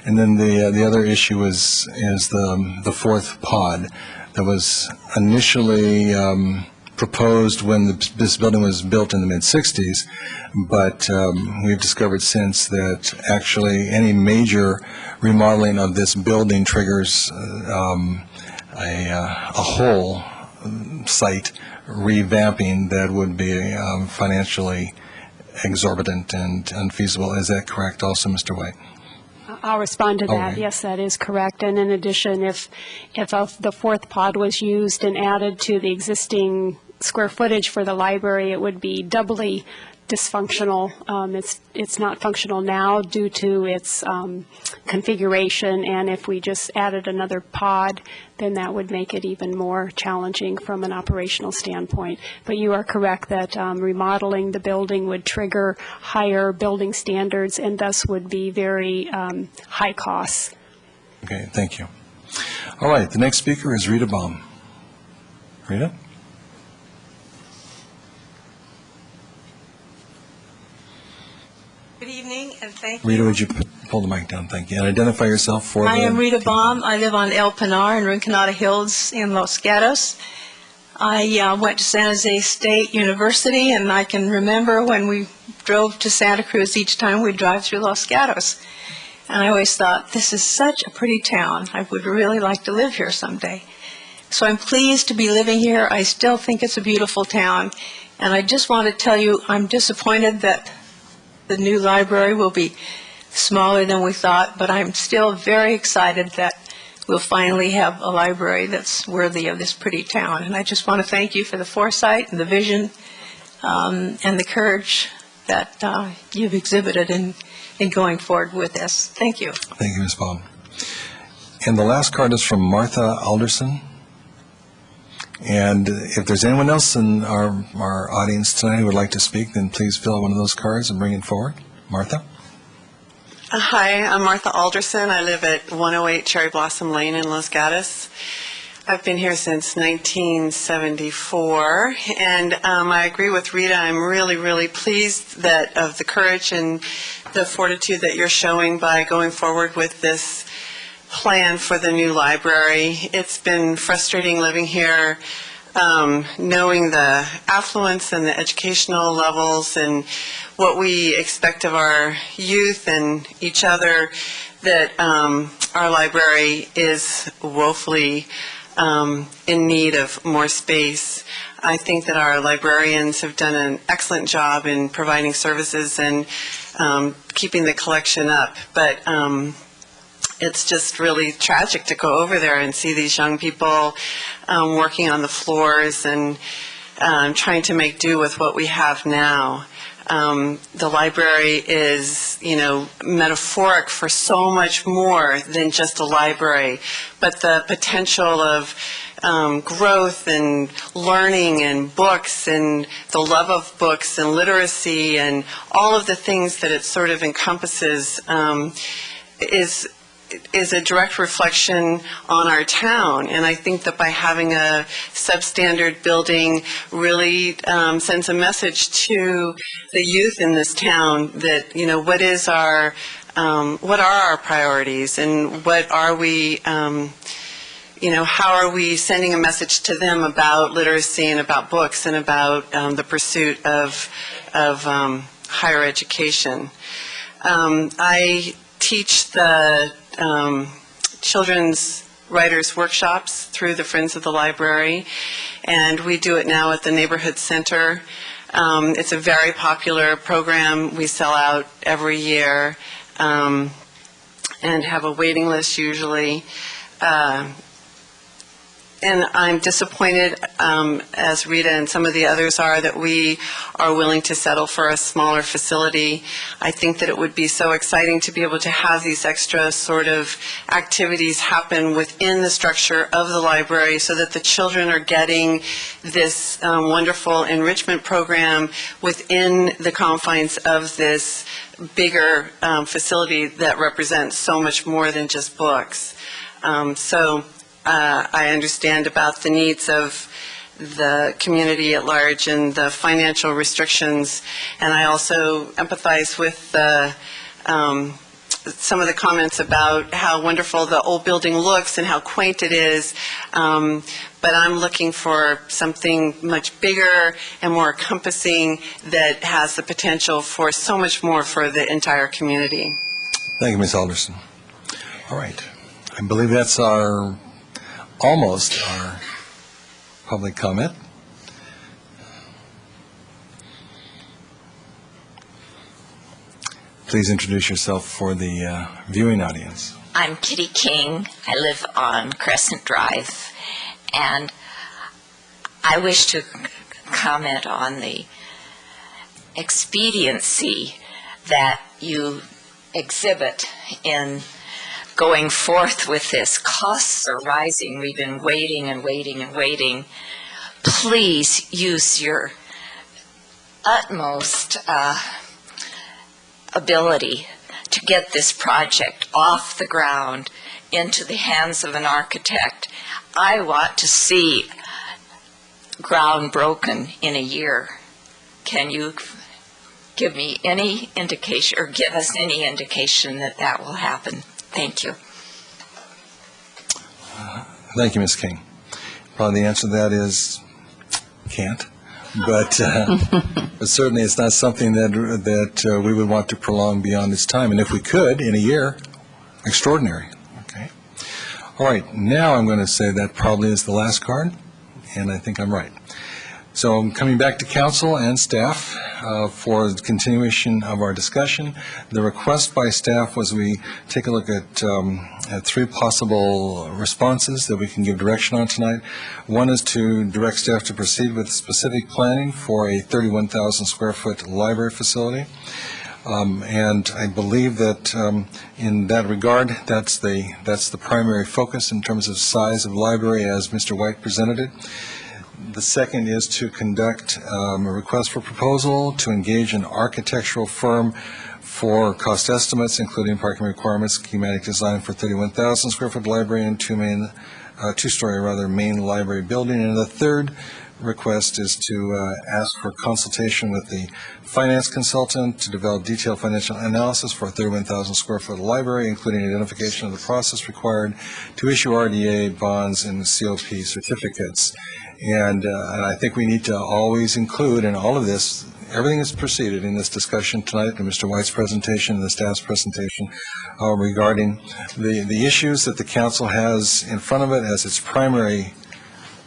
And then the other issue is the fourth pod that was initially proposed when this building was built in the mid-'60s, but we've discovered since that actually any major remodeling of this building triggers a whole site revamping that would be financially exorbitant and unfeasible. Is that correct also, Mr. White? I'll respond to that. Okay. Yes, that is correct. And in addition, if the fourth pod was used and added to the existing square footage for the library, it would be doubly dysfunctional. It's not functional now due to its configuration, and if we just added another pod, then that would make it even more challenging from an operational standpoint. But you are correct that remodeling the building would trigger higher building standards and thus would be very high costs. Okay, thank you. All right, the next speaker is Rita Baum. Rita? Good evening, and thank you. Rita, would you pull the mic down? Thank you. And identify yourself for I the... am Rita Baum. I live on El Pinar in Rinconada Hills in Los Gatos. I went to San Jose State University, and I can remember when we drove to Santa Cruz each time we'd drive through Los Gatos. And I always thought, this is such a pretty town. I would really like to live here someday. So I'm pleased to be living here. I still think it's a beautiful town. And I just want to tell you, I'm disappointed that the new library will be smaller than we thought, but I'm still very excited that we'll finally have a library that's worthy of this pretty town. And I just want to thank you for the foresight and the vision and the courage that you've exhibited in going forward with this. Thank you. Thank you, Ms. Baum. And the last card is from Martha Alderson. And if there's anyone else in our audience tonight who would like to speak, then please fill out one of those cards and bring it forward. Martha? Hi, I'm Martha Alderson. I live at 108 Cherry Blossom Lane in Los Gatos. I've been here since 1974, and I agree with Rita. I'm really, really pleased of the courage and the fortitude that you're showing by going forward with this plan for the new library. It's been frustrating living here, knowing the affluence and the educational levels and what we expect of our youth and each other, that our library is woefully in need of more space. I think that our librarians have done an excellent job in providing services and keeping the collection up, but it's just really tragic to go over there and see these young people working on the floors and trying to make do with what we have now. The library is, metaphoric for so much more than just a library, but the potential of growth and learning and books and the love of books and literacy and all of the things that it sort of encompasses is a direct reflection on our town. And I think that by having a substandard building really sends a message to the youth in this town that, what are our priorities and what are we, how are we sending a message to them about literacy and about books and about the pursuit of higher education. I teach the children's writers workshops through the Friends of the Library, and we do it now at the Neighborhood Center. It's a very popular program. We sell out every year and have a waiting list usually. And I'm disappointed, as Rita and some of the others are, that we are willing to settle for a smaller facility. I think that it would be so exciting to be able to have these extra sort of activities happen within the structure of the library so that the children are getting this wonderful enrichment program within the confines of this bigger facility that represents so much more than just books. I understand about the needs of the community at large and the financial restrictions, and I also empathize with some of the comments about how wonderful the old building looks and how quaint it is, but I'm looking for something much bigger and more encompassing that has the potential for so much more for the entire community. Thank you, Ms. Alderson. All right. I believe that's almost our public comment. Please introduce yourself for the viewing audience. I'm Kitty King. I live on Crescent Drive, and I wish to comment on the expediency that you exhibit in going forth with this. Costs are rising. We've been waiting and waiting and waiting. Please use your utmost ability to get this project off the ground into the hands of an architect. I want to see ground broken in a year. Can you give me any indication, or give us any indication that that will happen? Thank you. Thank you, Ms. King. Probably the answer to that is can't. But certainly it's not something that we would want to prolong beyond its time. And if we could, in a year, extraordinary. Okay. All right. Now I'm going to say that probably is the last card, and I think I'm right. So I'm coming back to council and staff. for the continuation of our discussion. The request by staff was we take a look at three possible responses that we can give direction on tonight. One is to direct staff to proceed with specific planning for a 31,000 square foot library facility. And I believe that in that regard, that's the primary focus in terms of size of library as Mr. White presented it. The second is to conduct a request for proposal to engage an architectural firm for cost estimates, including parking requirements, schematic design for 31,000 square foot library and two-story main library building. And the third request is to ask for consultation with the finance consultant to develop detailed financial analysis for a 31,000 square foot library, including identification of the process required to issue RDA bonds and COP certificates. And I think we need to always include in all of this, everything that's proceeded in this discussion tonight, and Mr. White's presentation and the staff's presentation regarding the issues that the council has in front of it as its primary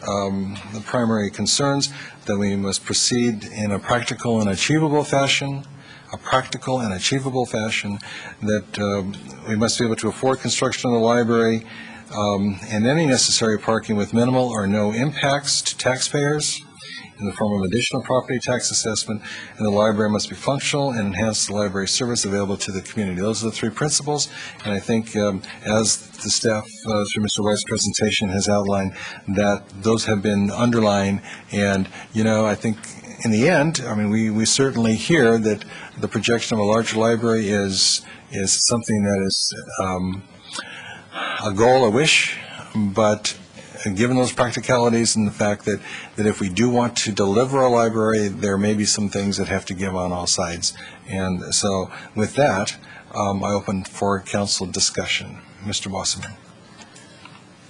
the primary concerns, that we must proceed in a practical and achievable fashion, that we must be able to afford construction of the library and any necessary parking with minimal or no impacts to taxpayers in the form of additional property tax assessment, and the library must be functional and enhance the library service available to the community. Those are the three principles, and I think as the staff, through Mr. White's presentation, has outlined, that those have been underlined, and, I think in the end, we certainly hear that the projection of a larger library is something that is a goal, a wish, but given those practicalities and the fact that if we do want to deliver a library, there may be some things that have to give on all sides. And so with that, I open for council discussion. Mr. Wasserman.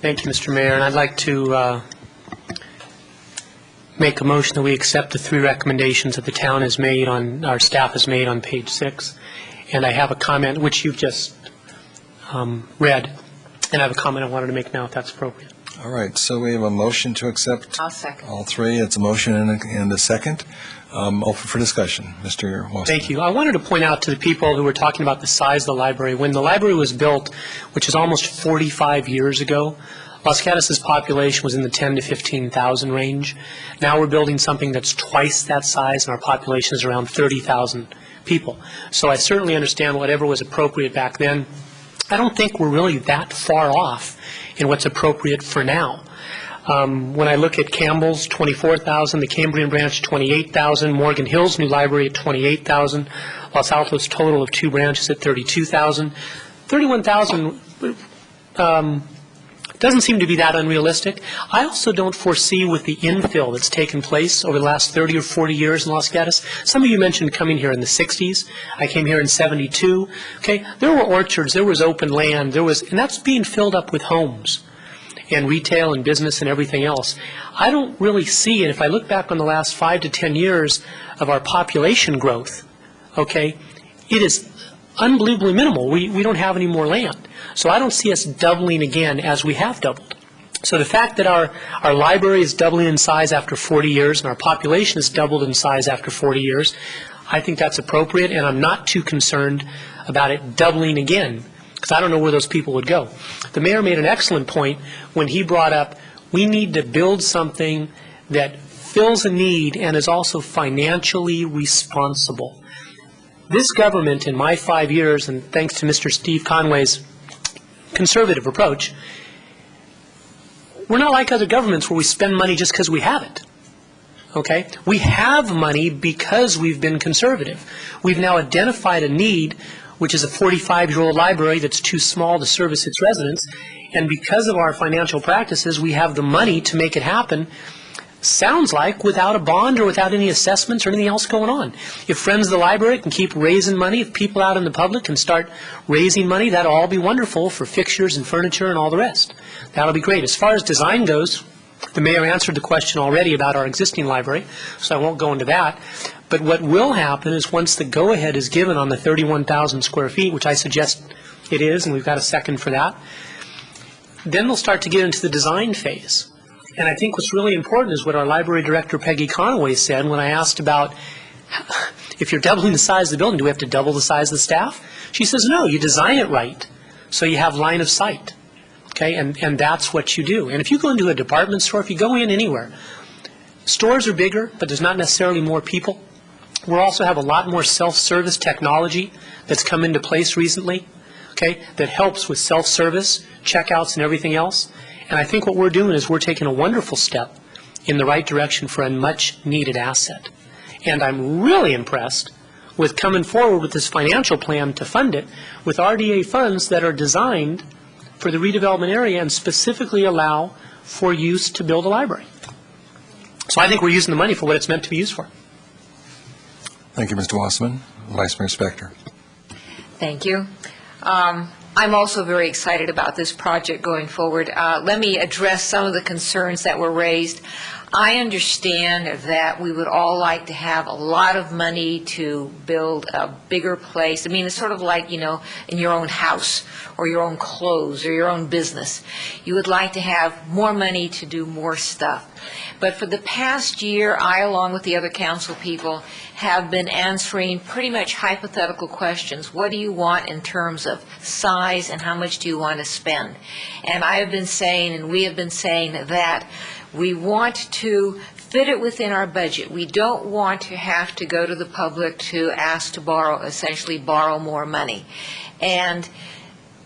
Thank you, Mr. Mayor. And I'd like to make a motion that we accept the three recommendations that the town has made our staff has made on page 6. And I have a comment which you've just read. And I have a comment I wanted to make now, if that's appropriate. All right, so we have a motion to accept I'll second. all three. It's a motion and a second. Open for discussion. Mr. Wasserman. Thank you. I wanted to point out to the people who were talking about the size of the library, when the library was built, which is almost 45 years ago, Los Gatos' population was in the 10 to 15,000 range. Now we're building something that's twice that size, and our population is around 30,000 people. So I certainly understand whatever was appropriate back then. I don't think we're really that far off in what's appropriate for now. When I look at Campbell's, 24,000, the Cambrian branch, 28,000, Morgan Hill's new library at 28,000, Los Altos total of 2 branches at 32,000. 31,000 doesn't seem to be that unrealistic. I also don't foresee with the infill that's taken place over the last 30 or 40 years in Los Gatos. Some of you mentioned coming here in the 60s. I came here in 72. Okay, there were orchards, there was open land, and that's being filled up with homes and retail and business and everything else. I don't really see, and if I look back on the last 5 to 10 years of our population growth, okay, it is unbelievably minimal. We don't have any more land. So I don't see us doubling again as we have doubled. So the fact that our library is doubling in size after 40 years and our population has doubled in size after 40 years, I think that's appropriate, and I'm not too concerned about it doubling again, because I don't know where those people would go. The mayor made an excellent point when he brought up we need to build something that fills a need and is also financially responsible. This government, in my 5 years, and thanks to Mr. Steve Conway's conservative approach, we're not like other governments where we spend money just because we have it. Okay? We have money because we've been conservative. We've now identified a need, which is a 45-year-old library that's too small to service its residents, and because of our financial practices, we have the money to make it happen. Sounds like without a bond or without any assessments or anything else going on. If Friends of the Library can keep raising money, if people out in the public can start raising money, that'll all be wonderful for fixtures and furniture and all the rest. That'll be great. As far as design goes, the mayor answered the question already about our existing library, so I won't go into that. But what will happen is once the go-ahead is given on the 31,000 square feet, which I suggest it is, and we've got a second for that, then they'll start to get into the design phase. And I think what's really important is what our library director, Peggy Conway, said when I asked about if you're doubling the size of the building, do we have to double the size of the staff? She says, no, you design it right, so you have line of sight, okay? And that's what you do. And if you go into a department store, if you go in anywhere, stores are bigger, but there's not necessarily more people. We also have a lot more self-service technology that's come into place recently, okay, that helps with self-service, checkouts, and everything else. And I think what we're doing is we're taking a wonderful step in the right direction for a much-needed asset. And I'm really impressed with coming forward with this financial plan to fund it with RDA funds that are designed for the redevelopment area and specifically allow for use to build a library. So I think we're using the money for what it's meant to be used for. Thank you, Mr. Wasserman. Vice Mayor Spector. Thank you. I'm also very excited about this project going forward. Let me address some of the concerns that were raised. I understand that we would all like to have a lot of money to build a bigger place. I mean, it's sort of like, you know, in your own house or your own clothes or your own business. You would like to have more money to do more stuff. But for the past year, I, along with the other council people, have been answering pretty much hypothetical questions. What do you want in terms of size and how much do you want to spend? And I have been saying, and we have been saying, that we want to fit it within our budget. We don't want to have to go to the public to ask to borrow, essentially borrow more money. And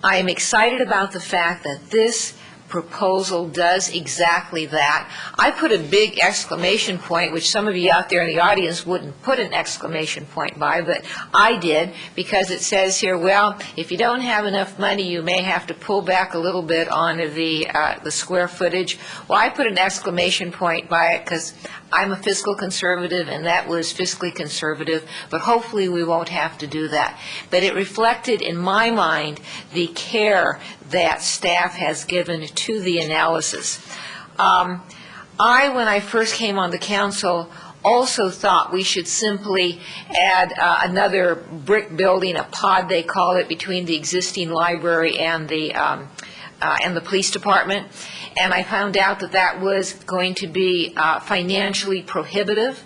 I am excited about the fact that this proposal does exactly that. I put a big exclamation point, which some of you out there in the audience wouldn't put an exclamation point by, but I did, because it says here, well, if you don't have enough money, you may have to pull back a little bit on the square footage. Well, I put an exclamation point by it because I'm a fiscal conservative, and that was fiscally conservative, but hopefully we won't have to do that. But it reflected, in my mind, the care that staff has given to the analysis. When I first came on the council, also thought we should simply add another brick building, a pod they call it, between the existing library and the police department. And I found out that that was going to be financially prohibitive.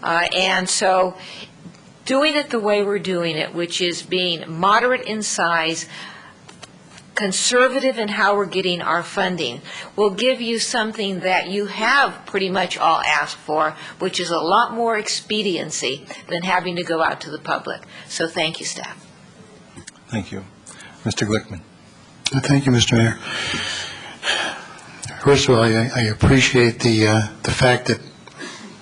And so doing it the way we're doing it, which is being moderate in size, conservative in how we're getting our funding, will give you something that you have pretty much all asked for, which is a lot more expediency than having to go out to the public. So thank you, staff. Thank you. Mr. Glickman. Thank you, Mr. Mayor. First of all, I appreciate the fact that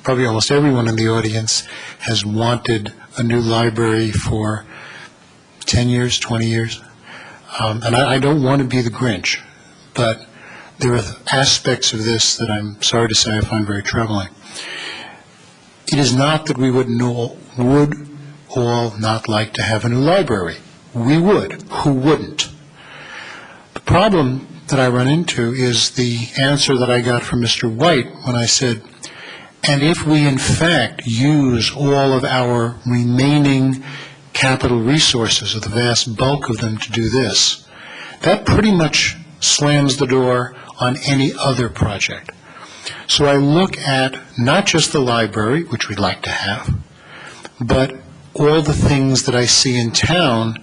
probably almost everyone in the audience has wanted a new library for 10 years, 20 years. And I don't want to be the Grinch, but there are aspects of this that I'm sorry to say I find very troubling. It is not that we would all not like to have a new library. We would. Who wouldn't? The problem that I run into is the answer that I got from Mr. White when I said, and if we in fact use all of our remaining capital resources, or the vast bulk of them, to do this, that pretty much slams the door on any other project. So I look at not just the library, which we'd like to have, but all the things that I see in town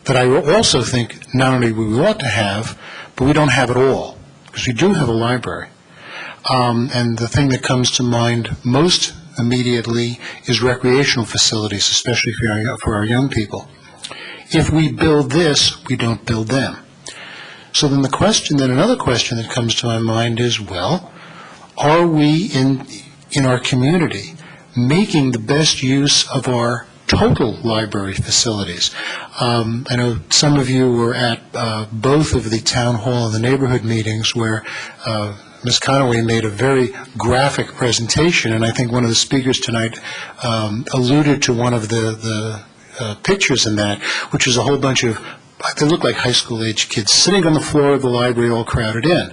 that I also think not only we ought to have, but we don't have at all, because we do have a library. And the thing that comes to mind most immediately is recreational facilities, especially for our young people. If we build this, we don't build them. So then another question that comes to my mind is, well, are we in our community making the best use of our total library facilities? I know some of you were at both of the town hall and the neighborhood meetings where Ms. Conaway made a very graphic presentation, and I think one of the speakers tonight alluded to one of the pictures in that, which is a whole bunch of, they look like high school age kids sitting on the floor of the library all crowded in.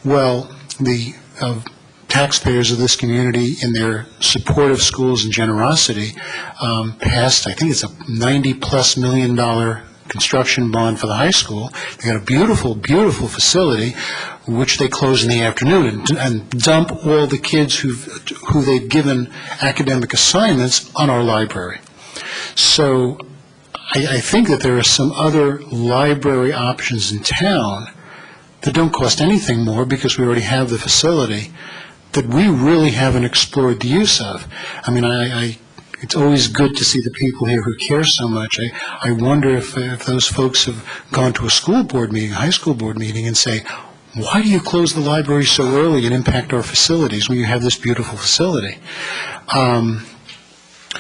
Well, the taxpayers of this community, in their support of schools and generosity, passed, I think it's a $90+ million construction bond for the high school. They got a beautiful, beautiful facility which they close in the afternoon, and dump all the kids who they've given academic assignments on our library. So I think that there are some other library options in town that don't cost anything more because we already have the facility that we really haven't explored the use of. I mean, it's always good to see the people here who care so much. I wonder if those folks have gone to a school board meeting, a high school board meeting, and say, why do you close the library so early and impact our facilities when you have this beautiful facility?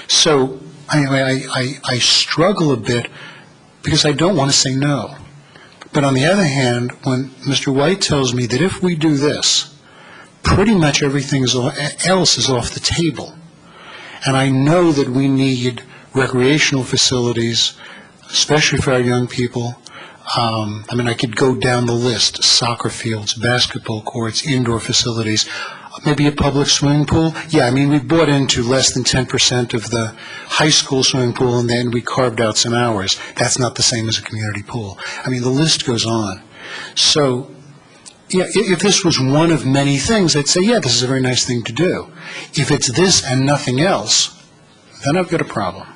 So I struggle a bit because I don't want to say no. But on the other hand, when Mr. White tells me that if we do this, pretty much everything else is off the table. And I know that we need recreational facilities, especially for our young people. I mean, I could go down the list: soccer fields, basketball courts, indoor facilities, maybe a public swimming pool. Yeah, I mean, we bought into less than 10% of the high school swimming pool, and then we carved out some hours. That's not the same as a community pool. I mean, the list goes on. So, yeah, if this was one of many things, I'd say, yeah, this is a very nice thing to do. If it's this and nothing else, then I've got a problem.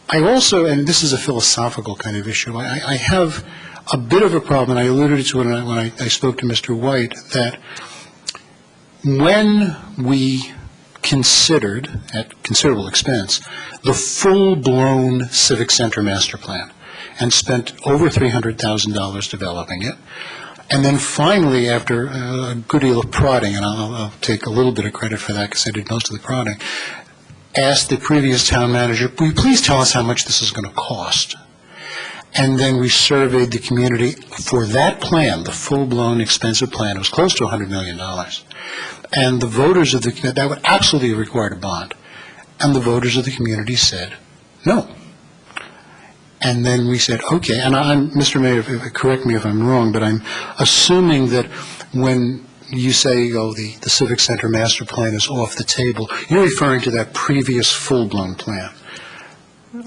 I also, and this is a philosophical kind of issue, I have a bit of a problem, and I alluded to it when I spoke to Mr. White, that when we considered, at considerable expense, the full-blown Civic Center master plan and spent over $300,000 developing it, and then finally, after a good deal of prodding, and I'll take a little bit of credit for that because I did most of the prodding, asked the previous town manager, will you please tell us how much this is going to cost? And then we surveyed the community for that plan, the full-blown expensive plan. It was close to $100 million. And the voters of that would absolutely have required a bond. And the voters of the community said, no. And then we said, okay, and Mr. Mayor, correct me if I'm wrong, but I'm assuming that when you say, oh, the Civic Center master plan is off the table, you're referring to that previous full-blown plan.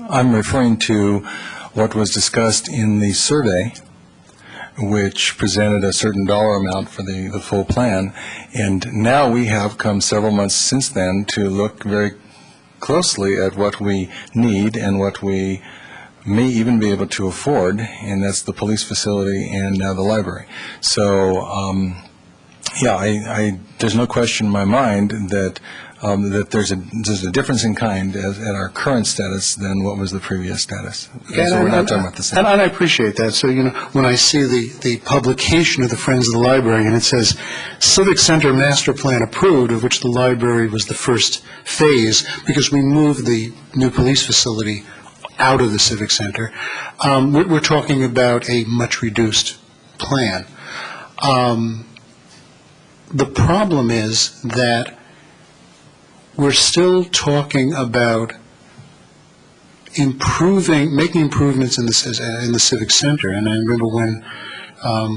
I'm referring to what was discussed in the survey, which presented a certain dollar amount for the full plan. And now we have come several months since then to look very closely at what we need and what we may even be able to afford, and that's the police facility and now the library. So, yeah, there's no question in my mind that there's a difference in kind at our current status than what was the previous status. So we're not talking about the same. And I appreciate that. So, when I see the publication of the Friends of the Library, and it says Civic Center Master Plan approved, of which the library was the first phase, because we moved the new police facility out of the Civic Center, we're talking about a much reduced plan. The problem is that we're still talking about making improvements in the Civic Center. And I remember when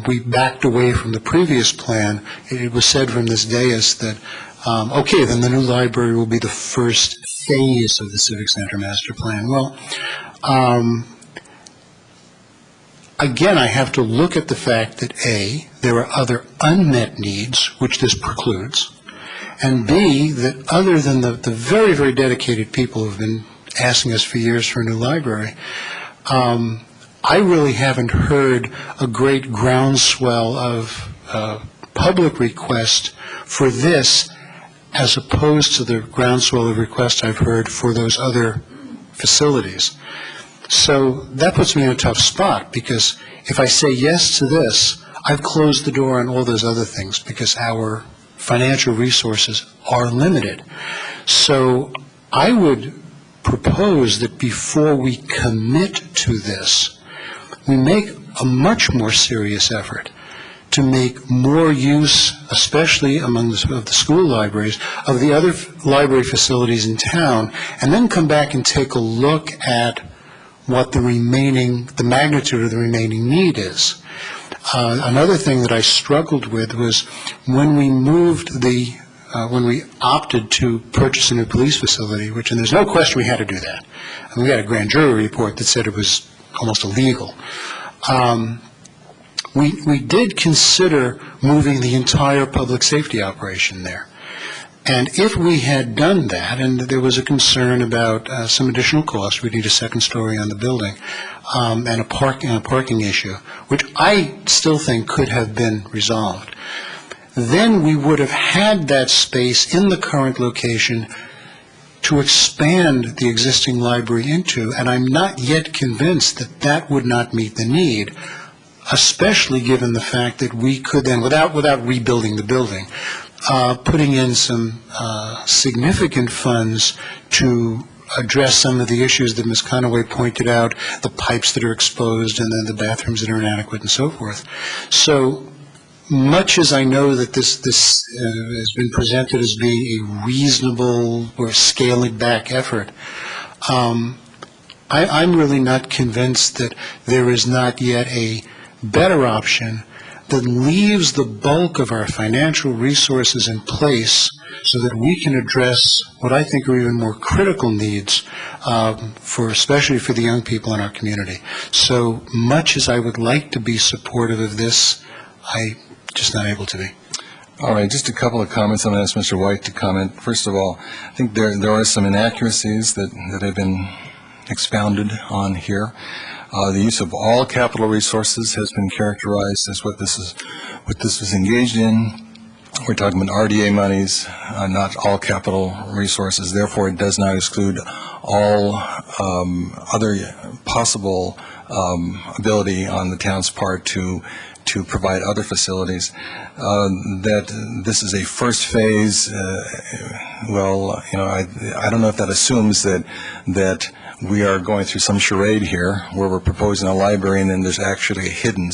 we backed away from the previous plan, it was said from this dais that, okay, then the new library will be the first phase of the Civic Center master plan. Well, again, I have to look at the fact that A, there are other unmet needs, which this precludes, and B, that other than the very, very dedicated people who have been asking us for years for a new library, I really haven't heard a great groundswell of public request for this as opposed to the groundswell of requests I've heard for those other facilities. So that puts me in a tough spot, because if I say yes to this, I've closed the door on all those other things because our financial resources are limited. So I would propose that before we commit to this, we make a much more serious effort to make more use, especially among the school libraries, of the other library facilities in town, and then come back and take a look at what the magnitude of the remaining need is. Another thing that I struggled with was when we when we opted to purchase a new police facility, and there's no question we had to do that. And we had a grand jury report that said it was almost illegal. we did consider moving the entire public safety operation there. And if we had done that, and there was a concern about some additional costs, we'd need a second story on the building, and a parking issue, which I still think could have been resolved, then we would have had that space in the current location to expand the existing library into, and I'm not yet convinced that that would not meet the need, especially given the fact that we could then, without rebuilding the building, putting in some significant funds to address some of the issues that Ms. Conaway pointed out, the pipes that are exposed and then the bathrooms that are inadequate and so forth. So much as I know that this has been presented as being a reasonable or scaling back effort, I'm really not convinced that there is not yet a better option that leaves the bulk of our financial resources in place so that we can address what I think are even more critical needs, especially for the young people in our community. So much as I would like to be supportive of this, I'm just not able to be. All right, just a couple of comments. I'm going to ask Mr. White to comment. First of all, I think there are some inaccuracies that have been expounded on here. The use of all capital resources has been characterized as what this was engaged in. We're talking about RDA monies, not all capital resources. Therefore, it does not exclude all other possible ability on the town's part to provide other facilities. That this is a first phase. I don't know if that assumes that we are going through some charade here where we're proposing a library and then there's actually a hidden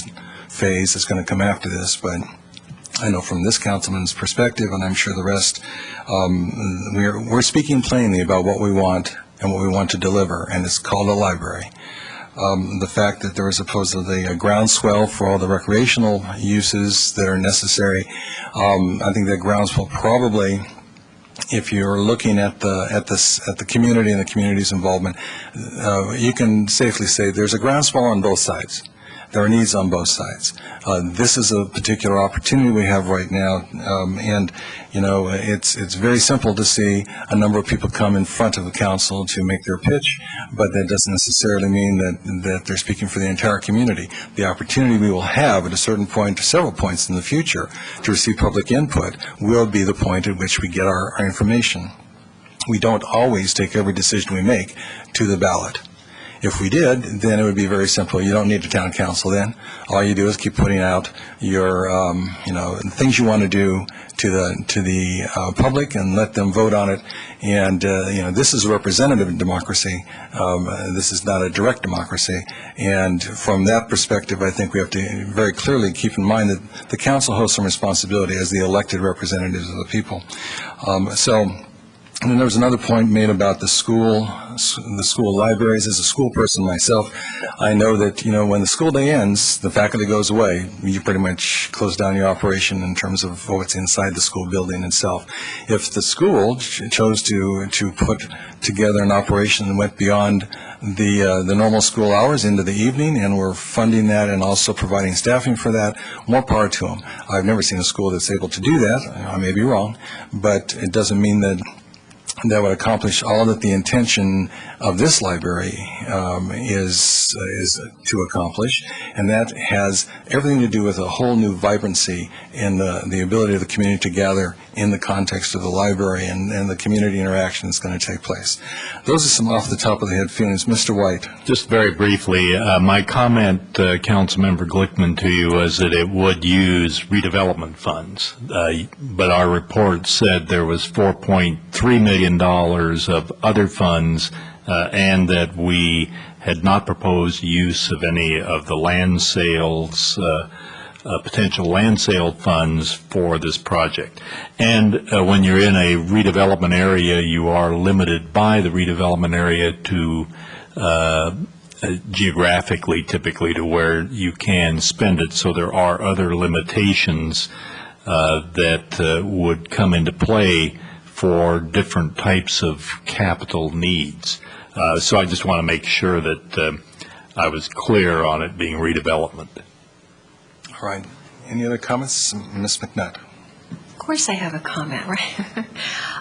phase that's going to come after this. But I know from this councilman's perspective, and I'm sure the rest, we're speaking plainly about what we want and what we want to deliver, and it's called a library. The fact that there is supposedly a groundswell for all the recreational uses that are necessary, I think that groundswell probably, if you're looking at the community and the community's involvement, you can safely say there's a groundswell on both sides. There are needs on both sides. This is a particular opportunity we have right now, and it's very simple to see a number of people come in front of the council to make their pitch, but that doesn't necessarily mean that they're speaking for the entire community. The opportunity we will have at a certain point, several points in the future, to receive public input will be the point at which we get our information. We don't always take every decision we make to the ballot. If we did, then it would be very simple. You don't need a town council then. All you do is keep putting out your, things you want to do to the public and let them vote on it. And, this is a representative democracy. This is not a direct democracy. And from that perspective, I think we have to very clearly keep in mind that the council holds some responsibility as the elected representatives of the people. And then there was another point made about the school libraries. As a school person myself, I know that, when the school day ends, the faculty goes away. You pretty much close down your operation in terms of what's inside the school building itself. If the school chose to put together an operation that went beyond the normal school hours into the evening, and we're funding that and also providing staffing for that, more power to them. I've never seen a school that's able to do that. I may be wrong, but it doesn't mean that would accomplish all that the intention of this library is to accomplish, and that has everything to do with a whole new vibrancy in the ability of the community to gather in the context of the library and the community interaction that's going to take place. Those are some off the top of the head feelings. Mr. White. Just very briefly, my comment, Councilmember Glickman, to you was that it would use redevelopment funds, but our report said there was $4.3 million of other funds, and that we had not proposed use of any of the land sales, potential land sale funds for this project. And when you're in a redevelopment area, you are limited by the redevelopment area to geographically, typically, to where you can spend it. So there are other limitations that would come into play for different types of capital needs. So I just want to make sure that I was clear on it being redevelopment. All All right. Any other comments? Ms. McNutt? Of course I have a comment, right?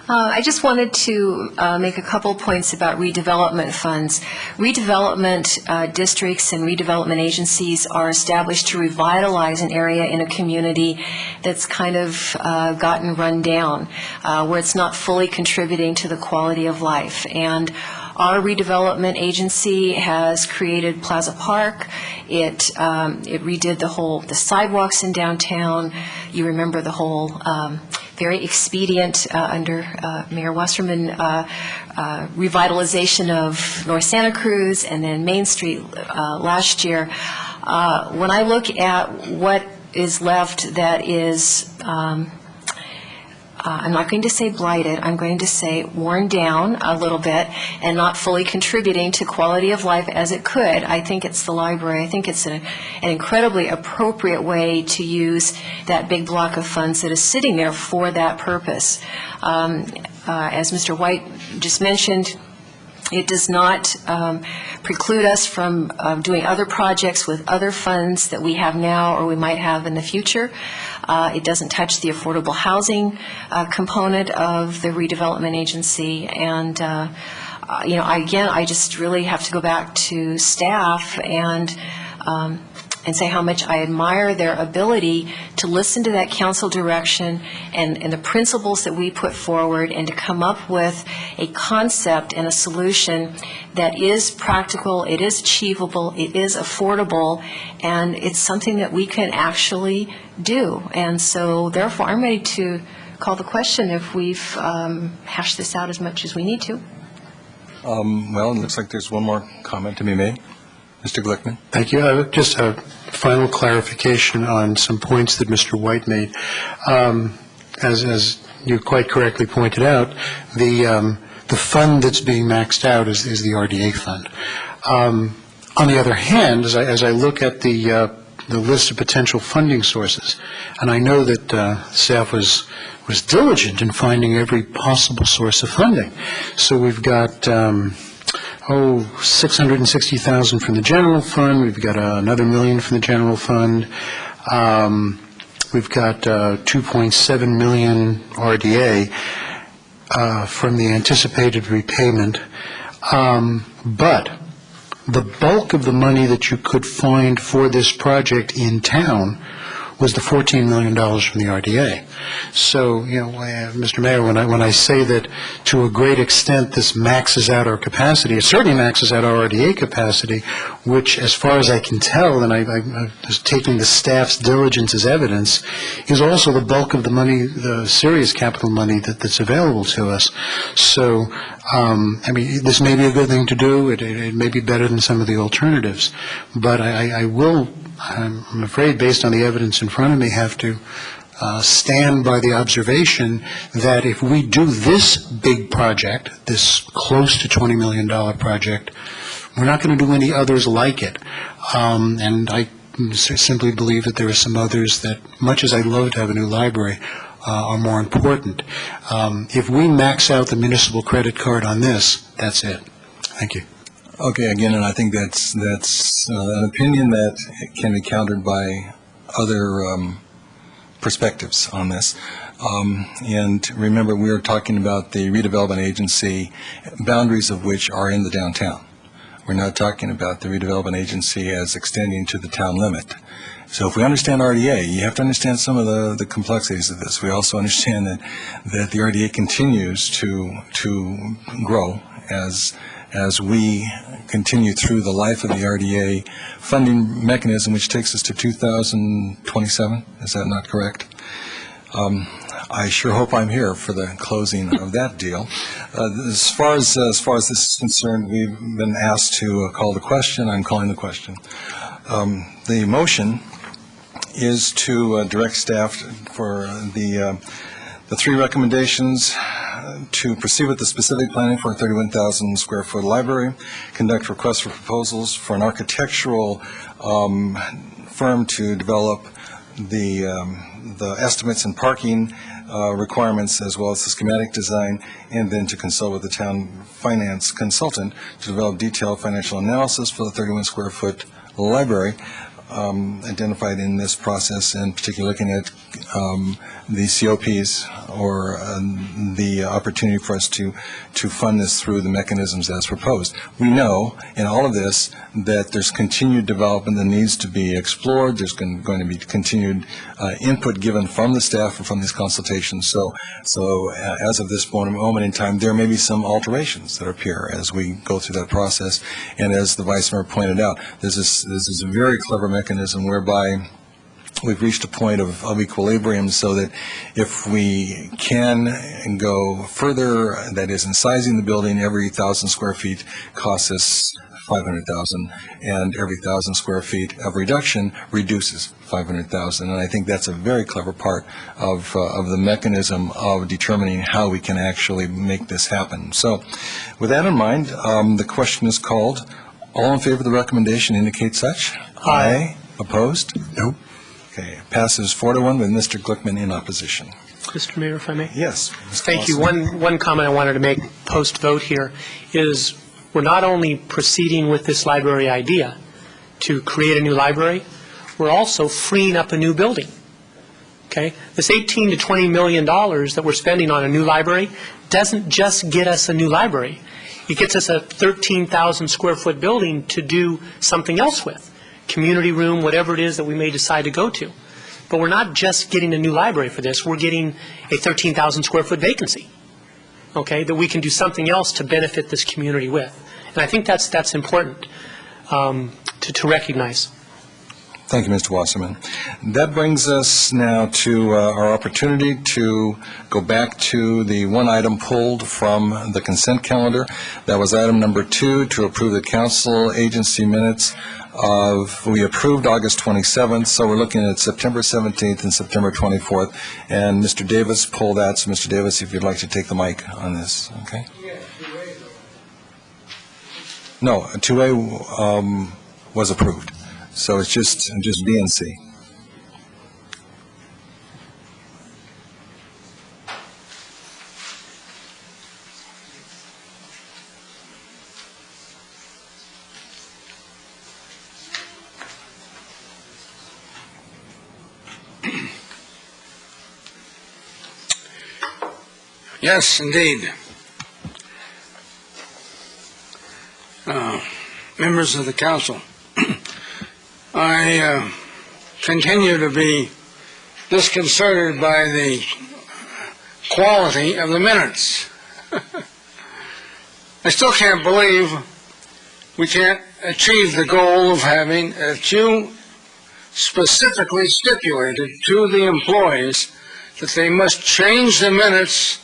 I just wanted to make a couple points about redevelopment funds. Redevelopment districts and redevelopment agencies are established to revitalize an area in a community that's kind of gotten run down, where it's not fully contributing to the quality of life. And our redevelopment agency has created Plaza Park. It redid the sidewalks in downtown. You remember the whole very expedient under Mayor Wasserman revitalization of North Santa Cruz and then Main Street last year. When I look at what is left that is I'm not going to say blighted, I'm going to say worn down a little bit and not fully contributing to quality of life as it could. I think it's the library. I think it's an incredibly appropriate way to use that big block of funds that is sitting there for that purpose. As Mr. White just mentioned, it does not preclude us from doing other projects with other funds that we have now or we might have in the future. It doesn't touch the affordable housing component of the redevelopment agency. And, I just really have to go back to staff and say how much I admire their ability to listen to that council direction and the principles that we put forward and to come up with a concept and a solution that is practical, it is achievable, it is affordable, and it's something that we can actually do. And so therefore I'm ready to call the question if we've hashed this out as much as we need to. Well, it looks like there's one more comment to be made. Mr. Glickman? Thank you. Just a final clarification on some points that Mr. White made. As you quite correctly pointed out, the fund that's being maxed out is the RDA fund. On the other hand, as I look at the list of potential funding sources, and I know that staff was diligent in finding every possible source of funding. So we've got $660,000 from the general fund. We've got another $1 million from the general fund. We've got $2.7 million RDA from the anticipated repayment. But the bulk of the money that you could find for this project in town was the $14 million from the RDA. So, Mr. Mayor, when I say that to a great extent this maxes out our capacity, it certainly maxes out our RDA capacity, which, as far as I can tell, and I'm just taking the staff's diligence as evidence, is also the bulk of the money, the serious capital money that's available to us. So, this may be a good thing to do. It may be better than some of the alternatives, but I'm afraid, based on the evidence in front of me, have to stand by the observation that if we do this big project, this close to $20 million project, we're not going to do any others like it. And I simply believe that there are some others that, much as I'd love to have a new library, are more important. If we max out the municipal credit card on this, that's it. Thank you. Okay, again, and I think that's an opinion that can be countered by other perspectives on this. And remember, we are talking about the redevelopment agency, boundaries of which are in the downtown. We're not talking about the redevelopment agency as extending to the town limit. So if we understand RDA, you have to understand some of the complexities of this. We also understand that the RDA continues to grow as we continue through the life of the RDA funding mechanism, which takes us to 2027. Is that not correct? I sure hope I'm here for the closing of that deal. As far as this is concerned, we've been asked to call the question. I'm calling the question. The motion is to direct staff for the three recommendations to proceed with the specific planning for a 31,000 square foot library, conduct requests for proposals for an architectural firm to develop the estimates and parking requirements as well as the schematic design, and then to consult with the town finance consultant to develop detailed financial analysis for the 31 square foot library. identified in this process, and particularly looking at the COPs or the opportunity for us to fund this through the mechanisms as proposed. We know in all of this that there's continued development that needs to be explored. There's going to be continued input given from the staff and from these consultations. So as of this moment in time, there may be some alterations that appear as we go through that process. And as the Vice Mayor pointed out, this is a very clever mechanism whereby we've reached a point of equilibrium so that if we can go further, that is in sizing the building, every 1,000 square feet costs us $500,000, and every 1,000 square feet of reduction reduces $500,000. And I think that's a very clever part of the mechanism of determining how we can actually make this happen. So with that in mind, the question is called. All in favor of the recommendation indicate such. Aye. Opposed? No. Okay, passes 4-1 with Mr. Glickman in opposition. Mr. Mayor, if I may? Yes. Thank you. One comment I wanted to make post-vote here is we're not only proceeding with this library idea to create a new library, we're also freeing up a new building. Okay? This $18 to $20 million that we're spending on a new library doesn't just get us a new library. It gets us a 13,000 square foot building to do something else with. Community room, whatever it is that we may decide to go to. But we're not just getting a new library for this, we're getting a 13,000 square foot vacancy, okay, that we can do something else to benefit this community with. And I think that's important to recognize. Thank you, Mr. Wasserman. That brings us now to our opportunity to go back to the one item pulled from the consent calendar. That was item number 2, to approve the council agency minutes we approved August 27th, so we're looking at September 17th and September 24th. And Mr. Davis pulled that, so Mr. Davis, if you'd like to take the mic on this, okay? No, 2A was approved, so it's just B and C. Yes, indeed. Members of the council, I continue to be disconcerted by the quality of the minutes. I still can't believe we can't achieve the goal of having, that you specifically stipulated to the employees that they must change the minutes,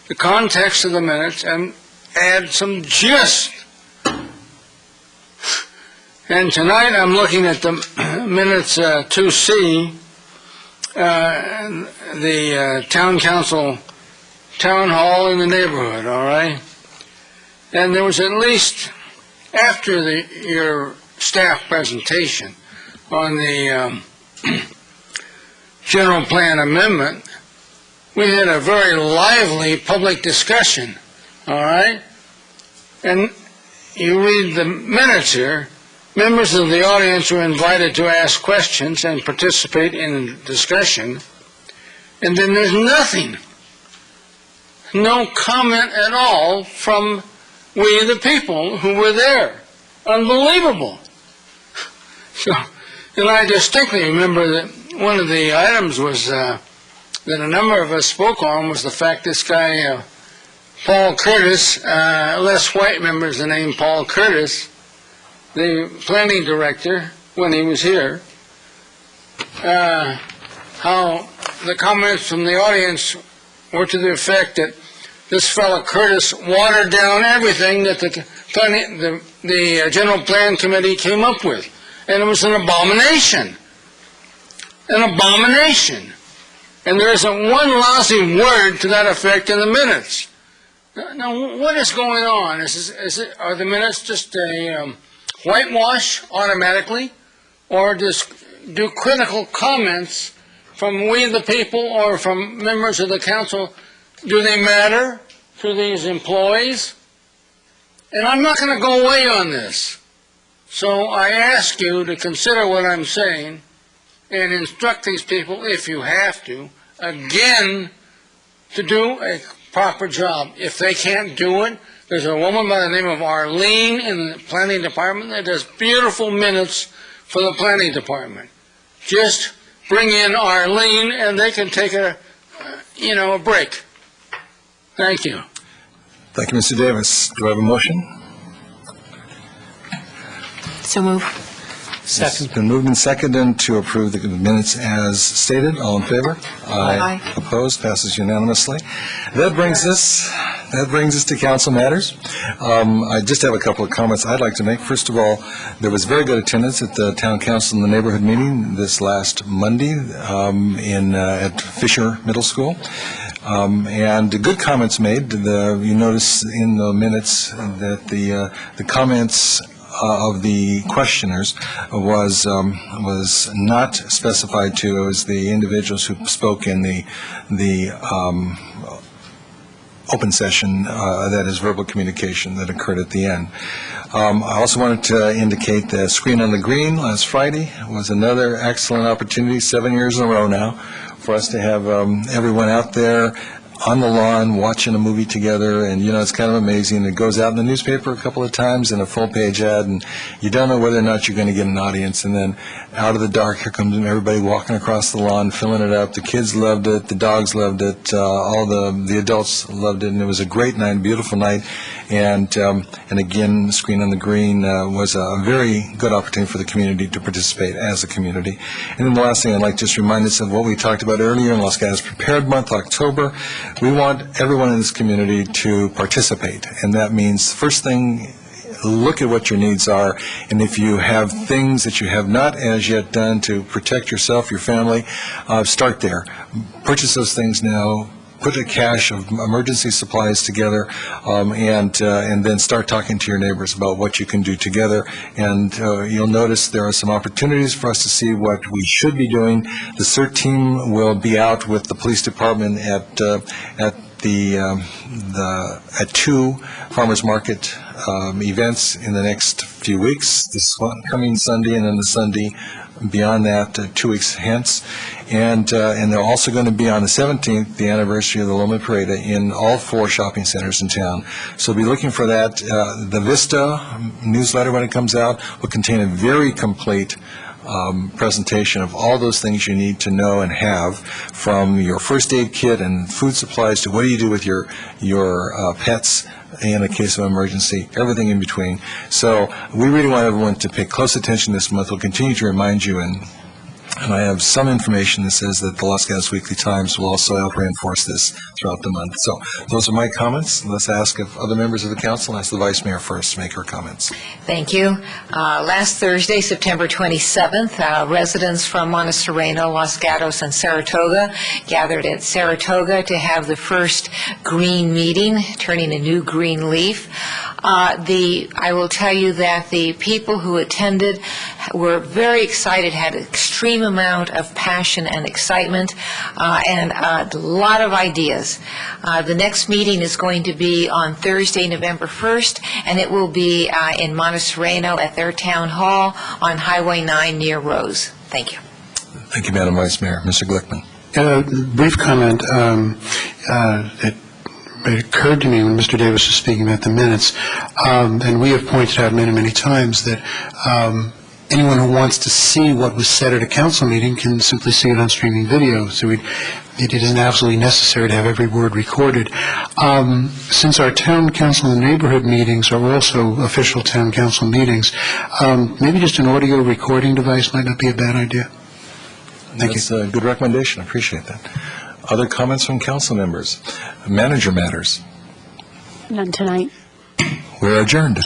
the context of the minutes, and add some gist. And tonight I'm looking at the minutes 2C, the town council town hall in the neighborhood, all right? And there was at least, after your staff presentation on the general plan amendment, we had a very lively public discussion, all right? And you read the minutes here, members of the audience were invited to ask questions and participate in the discussion, and then there's nothing, no comment at all from we the people who were there. Unbelievable. So, and I distinctly remember that one of the items was that a number of us spoke on was the fact this guy, Paul Curtis, less white members the name Paul Curtis, the planning director, when he was here, how the comments from the audience were to the effect that this fellow Curtis watered down everything that the General Plan Committee came up with. And it was an abomination. An abomination. And there isn't one lousy word to that effect in the minutes. Now, what is going on? Are the minutes just a whitewash automatically? Or do critical comments from we the people or from members of the council, do they matter to these employees? And I'm not going to go away on this. So I ask you to consider what I'm saying and instruct these people, if you have to, again, to do a proper job. If they can't do it, there's a woman by the name of Arlene in the planning department that does beautiful minutes for the planning department. Just bring in Arlene and they can take a break. Thank you. Thank you, Mr. Davis. Do I have a motion? So move. Second. It's been moved and seconded to approve the minutes as stated. All in favor? Aye. Opposed? Passes unanimously. That brings us to council matters. I just have a couple of comments I'd like to make. First of all, there was very good attendance at the town council and the neighborhood meeting this last Monday at Fisher Middle School. And good comments made. You notice in the minutes that the comments of the questioners was not specified to as the individuals who spoke in the open session, that is verbal communication that occurred at the end. I also wanted to indicate the Screen on the Green last Friday was another excellent opportunity, 7 years in a row now, for us to have everyone out there on the lawn watching a movie together, and it's kind of amazing. It goes out in the newspaper a couple of times in a full-page ad, and you don't know whether or not you're going to get an audience, and then out of the dark, here comes everybody walking across the lawn, filling it up. The kids loved it, the dogs loved it, all the adults loved it, and it was a great night, beautiful night, and again, Screen on the Green was a very good opportunity for the community to participate as a community. And then the last thing I'd like to just remind us of what we talked about earlier in Los Gatos Prepared Month, October. We want everyone in this community to participate, and that means, first thing, look at what your needs are, and if you have things that you have not as yet done to protect yourself, your family, start there. Purchase those things now. Put a cache of emergency supplies together, and then start talking to your neighbors about what you can do together. And you'll notice there are some opportunities for us to see what we should be doing. The CERT team will be out with the police department at two farmers market events in the next few weeks. This coming Sunday and then the Sunday beyond that, 2 weeks hence. And they're also going to be on the 17th, the anniversary of the Loma Parade, in all 4 shopping centers in town. So be looking for that. The Vista newsletter, when it comes out, will contain a very complete presentation of all those things you need to know and have, from your first aid kit and food supplies to what do you do with your pets in a case of emergency, everything in between. So we really want everyone to pay close attention this month. We'll continue to remind you, and I have some information that says that the Los Gatos Weekly Times will also help reinforce this throughout the month. So those are my comments. Let's ask if other members of the council, ask the Vice Mayor first to make her comments. Thank you. Last Thursday, September 27th, residents from Montsereno, Los Gatos, and Saratoga gathered at Saratoga to have the first green meeting, turning a new green leaf. I will tell you that the people who attended were very excited, had an extreme amount of passion and excitement, and a lot of ideas. The next meeting is going to be on Thursday, November 1st, and it will be in Montsereno at their town hall on Highway 9 near Rose. Thank you. Thank you, Madam Vice Mayor. Mr. Glickman. Brief comment. It occurred to me when Mr. Davis was speaking about the minutes, and we have pointed out many, many times that anyone who wants to see what was said at a council meeting can simply see it on streaming video. So it isn't absolutely necessary to have every word recorded. Since our town council and neighborhood meetings are also official town council meetings, maybe just an audio recording device might not be a bad idea. Thank you. That's a good recommendation. I appreciate that. Other comments from council members? Manager matters. None tonight. We're adjourned.